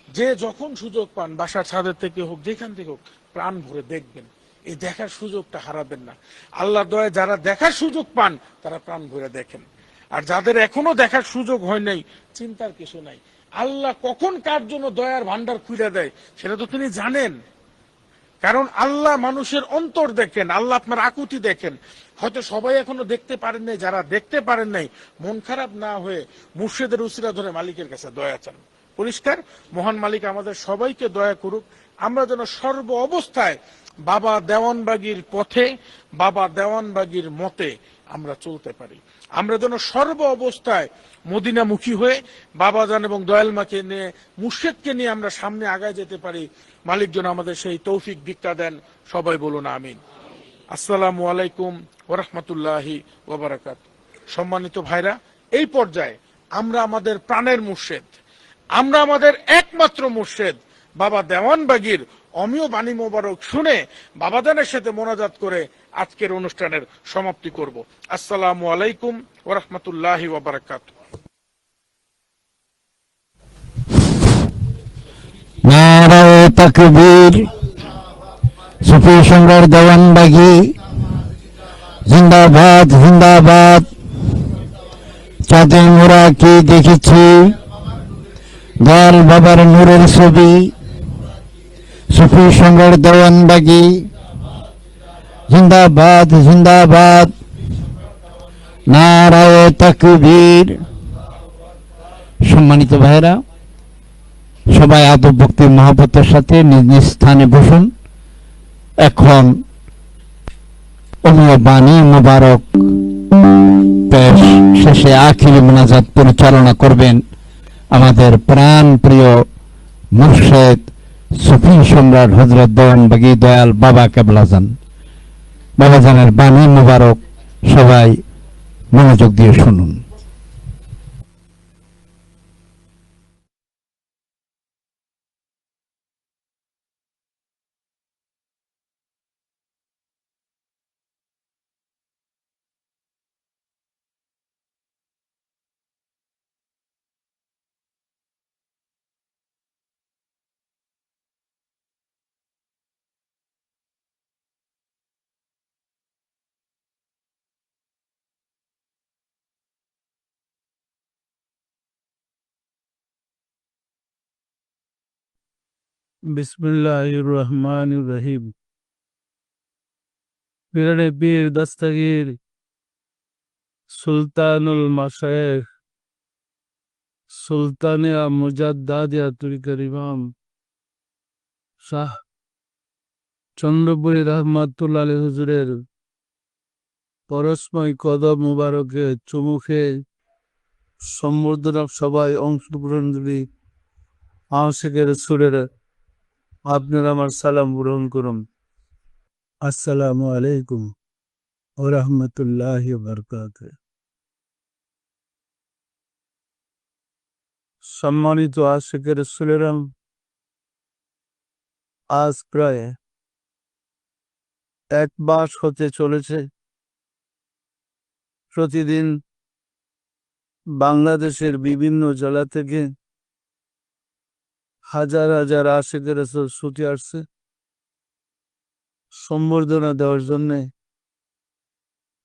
যে যখন সুযোগ পান বাসার ছাদের থেকে হোক, যেখান থেকে হোক, প্রাণ ভরে দেখবেন। এই দেখার সুযোগটা হারাবেন না। আল্লাহর দয়ায় যারা দেখার সুযোগ পান তারা প্রাণ ভরে দেখেন, আর যাদের এখনো দেখার সুযোগ হয় নাই, চিন্তার কিছু নাই। আল্লাহ কখন কার জন্য দয়ার ভান্ডার খুলে দেয় সেটা তো তিনি জানেন। কারণ আল্লাহ মানুষের অন্তর দেখেন, আল্লাহ আপনার আকুতি দেখেন। হয়তো সবাই এখনো দেখতে পারেন নাই, যারা দেখতে পারেন নাই মন খারাপ না হয়ে মুর্শিদের উসিলা ধরে মালিকের কাছে দয়া চান। পরিষ্কার, মহান মালিক আমাদের সবাইকে দয়া করুক। আমরা যেন সর্ব অবস্থায় বাবা দেওয়ানবাগির পথে, বাবা দেওয়ানবাগির মতে আমরা চলতে পারি। আমরা যেন সর্ব অবস্থায় মদিনামুখী হয়ে বাবাজান এবং দয়াল মাকে নিয়ে, মুর্শিদকে নিয়ে আমরা সামনে আগায় যেতে পারি। মালিক যেন আমাদের সেই তৌফিক ভিক্ষা দেন। সবাই বলুন আমিন। আসসালামু আলাইকুম ওয়া রাহমাতুল্লাহি ওয়া বারাকাতুহু। সম্মানিত ভাইরা, এই পর্যায়ে আমরা আমাদের প্রাণের মুর্শিদ, আমরা আমাদের একমাত্র মুর্শিদ বাবা দেওয়ানবাগির অমিয় বাণী মোবারক শুনে বাবাজানের সাথে মোনাজাত করে আজকের অনুষ্ঠানের সমাপ্তি করব। আসসালামু আলাইকুম ওয়া রাহমাতুল্লাহি ওয়া বারাকাতুহু। নারায়ে তাকবীর। সুফি সম্রাট দেওয়ানবাগী জিন্দাবাদ জিন্দাবাদ। চাঁদে মোরা কি দেখেছি, দয়াল বাবার নূরের ছবি। সুফি সম্রাট দেওয়ানবাগী জিন্দাবাদ জিন্দাবাদ। নারায়ে তাকবীর। সম্মানিত ভাইরা, সবাই আদব ভক্তি মহব্বতের সাথে নিজ নিজ স্থানে বসুন। এখন অমীয় বাণী মোবারক পেশ শেষে আখিরি মোনাজাত পরিচালনা করবেন আমাদের প্রাণ প্রিয় মুর্শিদ সুফি সম্রাট হযরত দেওয়ানবাগী দয়াল বাবা কেবলাজান। বাবাজানের বাণী মোবারক সবাই মনোযোগ দিয়ে শুনুন। বিসমিল্লাহির রহমানির রহিম। পীরে পীর দস্তগীর সুলতানুল মাশায়েখ সুলতানিয়া মুজাদ্দাদিয়া তরিকার ইমাম শাহ চন্দ্রপুরী রহমাতুল্লাহ আলাইহি হুজুরের পরশময় কদম মুবারকে চুমুখে সম্বর্ধনা সবাই অংশগ্রহণকারী আশিকের সুরের আপনারা আমার সালাম গ্রহণ করুন। আসসালামু আলাইকুম ওয়া রাহমাতুল্লাহি ওয়া বারাকাতুহু। সম্মানিত আশিকের সুরেরাম, আজ প্রায় 1 মাস হতে চলেছে প্রতিদিন বাংলাদেশের বিভিন্ন জেলা থেকে হাজার হাজার আশিকের রাসূল ছুটে আসছে সম্বর্ধনা দেওয়ার জন্যে।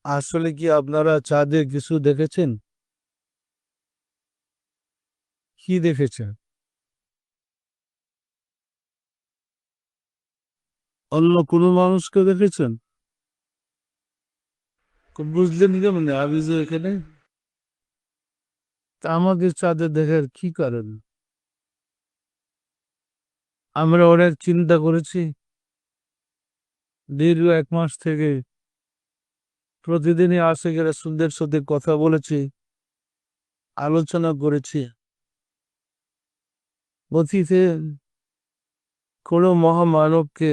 আসলে কি আপনারা চাঁদে কিছু দেখেছেন? কি দেখেছেন? অন্য কোনো মানুষকে দেখেছেন? বুঝলেন কেমন আমি যে এখানে? তা আমাদের চাঁদে দেখার কি কারণ? আমরা অনেক চিন্তা করেছি দীর্ঘ 1 মাস থেকে, প্রতিদিনই আশিকের রাসূলদের সাথে কথা বলেছি, আলোচনা করেছি। অতীতে কোনো মহামানবকে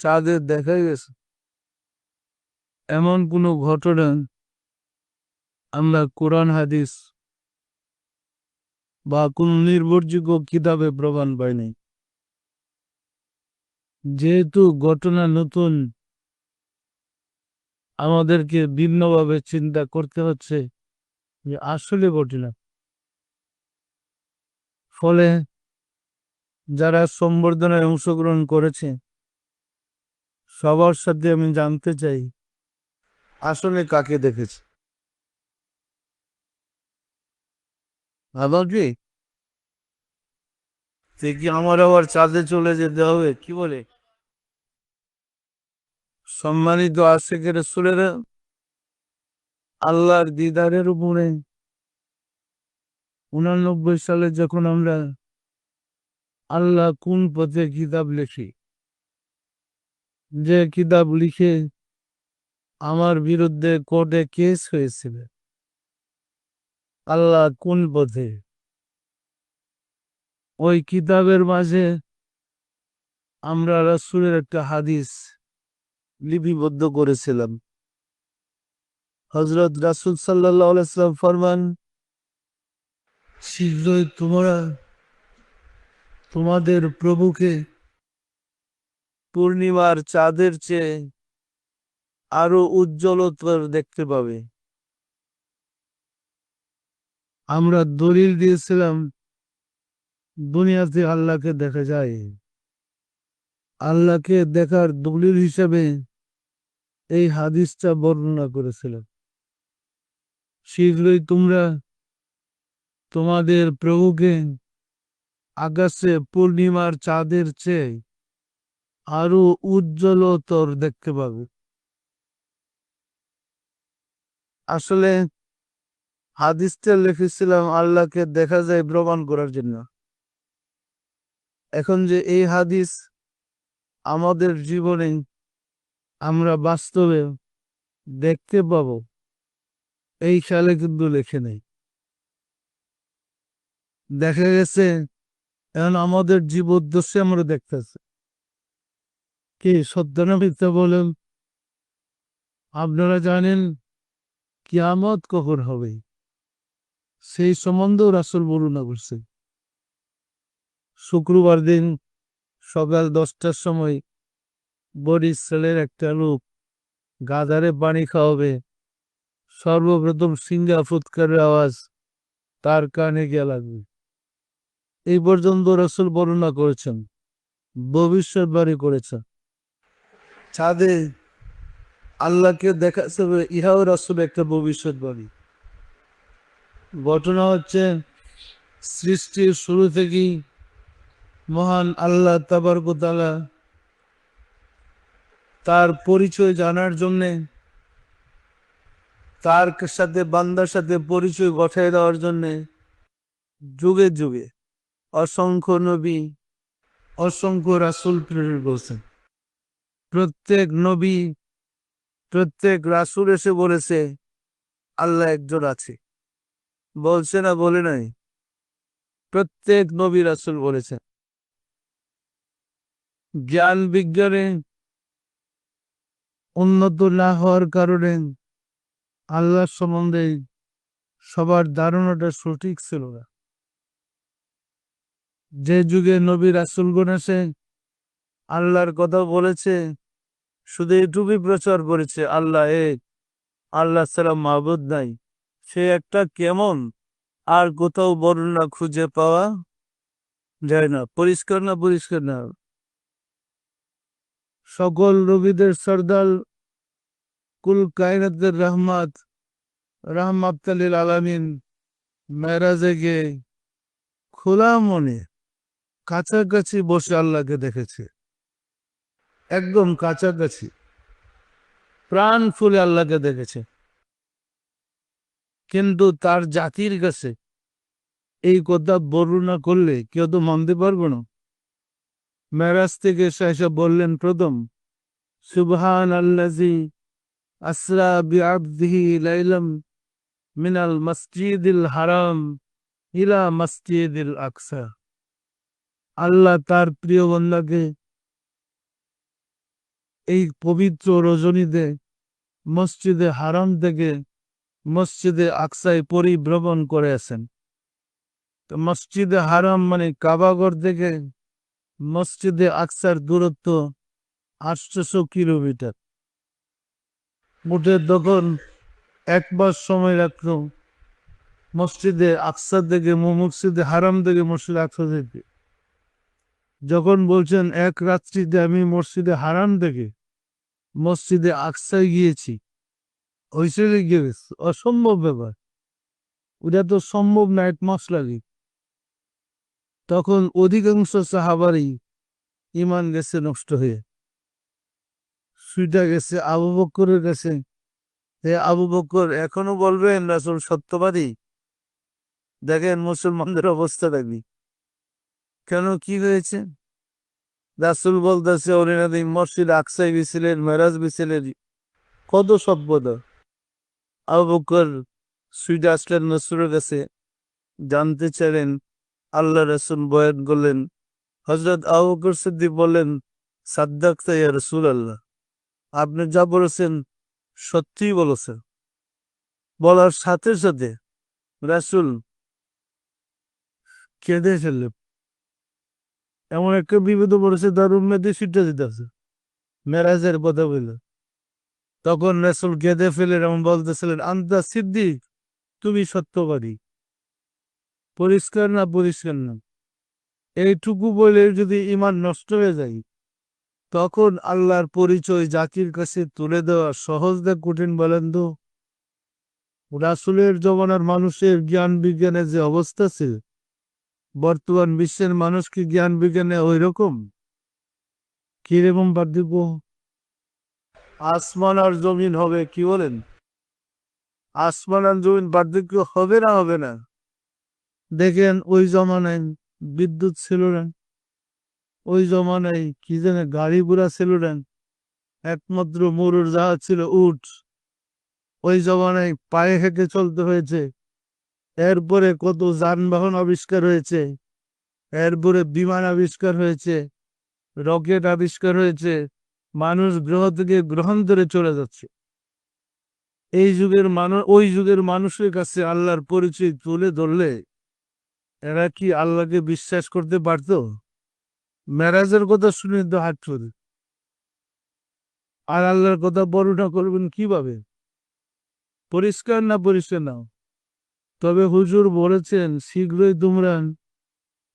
চাঁদে দেখা গেছে এমন কোনো ঘটনা আমরা কোরআন হাদিস বা কোন নির্ভরযোগ্য কিতাবে প্রমাণ পাইনি। যেহেতু ঘটনা নতুন, আমাদেরকে ভিন্নভাবে চিন্তা করতে হচ্ছে যে আসলে ঘটনা। ফলে যারা সম্বর্ধনায় অংশগ্রহণ করেছে সবার সাথে আমি জানতে চাই আসলে কাকে দেখেছে। বাবাজি, কি আমার আবার চাঁদে চলে যেতে হবে? কি বলে? সম্মানিত আশিকের রাসূলেরা, আল্লাহর দিদারের উপরে 89 সালে যখন আমরা আল্লাহ কোন পথে কিতাব লিখি, যে কিতাব লিখে আমার বিরুদ্ধে কোর্টে কেস হয়েছিল, আল্লাহ কোন পথে, ওই কিতাবের মাঝে আমরা রাসূলের একটা হাদিস লিপিবদ্ধ করেছিলাম। হযরত রাসূল সাল্লাল্লাহু আলাইহি ওয়াসাল্লাম ফরমান, শীঘ্রই তোমরা তোমাদের প্রভুকে পূর্ণিমার চাঁদের চেয়ে আরো উজ্জ্বলতর দেখতে পাবে। আমরা দলিল দিয়েছিলাম দুনিয়াতে আল্লাহকে দেখা যায়। আল্লাহকে দেখার দলিল হিসেবে এই হাদিসটা বর্ণনা করেছিলাম। শীঘ্রই তোমরা তোমাদের প্রভুকে আকাশে পূর্ণিমার চাঁদের চেয়ে আরো উজ্জ্বলতর দেখতে পাবে। আসলে হাদিসটা লিখেছিলাম আল্লাহকে দেখা যায় প্রমাণ করার জন্য। এখন যে এই হাদিস আমাদের জীবনে আমরা বাস্তবে দেখতে পাবো, এই সালে কিন্তু লেখে নেই। দেখা গেছে এখন আমাদের জীবদ্দশে আমরা দেখতেছি। কি সত্য না মিথ্যা বলেন? আপনারা জানেন কিয়ামত কখন হবে, সেই সম্বন্ধেও রাসূল বর্ণনা করছে। শুক্রবার দিন সকাল 10টার সময় বরিশালের একটা লোক গাধারে পানি খাওয়াবে, সর্বপ্রথম সিঙ্গা ফুৎকারের আওয়াজ তার কানে গিয়ে লাগবে। এই পর্যন্ত রাসূল বর্ণনা করেছেন, ভবিষ্যৎবাণী করেছেন। চাঁদে আল্লাহকে দেখা যাবে, ইহাও রাসূল একটা ভবিষ্যৎবাণী। ঘটনা হচ্ছে সৃষ্টির শুরু থেকেই মহান আল্লাহ তাবারক ওয়া তাআলা তার পরিচয় জানার জন্যে, তার সাথে বান্দার সাথে পরিচয় ঘটায় দেওয়ার জন্যে যুগে যুগে অসংখ্য নবী, অসংখ্য রাসূল প্রেরণ করছেন। প্রত্যেক নবী, প্রত্যেক রাসূল এসে বলেছে আল্লাহ একজন আছে। বলছে না বলে নাই? প্রত্যেক নবী রাসূল বলেছে। জ্ঞান বিজ্ঞানে উন্নত না হওয়ার কারণে আল্লাহ সম্বন্ধে সবার ধারণাটা সঠিক ছিল না। যে যুগে নবী রাসূলগণ এসে আল্লাহর কথা বলেছে, শুধু এটুকুই প্রচার করেছে আল্লাহ এক, আল্লাহ ছাড়া মাবুদ নাই, সে একটা কেমন, আর কোথাও বর্ণনা খুঁজে পাওয়া যায় না। পরিষ্কার না? পরিষ্কার না? সকল নবীদের সরদার, কুল কায়নাতের রহমত, রাহমাতাল আলামিন মেরাজে গিয়ে খোলা মনে কাছাকাছি বসে আল্লাহকে দেখেছে। একদম কাছাকাছি প্রাণ ফুলে আল্লাহকে দেখেছে। কিন্তু তার জাতির কাছে এই কথা বর্ণনা করলে কেউ তো মানতে পারবো না। মেরাজ থেকে এসে বললেন প্রথম, সুবহান আল্লাযী আসরা বিআবদিহি লাইলাম মিনাল মসজিদিল হারাম ইলা মসজিদিল আকসা। আল্লাহ তার প্রিয় বান্দাকে এই পবিত্র রজনীতে মসজিদে হারাম থেকে মসজিদে আকসায় পরিভ্রমণ করেছেন। তো মসজিদে হারাম মানে কাবাগর থেকে মসজিদে আকসার দূরত্ব 800 কিলোমিটার। মোটে তখন 1 মাস সময় লাগত মসজিদে আকসা থেকে, মসজিদে হারাম থেকে মসজিদে আকসা যেতে। যখন বলছেন এক রাত্রিতে আমি মসজিদে হারাম থেকে মসজিদে আকসায় গিয়েছি, হইসলে গিয়েছে, অসম্ভব ব্যাপার। ওটা তো সম্ভব না, এক মাস লাগে। তখন অধিকাংশ সাহাবারই ইমান গেছে নষ্ট হয়ে, সুইটা গেছে আবু বক্করের কাছে। হে আবু বক্কর, এখনো বলবেন রাসূল সত্যবাদী? দেখেন মুসলমানদের অবস্থাটা কি। কেন, কি হয়েছে? রাসূল বলতেছে ওনাদের মসজিদ আকসায় গেছিলেন, মেরাজ গেছিলেন, কত সভ্যতা। আবু বকর সুইডে আসলেন রাসূলের কাছে, জানতে চাইলেন। আল্লাহ রাসূল বয়ান করলেন। হযরত আবু বকর সিদ্দিক বললেন, সাদ্দাকতা ইয়া রাসূলুল্লাহ, আপনি যা বলেছেন সত্যিই বলেছেন। বলার সাথে সাথে রাসূল কেঁদে ফেললেন। এমন একটা বিপদে পড়েছে, তার উম্মতে ছুটে যেতেছে মেরাজের কথা বলে। তখন রাসূল কেঁদে ফেলেন এবং বলতেছিলেন, আনতা সিদ্দিক, তুমি সত্যবাদী। পরিষ্কার না, পরিষ্কার না? এইটুকু বলে যদি ইমান নষ্ট হয়ে যায়, তখন আল্লাহর পরিচয় জাতির কাছে তুলে দেওয়া সহজ না কঠিন বলেন তো? রাসূলের জমানার মানুষের জ্ঞান বিজ্ঞানের যে অবস্থা ছিল, বর্তমান বিশ্বের মানুষ কি জ্ঞান বিজ্ঞানে ওই রকম? কিরকম পার্থক্য? আসমান আর জমিন হবে, কি বলেন? আসমান আর জমিন পার্থক্য হবে না, হবে না? দেখেন ওই জমানায় বিদ্যুৎ ছিল না, ওই জমানায় কি জানে গাড়ি ঘোড়া ছিল না, একমাত্র মরুর জাহাজ ছিল উট। ওই জমানায় পায়ে হেঁটে চলতে হয়েছে। এরপরে কত যানবাহন আবিষ্কার হয়েছে, এরপরে বিমান আবিষ্কার হয়েছে, রকেট আবিষ্কার হয়েছে, মানুষ গ্রহ থেকে গ্রহান্তরে চলে যাচ্ছে। এই যুগের মানুষ ওই যুগের মানুষের কাছে আল্লাহর পরিচয় তুলে ধরলে এরা কি আল্লাহকে বিশ্বাস করতে পারতো? মেরাজের কথা শুনে তো হাত ছড়ে। আর আল্লাহর কথা বর্ণনা করবেন কিভাবে? পরিষ্কার না, পরিষ্কার না? তবে হুজুর বলেছেন শীঘ্রই তোমরা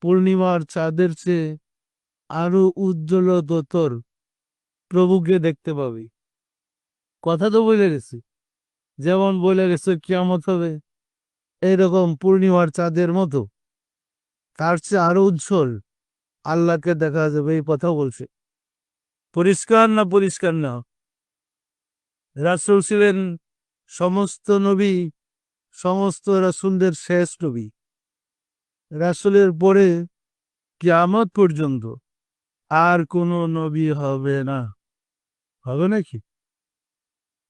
পূর্ণিমার চাঁদের চেয়ে আরো উজ্জ্বলতর প্রভুকে দেখতে পাবে। কথা তো বলে গেছি, যেমন বলে গেছে কিয়ামত হবে এইরকম পূর্ণিমার চাঁদের মতো, তার চেয়ে আরো উজ্জ্বল আল্লাহকে দেখা যাবে, এই কথা বলছে। পরিষ্কার না, পরিষ্কার না? রাসূল ছিলেন সমস্ত নবী, সমস্ত রাসূলদের শেষ নবী। রাসূলের পরে কিয়ামত পর্যন্ত আর কোন নবী হবে না। হবে নাকি?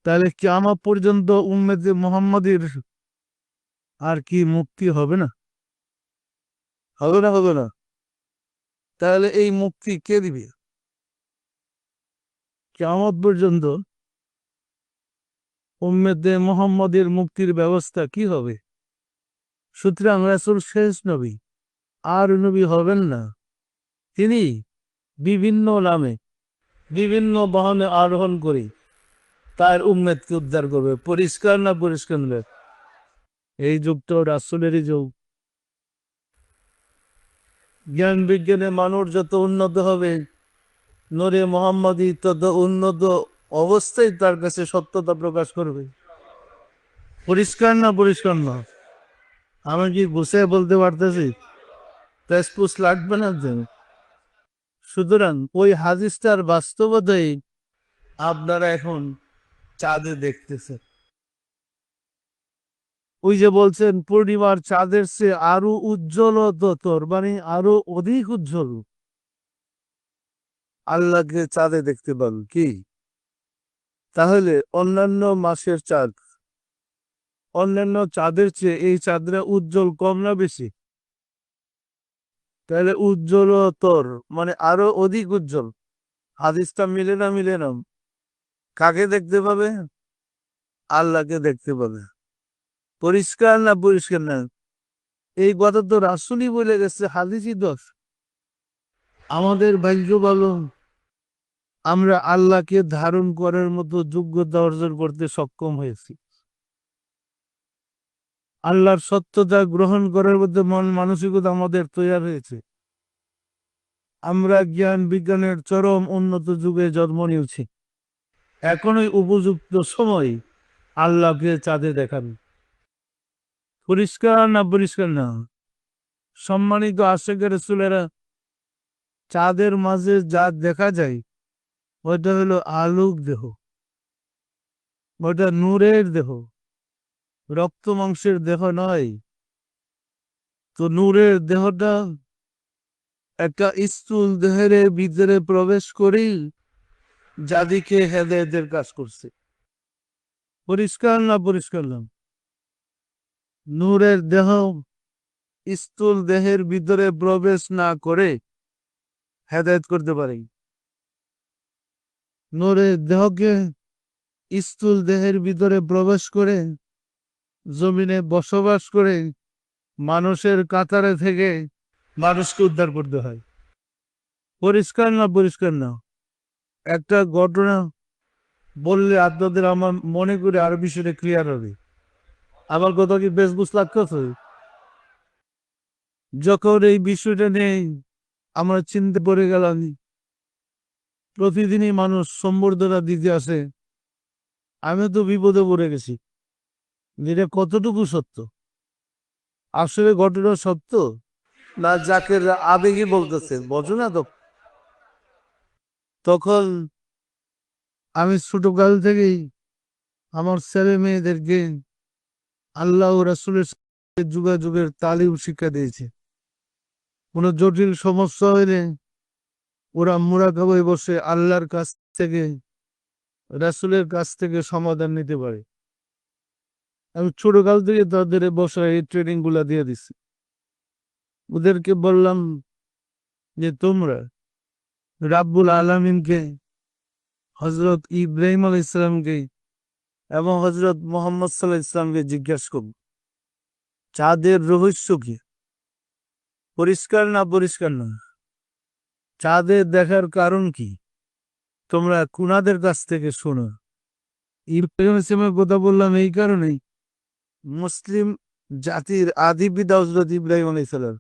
তাহলে কিয়ামত পর্যন্ত উম্মতে মুহাম্মাদের আর কি মুক্তি হবে না? হবে না, হবে না? তাহলে এই মুক্তি কে দিবে? কিয়ামত পর্যন্ত উম্মতে মুহাম্মাদের মুক্তির ব্যবস্থা কি হবে? সুতরাং রাসূল শেষ নবী, আর নবী হবেন না। তিনি বিভিন্ন নামে বিভিন্ন বাহনে আরোহণ করে তার উম্মতকে উদ্ধার করবে। পরিষ্কার না, পরিষ্কার না? এই যুগটা রাসূলেরই যুগ। জ্ঞান বিজ্ঞানে মানুষ যত উন্নত হবে, নূরে মুহাম্মাদি তত উন্নত অবস্থায় তার কাছে সত্যতা প্রকাশ করবে। পরিষ্কার না, পরিষ্কার না? আমি কি গুছিয়ে বলতে পারতেছি? তেজপুস লাগবে না যেন। সুতরাং ওই হাদিসটার বাস্তবতাই আপনারা এখন চাঁদে দেখতেছেন। ওই যে বলছেন পূর্ণিমার চাঁদের চেয়ে আরো উজ্জ্বলতর, মানে আরো অধিক উজ্জ্বল আল্লাহকে চাঁদে দেখতে পান কি? তাহলে অন্যান্য মাসের চাঁদ, অন্যান্য চাঁদের চেয়ে এই চাঁদরা উজ্জ্বল কম না বেশি? তাহলে উজ্জ্বলতর মানে আরো অধিক উজ্জ্বল। হাদিসটা মিলে না, মিলে না? কাকে দেখতে পাবে? আল্লাহকে দেখতে পাবে। পরিষ্কার না, পরিষ্কার না? এই কথা তো রাসূলই বলে গেছে, হাদিসই দোষ। আমাদের ভাগ্য ভালো, আমরা আল্লাহকে ধারণ করার মতো যোগ্যতা অর্জন করতে সক্ষম হয়েছি। আল্লাহর সত্যতা গ্রহণ করার মধ্যে মন মানসিকতা আমাদের তৈরি হয়েছে। আমরা জ্ঞান বিজ্ঞানের চরম উন্নত যুগে জন্ম নিয়েছি। এখনই উপযুক্ত সময় আল্লাহকে চাঁদে দেখান। পরিষ্কার না পরিষ্কার না? সম্মানিত আশিকের রাসূলেরা, চাঁদের মাঝে যা দেখা যায় ওইটা হলো আলোক দেহ, ওইটা নূরের দেহ, রক্ত মাংসের দেহ নয়। তো নূরের দেহটা একটা স্থূল দেহের ভিতরে প্রবেশ করেই যাদিকে হেদায়েতের কাজ করছে। পরিষ্কার না পরিষ্কার না? নূরের দেহ স্থূল দেহের ভিতরে প্রবেশ না করে হেদায়েত করতে পারে। নূরের দেহকে স্থূল দেহের ভিতরে প্রবেশ করে জমিনে বসবাস করে মানুষের কাতারে থেকে মানুষকে উদ্ধার করতে হয়। পরিষ্কার না পরিষ্কার না? একটা ঘটনা বললে আপনাদের আমার মনে করে আরো বিষয়টা ক্লিয়ার হবে। আমার কথা কি বেশ বুঝ লাগতেছে? যখন এই বিষয়টা নেই আমরা চিনতে পড়ে গেলাম, প্রতিদিনই মানুষ সম্বর্ধনা দিতে আসে, আমি তো বিপদে পড়ে গেছি। এটা কতটুকু সত্য? আসলে ঘটনা সত্য না যাকে আবেগে বলতেছে, বোঝো না তো? তখন আমি ছোটকাল থেকেই আমার ছেলে মেয়েদেরকে আল্লাহ ও রাসূলের সাথে যোগাযোগের তালিম শিক্ষা দিয়েছি। কোনো জটিল সমস্যা হইলে ওরা মুরাকাবায় বসে আল্লাহর কাছ থেকে, রাসূলের কাছ থেকে সমাধান নিতে পারে। আমি ছোটকাল থেকে তাদের বসায় এই ট্রেনিং গুলা দিয়ে দিছি। ওদেরকে বললাম যে তোমরা রাব্বুল আলামিনকে, হযরত ইব্রাহিম আলাইহিস সালামকে এবং হযরত মুহাম্মদ সাল্লাল্লাহু আলাইহি ওয়াসাল্লামকে জিজ্ঞাসা করো চাঁদের রহস্য কি? পরিষ্কার না পরিষ্কার না? চাঁদের দেখার কারণ কি? তোমরা কুনাদের কাছ থেকে শোনো। ইব্রাহিম ইসলামের কথা বললাম এই কারণেই, মুসলিম জাতির আদি পিতা হযরত ইব্রাহিম আলাইহিস সালাম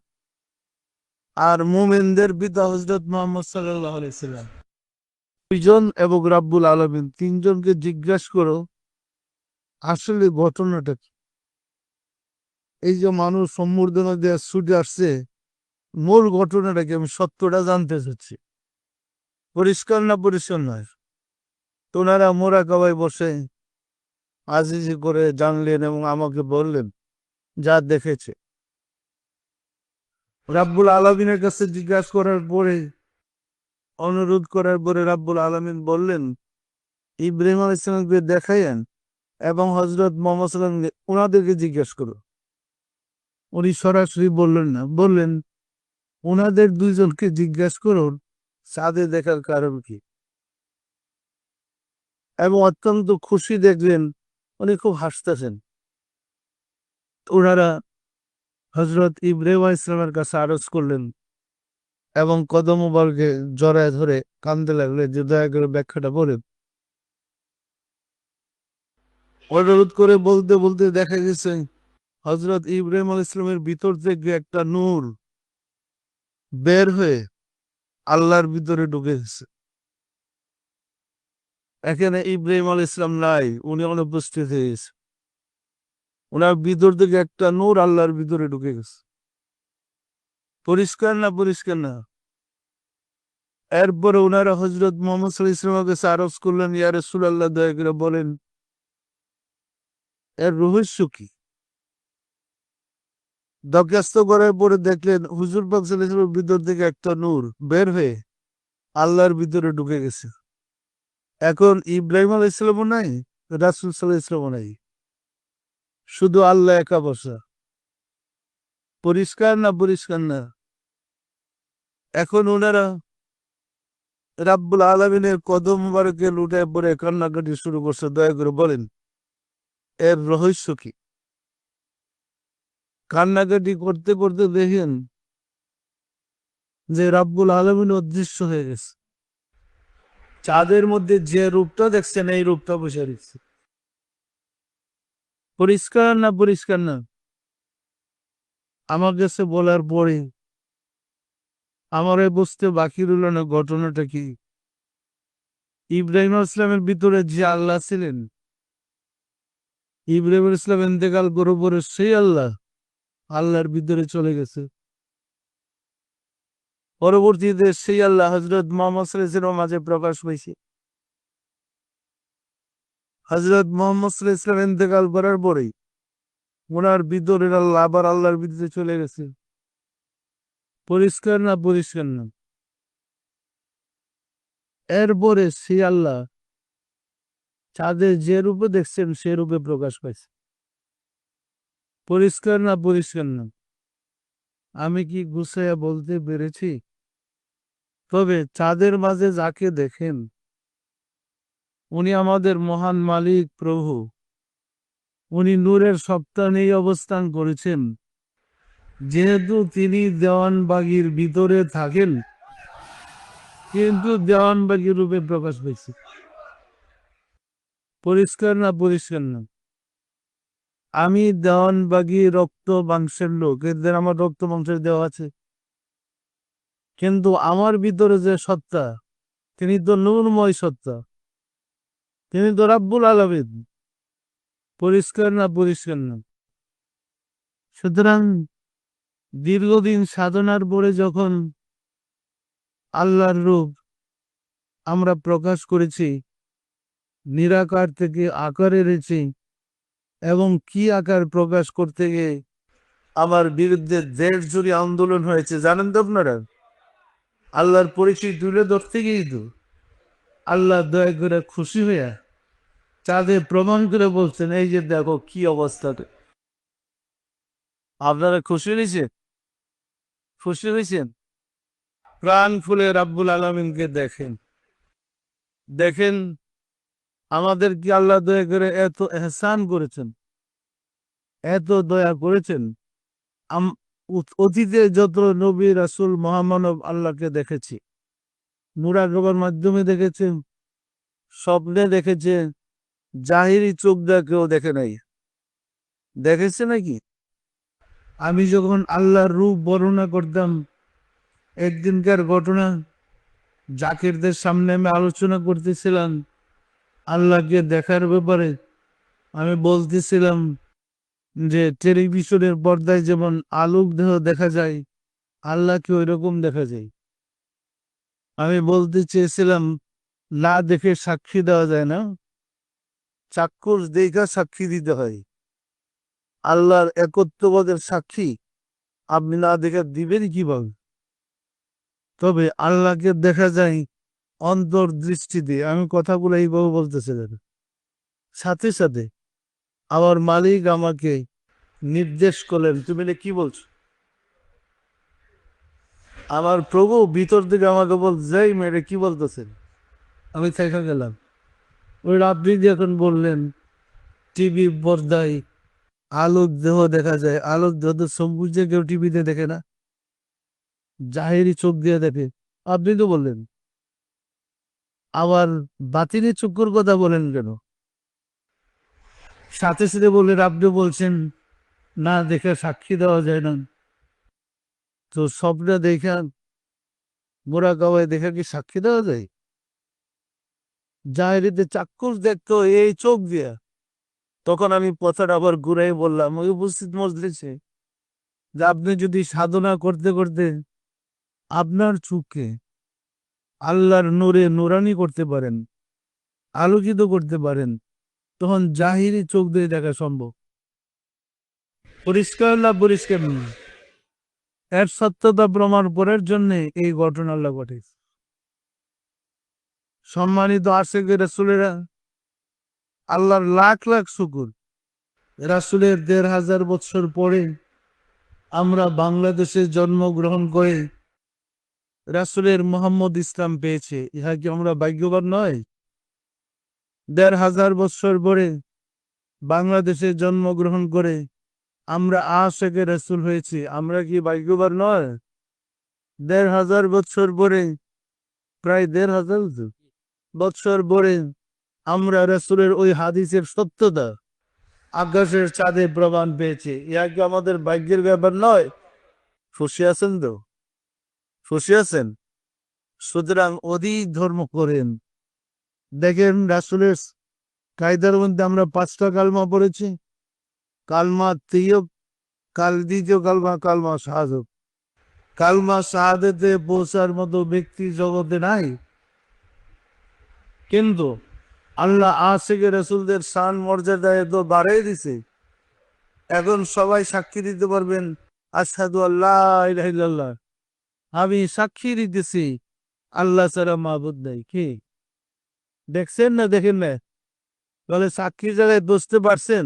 আর মুমিনদের পিতা হযরত মুহাম্মদ সাল্লাল্লাহু আলাইহি সাল্লাম, দুইজন এবং রাব্বুল আলামিন তিনজনকে জিজ্ঞাসা করো আসলে ঘটনাটা কি। এই যে মানুষ সম্বর্ধনা দেওয়া ছুটে আসছে, মূল ঘটনাটা কি? আমি সত্যটা জানতে চাচ্ছি। পরিষ্কার না পরিষ্কার নয়? তোনারা মোরাকাবায় বসে আজিজি করে জানলেন এবং আমাকে বললেন যা দেখেছে। রাব্বুল আলামিনের কাছে জিজ্ঞাসা করার পরে, অনুরোধ করার পরে রাব্বুল আলামিন বললেন ইব্রাহিম আলাইহিস সালামকে দেখাইয়েন এবং হযরত মুহাম্মদ সাল্লাল্লাহু আলাইহি ওয়াসাল্লাম ওনাদেরকে জিজ্ঞেস করো। উনি সরাসরি বললেন না, বললেন ওনাদের দুইজনকে জিজ্ঞাসা করুন চাঁদে দেখার কারণ কি। এবং অত্যন্ত খুশি দেখলেন, উনি খুব হাসতেছেন। ওনারা হযরত ইব্রাহিম আলাইহিস সালামের কাছে আরজ করলেন এবং কদম মোবারকে জড়ায় ধরে কাঁদতে লাগলেন যে দয়া করে ব্যাখ্যাটা বলেন। অনুরোধ করে বলতে বলতে দেখা গেছে হযরত ইব্রাহিম আলাইহিস সালামের ভিতর থেকে একটা নূর বের হয়ে আল্লাহর ভিতরে ঢুকে গেছে। এখানে ইব্রাহিম আলাইহিস সালাম নাই, উনি অনুপস্থিত হয়ে গেছে। ওনার ভিতর থেকে একটা নূর আল্লাহর ভিতরে ঢুকে গেছে। পরিষ্কার না পরিষ্কার না? এরপরে ওনারা হযরত মুহাম্মদ সাল্লাল্লাহু আলাইহি ওয়াসাল্লামের কাছে আরজ করলেন ইয়া রাসূলুল্লাহ দয়া করে বলেন এর রহস্য কি। দরখাস্ত করার পরে দেখলেন হুজুর পাক সাল্লাল্লাহু আলাইহি ওয়াসাল্লামের ভিতর থেকে একটা নূর বের হয়ে আল্লাহর ভিতরে ঢুকে গেছে। এখন ইব্রাহিম আলাইহিস সালামও নাই, রাসূল সাল্লাল্লাহু আলাইহি ওয়াসাল্লামও নাই, শুধু আল্লাহ একা বসা। পরিষ্কার না পরিষ্কার না? এখন ওনারা রাব্বুল আলামিনের কদম মোবারকে লুটায় পড়ে কান্নাকাটি শুরু করছে। দয়া করে বলেন এর রহস্য কি? কান্নাকাটি করতে করতে দেখেন যে রাব্বুল আলামিন অদৃশ্য হয়ে গেছে। চাঁদের মধ্যে যে রূপটা দেখছেন এই রূপটা বসে দিচ্ছে। পরিষ্কার না পরিষ্কার না? আমার কাছে বলার পরে আমার বুঝতে বাকি রইল না ঘটনাটা কি। ইব্রাহিম ইসলামের ভিতরে যে আল্লাহ ছিলেন, ইব্রাহিম ইসলাম ইন্তেকাল করে পরে সেই আল্লাহর ভিতরে চলে গেছে। পরবর্তীতে সেই আল্লাহ হজরত মোহাম্মদ সাল্লাল্লাহু আলাইহি ওয়াসাল্লামের মাঝে প্রকাশ পাইছে। হজরত মোহাম্মদ সাল্লাল্লাহু আলাইহি ওয়াসাল্লাম ইন্তেকাল করার পরেই ওনার ভিতরের আল্লাহ আবার আল্লাহর ভিতরে চলে গেছে। পরিষ্কার না? পরিষ্কার না? এরপরে সেই আল্লাহ চাঁদে যে রূপে দেখছেন সে রূপে প্রকাশ পাইছে। পরিষ্কার না? পরিষ্কার না? আমি কি গুছাইয়া বলতে পেরেছি? তবে চাঁদের মাঝে যাকে দেখেন উনি আমাদের মহান মালিক প্রভু। উনি নূরের সপ্তাহেই অবস্থান করেছেন। যেহেতু তিনি দেওয়ানবাগির ভিতরে থাকেন, কিন্তু দেওয়ানবাগির রূপে প্রকাশ পেয়েছে। পরিষ্কার না? পরিষ্কার না? আমি দেওয়ানবাগি রক্ত মাংসের লোক, এদের আমার রক্ত মাংসের দেওয়া আছে, কিন্তু আমার ভিতরে যে সত্তা, তিনি তো নূরময় সত্তা, তিনি তো রাব্বুল আলামিন। পরিষ্কার না? পরিষ্কার না? সুতরাং দীর্ঘদিন সাধনার পরে যখন আল্লাহর রূপ আমরা প্রকাশ করেছি, নিরাকার থেকে আকারে এনেছি, এবং কি আকার প্রকাশ করতে গিয়ে আমার বিরুদ্ধে দেশ জুড়ে আন্দোলন হয়েছে জানেন তো আপনারা। আল্লাহর পরিচয় তুলে ধরতে গিয়েই তো আল্লাহ দয়া করে খুশি হইয়া চাঁদে প্রমাণ করে বলছেন, এই যে দেখো কি অবস্থা। আপনারা খুশি হয়েছেন? খুশি হয়েছেন? প্রাণ খুলে রাব্বুল আলামিনকে দেখেন, দেখেন আমাদের কি আল্লাহ দয়া করে এত এহসান করেছেন, এত দয়া করেছেন। অতীতে যত নবী রাসূল মহামানব আল্লাহকে দেখেছি, মুরাকাবার মাধ্যমে দেখেছেন, স্বপ্নে দেখেছে, জাহিরি চোখ দিয়ে কেউ দেখে নাই। দেখেছে নাকি? আমি যখন আল্লাহর রূপ বর্ণনা করতাম, একদিনকার ঘটনা, জাকিরদের সামনে আমি আলোচনা করতেছিলাম আল্লাহকে দেখার ব্যাপারে। আমি বলতেছিলাম যে টেলিভিশনের পর্দায় যেমন আলোক দেহ দেখা যায়, আল্লাহকে ওই রকম দেখা যায়। আমি বলতে চেয়েছিলাম না দেখে সাক্ষী দেওয়া যায় না, চাক্ষুষ দেখা সাক্ষী দিতে হয়। আল্লাহর একত্ববাদের সাক্ষী আপনি না দেখে দিবেন কিভাবে? তবে আল্লাহকে দেখা যায় অন্তর্দৃষ্টি দিয়ে। আমি কথাগুলো এইভাবে বলতেছিলাম, সাথে সাথে আমার মালিক আমাকে নির্দেশ করলেন, তুমি কি বলছো? আমার প্রভু ভিতর থেকে আমাকে বল, যাই মেরে কি বলতেছেন? আমি থেকে গেলাম। ওই আপনি যখন বললেন টিভি পর্দায় আলোক দেহ দেখা যায়, আলোক দেহ তো সম্পূর্ণ কেউ টিভিতে দেখে না, জাহেরি চোখ দিয়ে দেখে। আপনি তো বললেন, আবার বাতিনি চক্ষুর কথা বলেন কেন? সাথে সাথে বললেন আপনি বলছেন না দেখে সাক্ষী দেওয়া যায় না। তো স্বপ্নে দেখা, মোরা গাওয়ায় দেখা কি সাক্ষী দেওয়া যায়? জাহেরিতে চাক্ষুষ দেখতো এই চোখ দিয়া। তখন আমি কথাটা আবার ঘুরাই বললাম ওই উপস্থিত মজলিসে, যে আপনি যদি সাধনা করতে করতে আপনার চোখকে আল্লাহর নূরে নুরানি করতে পারেন, আলোকিত করতে পারেন, তখন জাহিরি চোখ দিয়ে দেখা সম্ভব। পরিষ্কার না? পরিষ্কার না? এর সত্যতা প্রমাণ করার জন্য এই ঘটনা আল্লাহ ঘটেছে। সম্মানিত আশিক রাসূলেরা, আল্লাহর লাখ লাখ শুকর, রাসূলের ১,৫০০ বছর পরে আমরা বাংলাদেশে জন্মগ্রহণ করে রাসূলের মুহাম্মদ ইসলাম পেয়েছে। ইহা কি আমরা ভাগ্যবান নয়? ১,৫০০ বছর পরে বাংলাদেশে জন্মগ্রহণ করে আমরা আশিকে রাসূল হয়েছি, আমরা কি ভাগ্যবান নয়? ১,৫০০ বছর পরে, প্রায় ১,৫০০ বছর পরে আমরা রাসূলের ওই হাদিসের সত্যতা আকাশের চাঁদে প্রমাণ পেয়েছি। ইহা কি আমাদের ভাগ্যের ব্যাপার নয়? খুশি আছেন তো? খুশি আছেন? সুতরাং অধিক ধর্ম করেন, দেখেন রাসূলের কায়দার মধ্যে আমরা 5টা কালমা পড়েছি। কালমা তৈয়ব, দ্বিতীয় কালমা কালমা শাহাদাত। কালমা শাহাদাতে পৌঁছার মতো ব্যক্তি জগতে নাই, কিন্তু আল্লাহ আশিকে রাসূলদের শান মর্যাদা এত বাড়াই দিছে, এখন সবাই সাক্ষী দিতে পারবেন আশহাদু আল্লা ইলাহা ইল্লাল্লাহ, আমি সাক্ষী দিতেছি আল্লাহ ছাড়া মাবুদ নাই। কি দেখছেন না দেখেন না? তাহলে সাক্ষীর জায়গায় বুঝতে পারছেন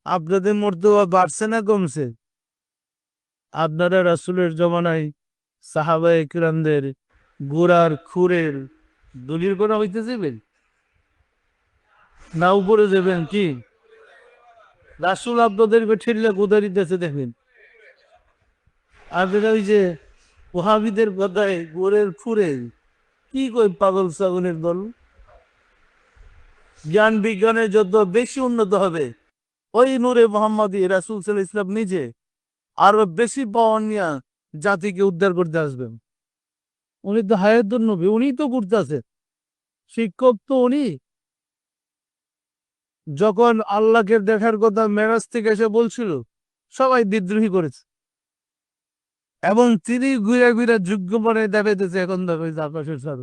আপনাদের মর্তবা বাড়ছে না কমছে? আপনারা রাসূলের জমানায় সাহাবায়ে কিরামদের গোড়ার খুরের দলিল করা হইতে যাবেন না উপরে যাবেন? কি রাসূল আপনাদেরকে ঠেললে কোথায় দিতেছে দেখেন। আপনারা ওই যে ওহাবিদের কথায় গোড়ের খুরে কি কই পাগল ছাগলের দল। জ্ঞান বিজ্ঞানে যত বেশি উন্নত হবে, ওই নূরে মোহাম্মদী রাসূল সাল্লাল্লাহু আলাইহি ওয়াসাল্লাম নিজে আরো বেশি পাওয়ার নিয়ে জাতিকে উদ্ধার করতে আসবেন। উনি তো হায়াতুন নবী, উনি তো করতেছে, শিক্ষক তো উনি। যখন আল্লাহকে দেখার কথা মেরাজ থেকে এসে বলছিল, সবাই বিদ্রোহী করেছে, এবং তিনি ঘুরে ঘুরে যোগ্য মনে দেখাইতেছে এখন দেখো এই যে আকাশের চাঁদ।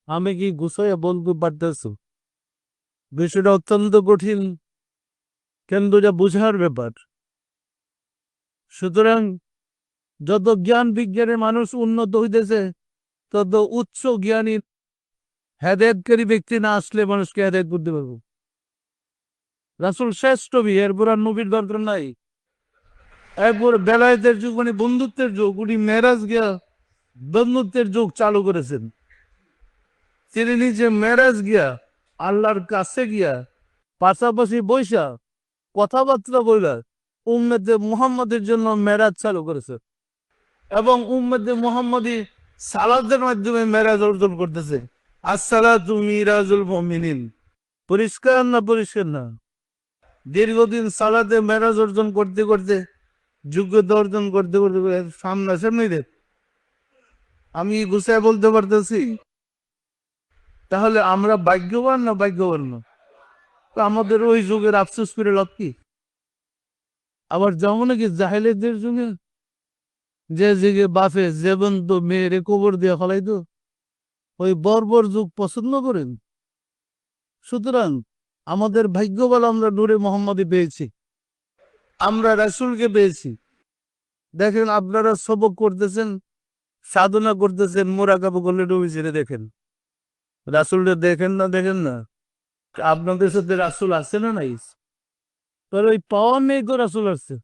আমি কি গুছাইয়া বলতে পারতেছো? বিষয়টা অত্যন্ত কঠিন, কিন্তু যা বুঝার ব্যাপার। সুতরাং যত জ্ঞান বিজ্ঞানের মানুষ উন্নত হইতেছে, তত উচ্চ জ্ঞানী হেদায়েতকারী ব্যক্তি না আসলে মানুষকে হেদায়েত করতে পারবো। রাসূল শ্রেষ্ঠ নবী, এরপর আর নবীর দরকার নাই। এরপর বেলায়েতের যুগ মানে বন্ধুত্বের যুগ, উনি মেরাজ গিয়া বন্ধুত্বের যুগ চালু করেছেন। তিনি নিজে মেরাজ গিয়া আল্লাহর কাছে গিয়া পাশাপাশি বৈশা কথাবার্তা বইলা উম্মতে মুহাম্মদের জন্য মেরাজ চালু করেছে, এবং উম্মতে মুহাম্মদী সালাতের মাধ্যমে মেরাজ অর্জন করতেছে। আসসালাতু মিরাজুল মুমিনিন। পরিষ্কার না পরিষ্কার না? দীর্ঘদিন সালাতে মেরাজ অর্জন করতে করতে, যোগ্যতা অর্জন করতে করতে সামনে সামনে দেখ আমি গুছায় বলতে পারতেছি। তাহলে আমরা ভাগ্যবান না ভাগ্যবান না? তো আমাদের ওই যুগের আফসোস করে লাভ কি? আবার যেমন নাকি জাহেলিয়াতের যুগে যে যুগে বাপে যেমন তো মেয়েরে কবর দিয়ে ফেলাইতো, ওই বর্বর যুগ পছন্দ করেন। সুতরাং আমাদের ভাগ্যবান, আমরা নূরে মোহাম্মদী পেয়েছি, আমরা রাসূলকে পেয়েছি। দেখেন আপনারা সবক করতেছেন, সাধনা করতেছেন, মোরাকাবা করলে নবী ছেড়ে দেখেন, রাসূলকে দেখেন না দেখেন না? আপনাদের সাথে রাসূল আছে না নাই? তোর ওই পাওয়ার নেই তো রাসূল আসছে।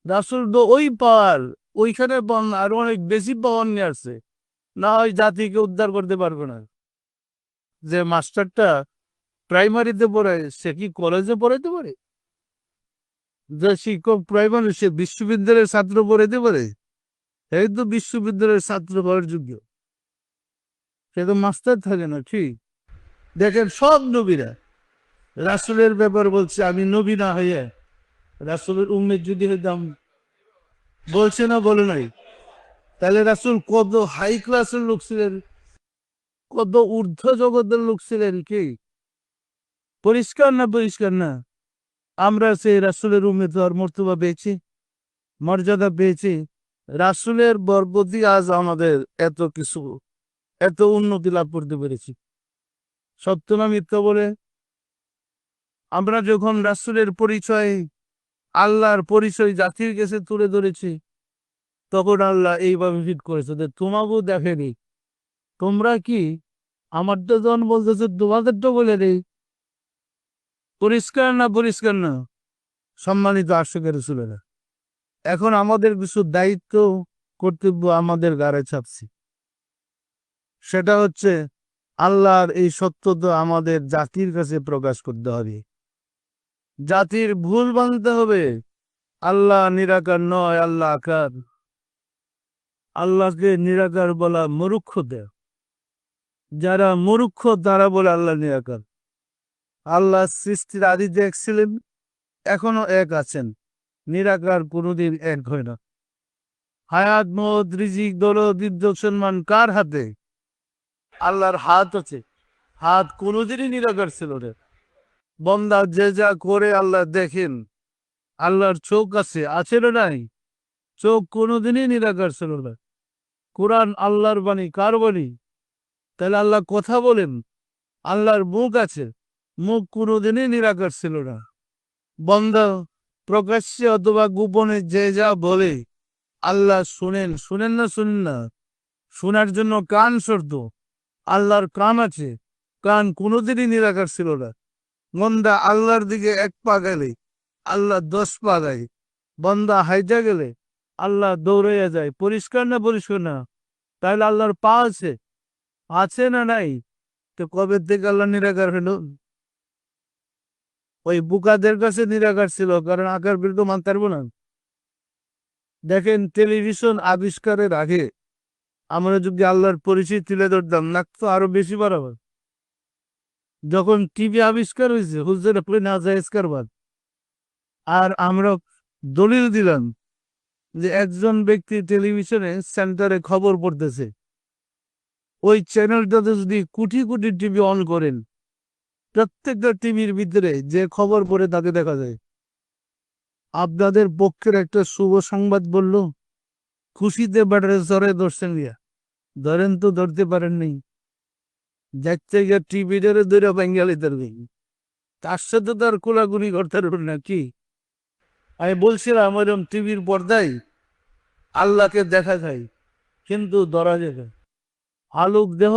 রাসূল তো ওই পাওয়ার, ওইখানে আরো অনেক বেশি পাওয়ার নিয়ে আসছে, না হয় জাতিকে উদ্ধার করতে পারবে না। যে মাস্টারটা প্রাইমারিতে পড়ায় সে কি কলেজে পড়াইতে পারে? যে শিক্ষক প্রাইমারি, সে বিশ্ববিদ্যালয়ের ছাত্র পড়াইতে পারে? এই তো বিশ্ববিদ্যালয়ের ছাত্র হওয়ার যোগ্য, সে তো মাস্টার থাকে না। ঠিক দেখেন সব নবীরা রাসূলের ব্যাপার বলছে, আমি নবী না হইয়া রাসূলের উম্মত যদি হইতাম, বলছে না বলে নাই? তাহলে রাসূল কত হাই ক্লাসের লোক ছিলেন, কত ঊর্ধ্ব জগতের লোক ছিলেন। কি পরিষ্কার না পরিষ্কার না? আমরা সেই রাসূলের উম্মত হওয়ার মর্তবা পেয়েছি, মর্যাদা পেয়েছি। রাসূলের বরকতি আজ আমাদের এত কিছু, এত উন্নতি লাভ করতে পেরেছি। সত্য না মিথ্যা বলে? আমরা যখন রাসূলের পরিচয়, আল্লাহর পরিচয় জাতির কাছে তুলে ধরেছি, তখন আল্লাহ এইভাবে ফিট করেছে যে তোমাকেও দেখেনি। তোমরা কি আমারটা যখন বলতেছে তোমাদেরটা বলে নেই? পরিষ্কার না পরিষ্কার না? সম্মানিত আশিক রাসূলেরা, এখন আমাদের কিছু দায়িত্ব কর্তব্য আমাদের ঘাড়ে চাপছি। সেটা হচ্ছে আল্লাহর এই সত্যতা আমাদের জাতির কাছে প্রকাশ করতে হবে, জাতির ভুল বানতে হবে। আল্লাহ নিরাকার নয়, আল্লাহ আকার। আল্লাহকে নিরাকার বলা মূর্খতা। যারা মূর্খ তারা বলে আল্লাহ নিরাকার। আল্লাহ সৃষ্টির আদিতে এক ছিলেন, এখনো এক আছেন, নিরাকার, কোনোদিন এক হয় না। হায়াত, মওত, রিজিক, দৌলত, ইজ্জত, সম্মান কার হাতে? আল্লাহর হাত আছে, হাত কোনোদিনই নিরাকার ছিল না। বন্দা যে যা করে আল্লাহ দেখেন। আল্লাহর চোখ আছে না নাই? চোখ কোনোদিনই নিরাকার ছিল না। কোরআন আল্লাহর বাণী, কার বাণী? তাহলে আল্লাহ কথা বলেন, আল্লাহর মুখ আছে, মুখ কোনোদিনই নিরাকার ছিল না। বন্দা প্রকাশ্যে অথবা গোপনে যে যা বলে আল্লাহ শুনেন। শুনেন না? শুনেন না? শোনার জন্য কান শর্ত। আল্লাহর কান আছে, কান কোনোদিনই নিরাকার ছিল না। বন্দা আল্লাহর দিকে এক পা গেলে আল্লাহ 10 পা দেয়। বন্দা হাইটা গেলে আল্লাহ দৌড়াইয়া যায়। পরিষ্কার না? পরিষ্কার না? তাহলে আল্লাহর পা আছে, আছে না নাই? তো কবে থেকে আল্লাহ নিরাকার হলো? ওই বুকাদের কাছে নিরাকার ছিল, কারণ আকার বিরুদ্ধ মানতে পারবো না। দেখেন, টেলিভিশন আবিষ্কারের আগে আমরা যদি আল্লাহর পরিচয় তুলে ধরতাম, না তো আরো বেশি বাড়াবার। যখন টিভি আবিষ্কার হয়েছে, হুজুর আপনি না জায়েজ কারবার, আর আমরা দলিল দিলাম যে একজন ব্যক্তি টেলিভিশনে সেন্টারে খবর পড়তেছে, ওই চ্যানেলটাতে যদি কোটি কোটি টিভি অন করেন, প্রত্যেকটা টিভির ভিতরে যে খবর পড়ে তাকে দেখা যায়। আপনাদের পক্ষের একটা শুভ সংবাদ বলল, খুশিতে ব্যাটারে জ্বরে ধরছেন গিয়া, ধরেন তো ধরতে পারেননি। দেখতে গিয়ে টিভিটারে ধরে বেঙ্গালি ধরবে, তার সাথে তো আর কোলাগুলি করতে পারবেন না কি? আমি বলছিলাম এরকম টিভির পর্দায় আল্লাহকে দেখা যায়, কিন্তু ধরা যায় না। আলোক দেহ,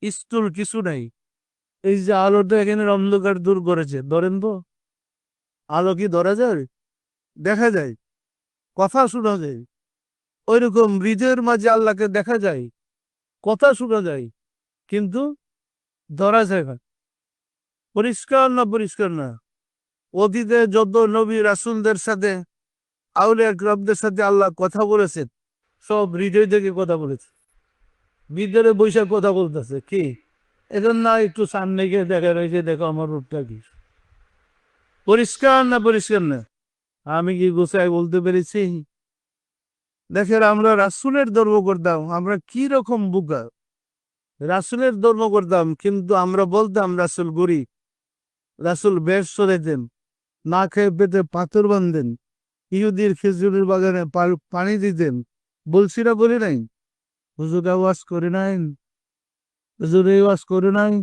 স্থূল কিছু নাই। এই যে আলোটা এখানে অন্ধকার দূর করেছে, ধরেন তো? আলো কি ধরা যায়? দেখা যায়, কথা শোনা যায়। ওইরকম হৃদয়ের মাঝে আল্লাহকে দেখা যায়, কথা শোনা যায়, কিন্তু ধরা যায় না। পরিষ্কার না? পরিষ্কার না? অতীতে যত নবী রাসূলদের সাথে, আউলিয়া কিরামদের সাথে আল্লাহ কথা বলেছেন, সব হৃদয় থেকে কথা বলেছে। ভিতরে বৈশাখ কথা বলতেছে কি? এখন না একটু সামনে গিয়ে দেখা রয়েছে, দেখো আমার রূপটা কি। পরিষ্কার না? পরিষ্কার না? আমি কি গোছায় বলতে পেরেছি? দেখেন, আমরা রাসূলের ধর্ম করতাম, আমরা কি রকম বোকা! রাসূলের ধর্ম করতাম, কিন্তু আমরা বলতাম রাসূল গরিব। রাসূল বেশ চড়াইতেন, না খেয়ে পেটে পাথর বাঁধতেন, ইহুদির খেজুরের বাগানে পানি দিতেন। বলছি না? বলি নাই? হুজুর আওয়াজ করে নাই? হুজুর এই ওয়াজ করে নাই?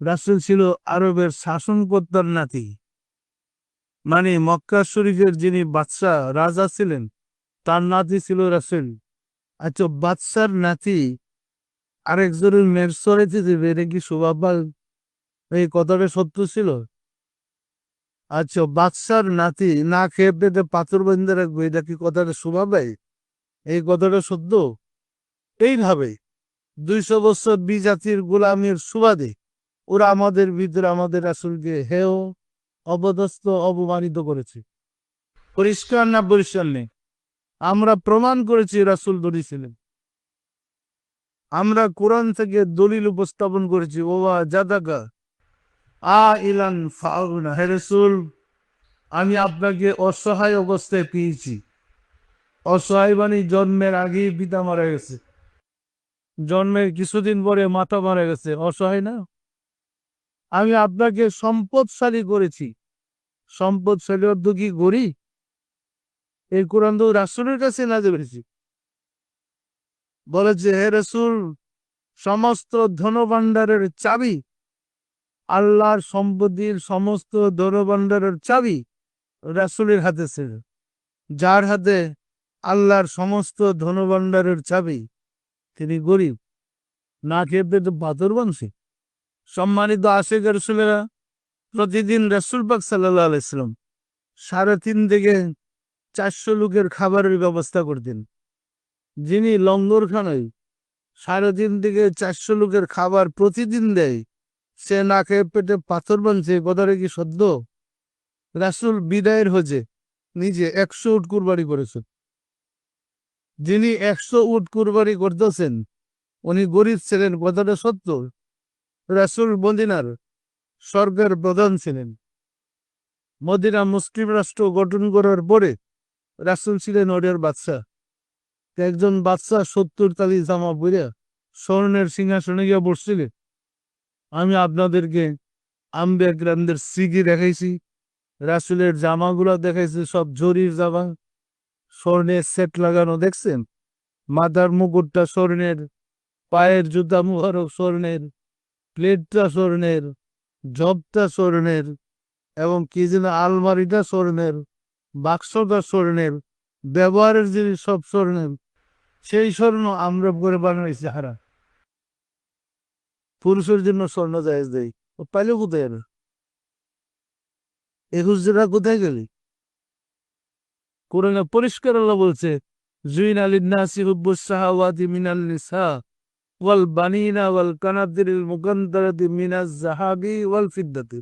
রাসূল ছিল আরবের শাসনকর্তার নাতি, মানে মক্কা শরীফের যিনি বাদশা রাজা ছিলেন, তার নাতি ছিল রাসূল। আচ্ছা, বাদশার নাতি আরেকজনের মেয়ের চড়াইতে দেবে, এটা কি শোভা? এই কথাটা সত্য ছিল? আচ্ছা, বাদশার নাতি না খেয়ে পেটে পাথর বেঁধে রাখবে, এটা কি কথাটা শোভা পায়? এই কথাটা সত্য? এইভাবে 200 বছর বিজাতির গোলামীর সুবাদে ওরা আমাদের ভিতরে আমাদের রাসূলকে হেয়, অপদস্থ, অপমানিত করেছে। পরিষ্কার না? পরিষ্কার নেই? আমরা প্রমাণ করেছি রাসূল দড়ি ছিলেন। আমরা কোরআন থেকে দলিল উপস্থাপন করেছি। ওয়া জাদাকা আ ইলান ফাউনা, হে রাসূল, আমি আপনাকে অসহায় অবস্থায় পেয়েছি। অসহায় মানে জন্মের আগেই পিতা মারা গেছে, জন্মের কিছুদিন পরে মাতা মারা গেছে, অসহায় না? আমি আপনাকে সম্পদশালী করেছি। সম্পদশালী অর্থ কি গরিব? এই কোরআন তো রাসূলের কাছে নাযিল হয়েছে। বলেছে, হে রাসূল, সমস্ত ধনভাণ্ডারের চাবি, আল্লাহর সম্পত্তির সমস্ত ধনভাণ্ডারের চাবি রাসূলের হাতে ছিল। যার হাতে আল্লাহর সমস্ত ধনভাণ্ডারের চাবি, তিনি গরিব, না খেয়ে পেটে পাথর বানছে। সম্মানিত আশিক রাসূলেরা প্রতিদিন রাসূল পাক সাল্লাল্লাহু আলাইহি সাল্লাম 3.5 থেকে 400 লোকের খাবারের ব্যবস্থা করতেন। যিনি লঙ্গরখানায় 3.5 থেকে 400 লোকের খাবার প্রতিদিন দেয়, সে না খেয়ে পেটে পাথর বানছে, কথাটা কি সত্য? রাসূল বিদায়ের হজে নিজে 100 উট কুরবানি করেছেন। যিনি 100 উট কুরবানি করতেছেন, উনি গরিব ছিলেন, কথাটা সত্য? রাসূল মদিনার সরকার প্রধান ছিলেন। মদিনা মুসলিম রাষ্ট্র গঠন করার পরে রাসূল ছিলেন ওদের বাদশা। একজন বাদশা 70 তালি জামা পরে স্বর্ণের সিংহাসনে গিয়ে বসছিলেন। আমি আপনাদেরকে আম্বিয়া গ্রামদের সিগি দেখাইছি, রাসূলের জামাগুলো দেখাইছি, সব জরির জামা, স্বর্ণের সেট লাগানো দেখছেন, মাথার মুকুটটা স্বর্ণের, পায়ের জুতা মুবারক স্বর্ণের, প্লেটটা স্বর্ণের, জবটা স্বর্ণের, এবং কি যেন আলমারিটা স্বর্ণের, বাক্সটা স্বর্ণের, ব্যবহারের জিনিস সব স্বর্ণের। সেই স্বর্ণ আমরা করে বানাইছি হারা। পুরুষের জন্য স্বর্ণ জায়েজ দেয়, ও পাইলে কোথায় এর? 21 কোথায় গেলি? কোরআনে পরিষ্কার আল্লাহ বলছে, জুইনা লিন্নাসি হুব্বুস শাহাওয়াতি মিনাল নিসা ওয়াল বানিনা ওয়াল কানাতিরিল মুকান্তারাতি মিনাজ যাহাবি ওয়াল ফিদ্দাতি।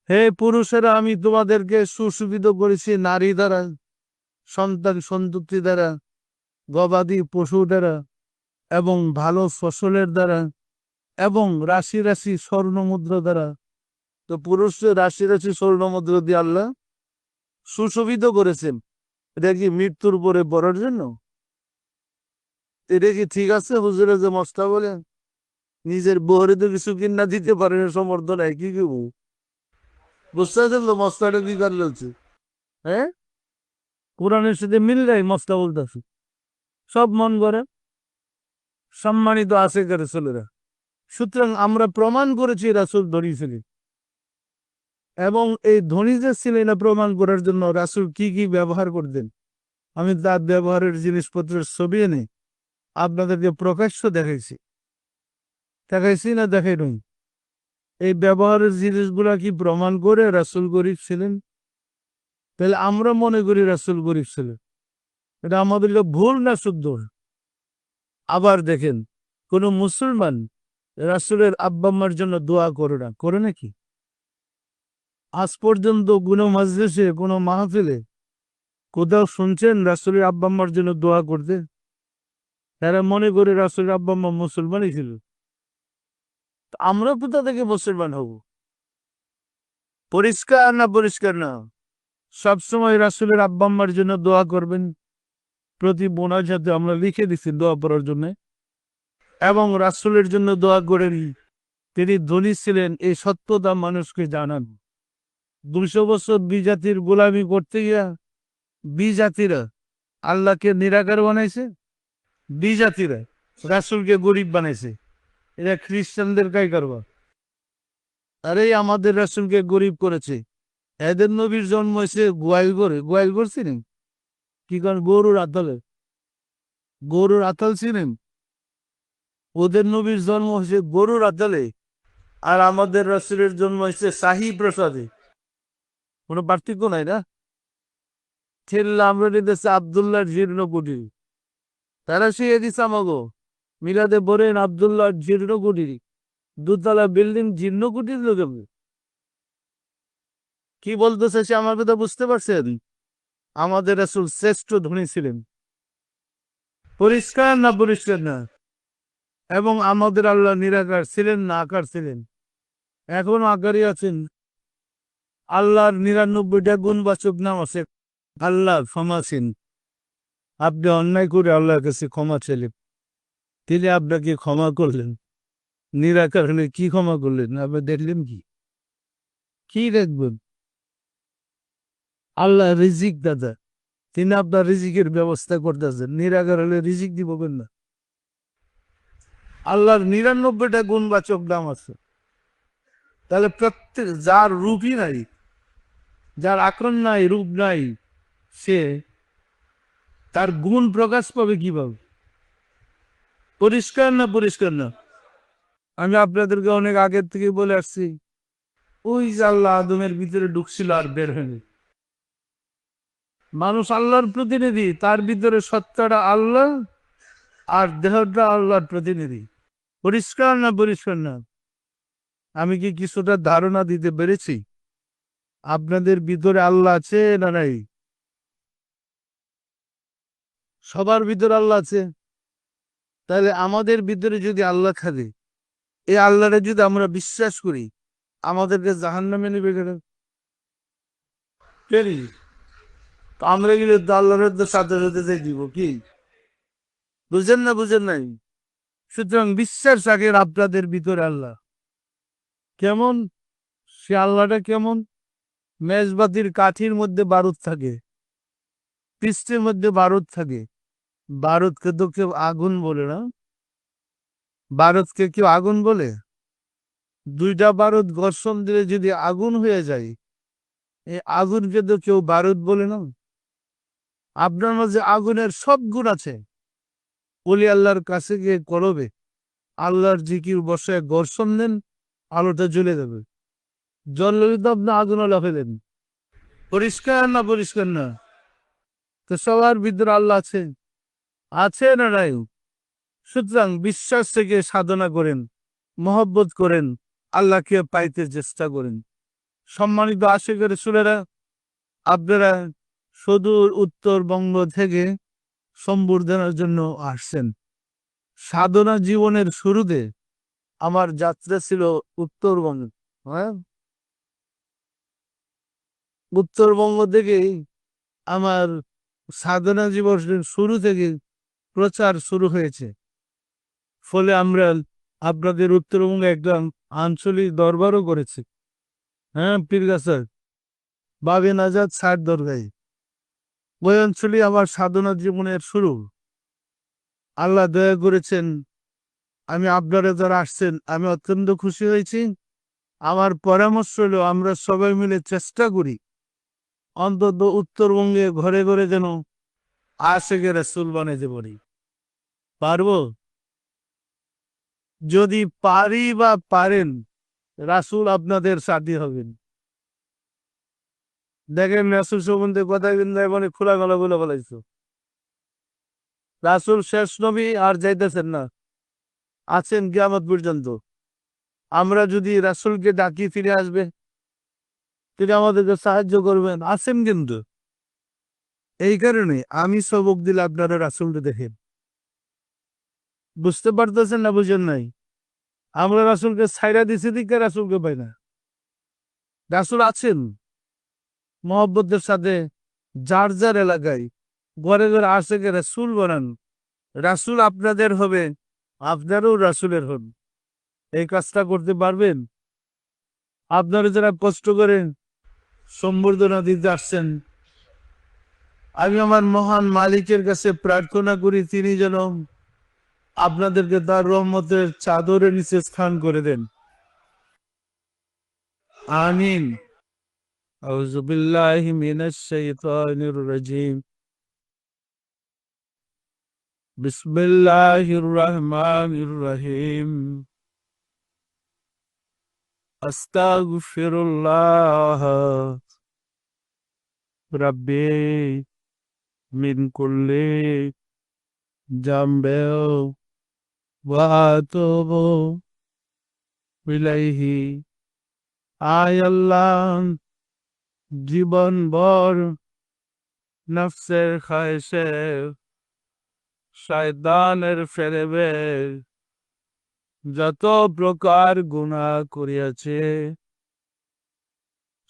হে পুরুষেরা, আমি তোমাদেরকে সুশোভিত করেছি নারী দ্বারা, সন্তান সন্ততি দ্বারা, গবাদি পশু দ্বারা, এবং ভালো ফসলের দ্বারা, এবং রাশি রাশি স্বর্ণ মুদ্রা দ্বারা। তো পুরুষদের রাশি রাশি স্বর্ণ মুদ্রা দিয়ে আল্লাহ সুশোভিত করেছেন। এটা কি মৃত্যুর পরে পড়ার জন্য? এটা কি ঠিক আছে? হুজুরে যে মস্তা বলেন, নিজের বহরে তো কিছু কিনা দিতে পারে না, সমর্থ নাই, কি কেউ বুঝতে পারছেন তো মস্তাটা কি কার চলছে? হ্যাঁ, কোরআনের সাথে মিল যায় মস্তা বলতেছে, সব মন করে সম্মানিত আছে করে ছেলেরা। সুতরাং আমরা প্রমাণ করেছি রাসূল ধনী ছিলেন, এবং এই ধনী যে ছিলেন না প্রমাণ করার জন্য রাসূল কি কি ব্যবহার করতেন, আমি তার ব্যবহারের জিনিসপত্রের ছবি এনে আপনাদেরকে প্রকাশ্য দেখাইছি না দেখাই নই? এই ব্যবহারের জিনিসগুলা কি প্রমাণ করে রাসূল গরিব ছিলেন? তাহলে আমরা মনে করি রাসূল গরিব ছিলেন, এটা আমাদের ভুল না শুদ্ধ? আবার দেখেন, কোন মুসলমান রাসূলের আব্বা আম্মার জন্য দোয়া করে না, করে নাকি? আজ পর্যন্ত কোনো মজলিসে, কোনো মাহফিলে কোথাও শুনছেন রাসূলের আব্বা আম্মার জন্য দোয়া করতে? তারা মনে করে রাসূলের আব্বা আম্মা মুসলমানই ছিল। তো আমরা কোথা থেকে মুসলমান হব? পরিষ্কার না পরিষ্কার না? সবসময় রাসূলের আব্বা আম্মার জন্য দোয়া করবেন। প্রতি মোনাজাতে আমরা লিখে দিচ্ছি দোয়া করার জন্য, এবং রাসূলের জন্য দোয়া করেন। তিনি ধনী ছিলেন এই সত্যতা মানুষকে জানান। 200 বছর বিজাতির গোলামি করতে গিয়া বিজাতিরা আল্লাহকে নিরাকার বানাইছে, বিজাতিরা রাসূলকে গরিব বানাইছে। এরা খ্রিস্টানদের কাই কারবার। আরে আমাদের রাসূলকে গরিব করেছে। এদের নবীর জন্ম হয়েছে গোয়াল করে, গোয়াল করছিলেন কি কারণ? গরুর আতালে, গরুর আতাল ছিলেন। ওদের নবীর জন্ম হয়েছে গরুর আতালে, আর আমাদের রাসূলের জন্ম হয়েছে শাহী প্রসাদে। কোনো পার্থক্য নাই না? ছেলে আমরা নিতেছে আবদুল্লাহ জীর্ণ কুটির, তারা সে দিছে আমাগো মিলাদে বলেন আবদুল্লাহ জীর্ণ কুটির, দুতলা বিল্ডিং জীর্ণ কুটির লোক। কি বলতেছে সে, আমার কথা বুঝতে পারছেন? আমাদের রাসূল শ্রেষ্ঠ ধনী ছিলেন, পরিষ্কার না পরিষ্কার না? এবং আমাদের আল্লাহ নিরাকার ছিলেন না আকার ছিলেন? এখন আকারই আছেন। আল্লাহর 99টা গুণবাচক নাম আছে। আল্লাহ ক্ষমাসীন। আপনি অন্যায় করে আল্লাহর কাছে ক্ষমা চাইলেন, তিনি আপনাকে ক্ষমা করলেন। নিরাকার হলে কি ক্ষমা করলেন? আপনি দেখলেন কি? কি দেখবেন? আল্লাহ রিজিক দাদা, তিনি আপনার রিজিকের ব্যবস্থা করতেছেন। নিরাকার হলে রিজিক দিবেন না? আল্লাহর 99টা গুণবাচক নাম আছে। তাহলে প্রত্যেক যার রূপই নাই, যার আকরণ নাই, রূপ নাই, সে তার গুণ প্রকাশ পাবে কিভাবে? পরিষ্কার না পরিষ্কার না? আমি আপনাদেরকে অনেক আগের থেকে বলে আসছি, ওই যে আল্লাহ আদমের ভিতরে ঢুকছিল আর বের হয়নি। মানুষ আল্লাহর প্রতিনিধি, তার ভিতরে সত্তাটা আল্লাহ আর দেহটা আল্লাহর প্রতিনিধি। পরিষ্কার না পরিষ্কার না? আমি কি কিছুটা ধারণা দিতে পেরেছি? আপনাদের ভিতরে আল্লাহ আছে না নাই? সবার ভিতরে আল্লাহ আছে। তাহলে আমাদের ভিতরে যদি আল্লাহ থাকে, এই আল্লাহরে যদি আমরা বিশ্বাস করি, আমাদেরকে জাহান্নামে নেবে কেন? আমরা গেলে আল্লাহর সাথে সাথে যাই দিব কি? বুঝেন না? বুঝেন নাই? সুতরাং বিশ্বাস রাখেন আপনাদের ভিতরে আল্লাহ কেমন। সে আল্লাহটা কেমন? মেজবাতির কাঠির মধ্যে বারুদ থাকে, পিস্টের মধ্যে বারুদ থাকে। বারুদকে তো কেউ আগুন বলে না। বারুদকে কেউ আগুন বলে? দুইটা বারুদ ঘর্ষণ দিলে যদি আগুন হয়ে যায়, এই আগুনকে তো কেউ বারুদ বলে না। আপনার মাঝে আগুনের সব গুণ আছে। ওলি আল্লাহর কাছে গিয়ে করবে, আল্লাহর জিকির বসায় ঘর্ষণ দেন, আলোটা জ্বলে যাবে। জ্বললে তো আপনি আগুন লাফে দেন। পরিষ্কার না? পরিষ্কার না? তো সবার ভিতরে আল্লাহ আছে, আছে না নাই? সুতরাং বিশ্বাস থেকে সাধনা করেন, মহব্বত করেন, আল্লাহকে পাইতে চেষ্টা করেন। সম্মানিত আশিকের সুরেরা, আপনারা সুদূর উত্তরবঙ্গ থেকে সম্বর্ধনার জন্য আসছেন। সাধনা জীবনের শুরুতে আমার যাত্রা ছিল উত্তরবঙ্গ। হ্যাঁ, উত্তরবঙ্গ থেকেই আমার সাধনা জীবনের শুরু থেকে প্রচার শুরু হয়েছে। ফলে আমরা আপনাদের উত্তরবঙ্গে একদম আঞ্চলিক দরবারও করেছি। হ্যাঁ, পীরগাছার বাবে নাজাদ ষাট দরগায় ওই অঞ্চলে আমার সাধনা জীবনের শুরু। আল্লাহ দয়া করেছেন, আমি আপনারা যারা আসছেন আমি অত্যন্ত খুশি হয়েছি। আমার পরামর্শ হলো আমরা সবাই মিলে চেষ্টা করি অন্তত উত্তরবঙ্গে ঘরে ঘরে যেন আশেকে রাসূল বানাইতে পারি। পারবো? যদি পারি বা পারেন, রাসূল আপনাদের সাথী হবেন। দেখেন রাসূল সম্বন্ধে কথা কিন্তু মানে খোলা গলা বলে বলাইছো। রাসূল শেষ নবী, আর যাইতেছেন না, আছেন কিয়ামত পর্যন্ত। আমরা যদি রাসূলকে ডাকি ফিরে আসবে, তিনি আমাদেরকে সাহায্য করবেন, আছেন কিন্তু। এই কারণে আমি সবক দিলে আপনারা রাসূলকে দেখেন। বুঝতে পারতেছেন না? বুঝেন নাই? আমরা রাসূলকে ছাইরা দিছি দিকে রাসূলকে পাই না। রাসূল আছেন, মহব্বতের সাথে যার যার এলাকায় ঘরে ঘরে আশেকে রাসূল বানান। রাসূল আপনাদের হবে, আপনারও রাসূলের হন। এই কাজটা করতে পারবেন? আপনারা যারা কষ্ট করেন সম্বর্ধনা দিতে আসছেন, আমি আমার মহান মালিকের কাছে প্রার্থনা করি তিনি যেন আপনাদেরকে তার রহমতের চাদরের নিচে স্থান করে দেন। আমিন। আউযু বিল্লাহি মিনাশ শাইতানির রাজিম। বিসমিল্লাহির রহমানির রহিম। আস্তাগফিরুল্লাহ রাব্বি মিন কুল্লি জামবিন ওয়া আতুবু ইলাইহি। আয় আল্লাহ, জীবন ভর নফসের খায়েশে শয়তানের ফেরেবে যত প্রকার গুনাহ করিয়াছে,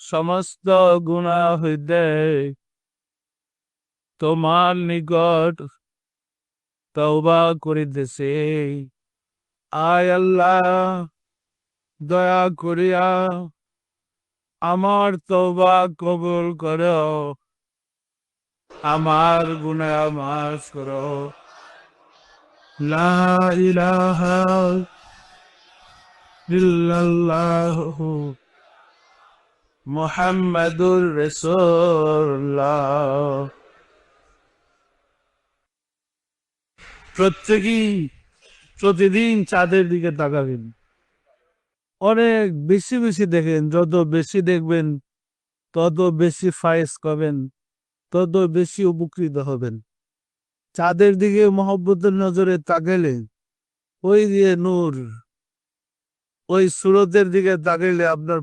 সমস্ত গুনাহ হইতে তোমার নিকট তওবা করিতেছে। আয় আল্লাহ, দয়া করিয়া আমার তওবা কবুল করো, আমার গুনাহ মাফ করো। লা ইলাহা ইল্লাল্লাহু মুহাম্মাদুর রাসূলুল্লাহ। প্রত্যেকেই প্রতিদিন চাঁদের দিকে তাকাবেন, অনেক বেশি বেশি দেখেন। যত বেশি দেখবেন তত বেশি ফায়েজ পাবেন, তত বেশি উপকৃত হবেন। চাঁদের দিকে মহব্বতের নজরে তাকাইলে ওই দিয়ে নূর, ওই সুরতের দিকে তাকাইলে আপনার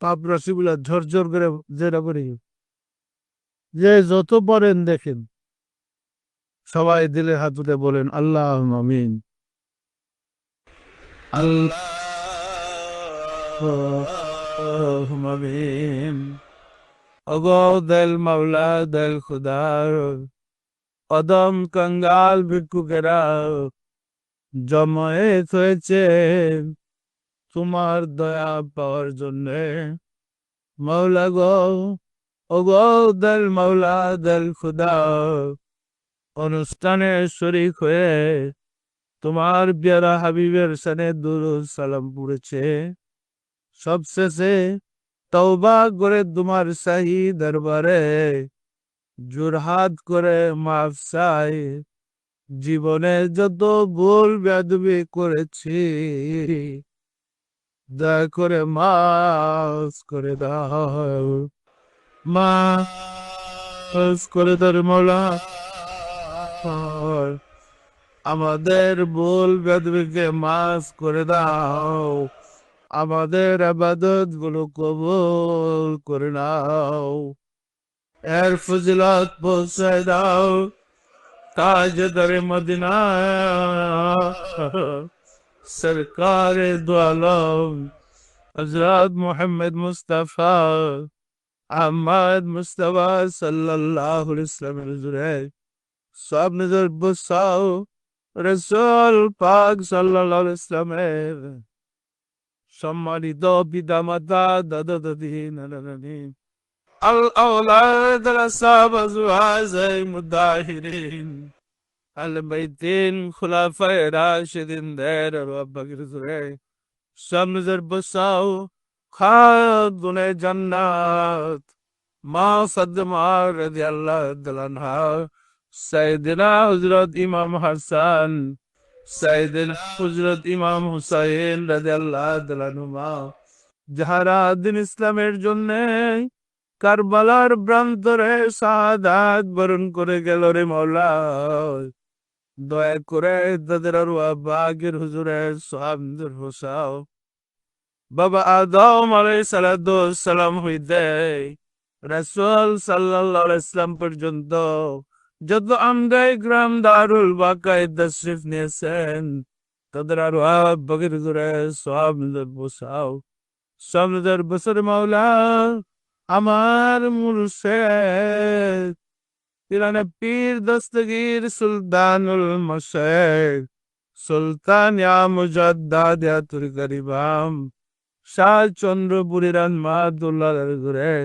পাপ রাশিগুলা ঝরঝর করে যেটা করি। যে যত পড়েন দেখেন, সবাই দিলে হাত উঠে বলেন আল্লাহ আমিন। আল্লাহ আমিন। ওগো দেল মাওলা দেল খুদার কদম কঙ্গাল ভিক্ষুকেরা জমায়েত হয়েছে তোমার দয়া পাওয়ার জন্যে। মাওলা গো, ও গো দল মাওলা দল খুদা, অনুষ্ঠানে শরীক হয়ে তোমার পেয়ারা হাবিবের সানে দুরূদ সালাম পড়েছে। সবশেষে তওবা করে তোমার শাহী দরবারে জোরহাত করে মাফ চাই। জীবনে যত ভুল বেয়াদবি করেছি, দয়া করে মাফ করে দাও, মাফ করে দাও মৌলা। আমাদের ভুল বেয়াদবিকে মাফ করে দাও, আমাদের আবাদত গুলো কবুল করে নাও, এর ফজিলত পৌঁছায় দাও তাজদার মদিনা সরকার দু আলম হযরত মুহাম্মদ মুস্তাফা আহমদ মুস্তাফা সাল্লাল্লাহু আলাইহি ওয়াসাল্লামের হুজুরে সব নজর বসাও রাসূল পাক সাল্লাল্লাহু আলাইহি ওয়াসাল্লামের সম্মানিত পিতামাতা দাদা দাদি নানা নানি الأولاد الأصحاب أزواج المطهرين البيتين خلفاء راشدين دير أبو بكر الصديق شمس بساو خادم جنات ما صدما رضي الله تعالى عنها سيدنا حضرت إمام حسن سيدنا حضرت إمام حسين رضي الله تعالى عنهما যাহারা দিন ইসলামের জন্য কারবালার প্রান্তরে শাহাদাত বরণ করে গেল রে মওলা, দয়া করে তাদের আরওয়াহ পাকের হুজুরে সওয়াব হোসাও। বাবা আদম আলাইহিস সালাতু ওয়াস সালাম হইতে রাসূল সাল্লাল্লাহু আলাইহি ওয়াসাল্লাম পর্যন্ত যত আমগাই গ্রাম দারুল বাকায় তাশরীফ নিয়েছেন, তাদের আরওয়াহ পাকের হুজুরে সওয়াব হোসাও। সামনের বছর মাওলা আমার মুর্শেদ পিরানে পীর দস্তগীর সুলতানুল মশায়েখ সুলতান ইয়া মুজাদ্দাদ ইয়া তুল গরিবাম শাহ চন্দ্রপুরীর মাদুল্লাহ ঘুরে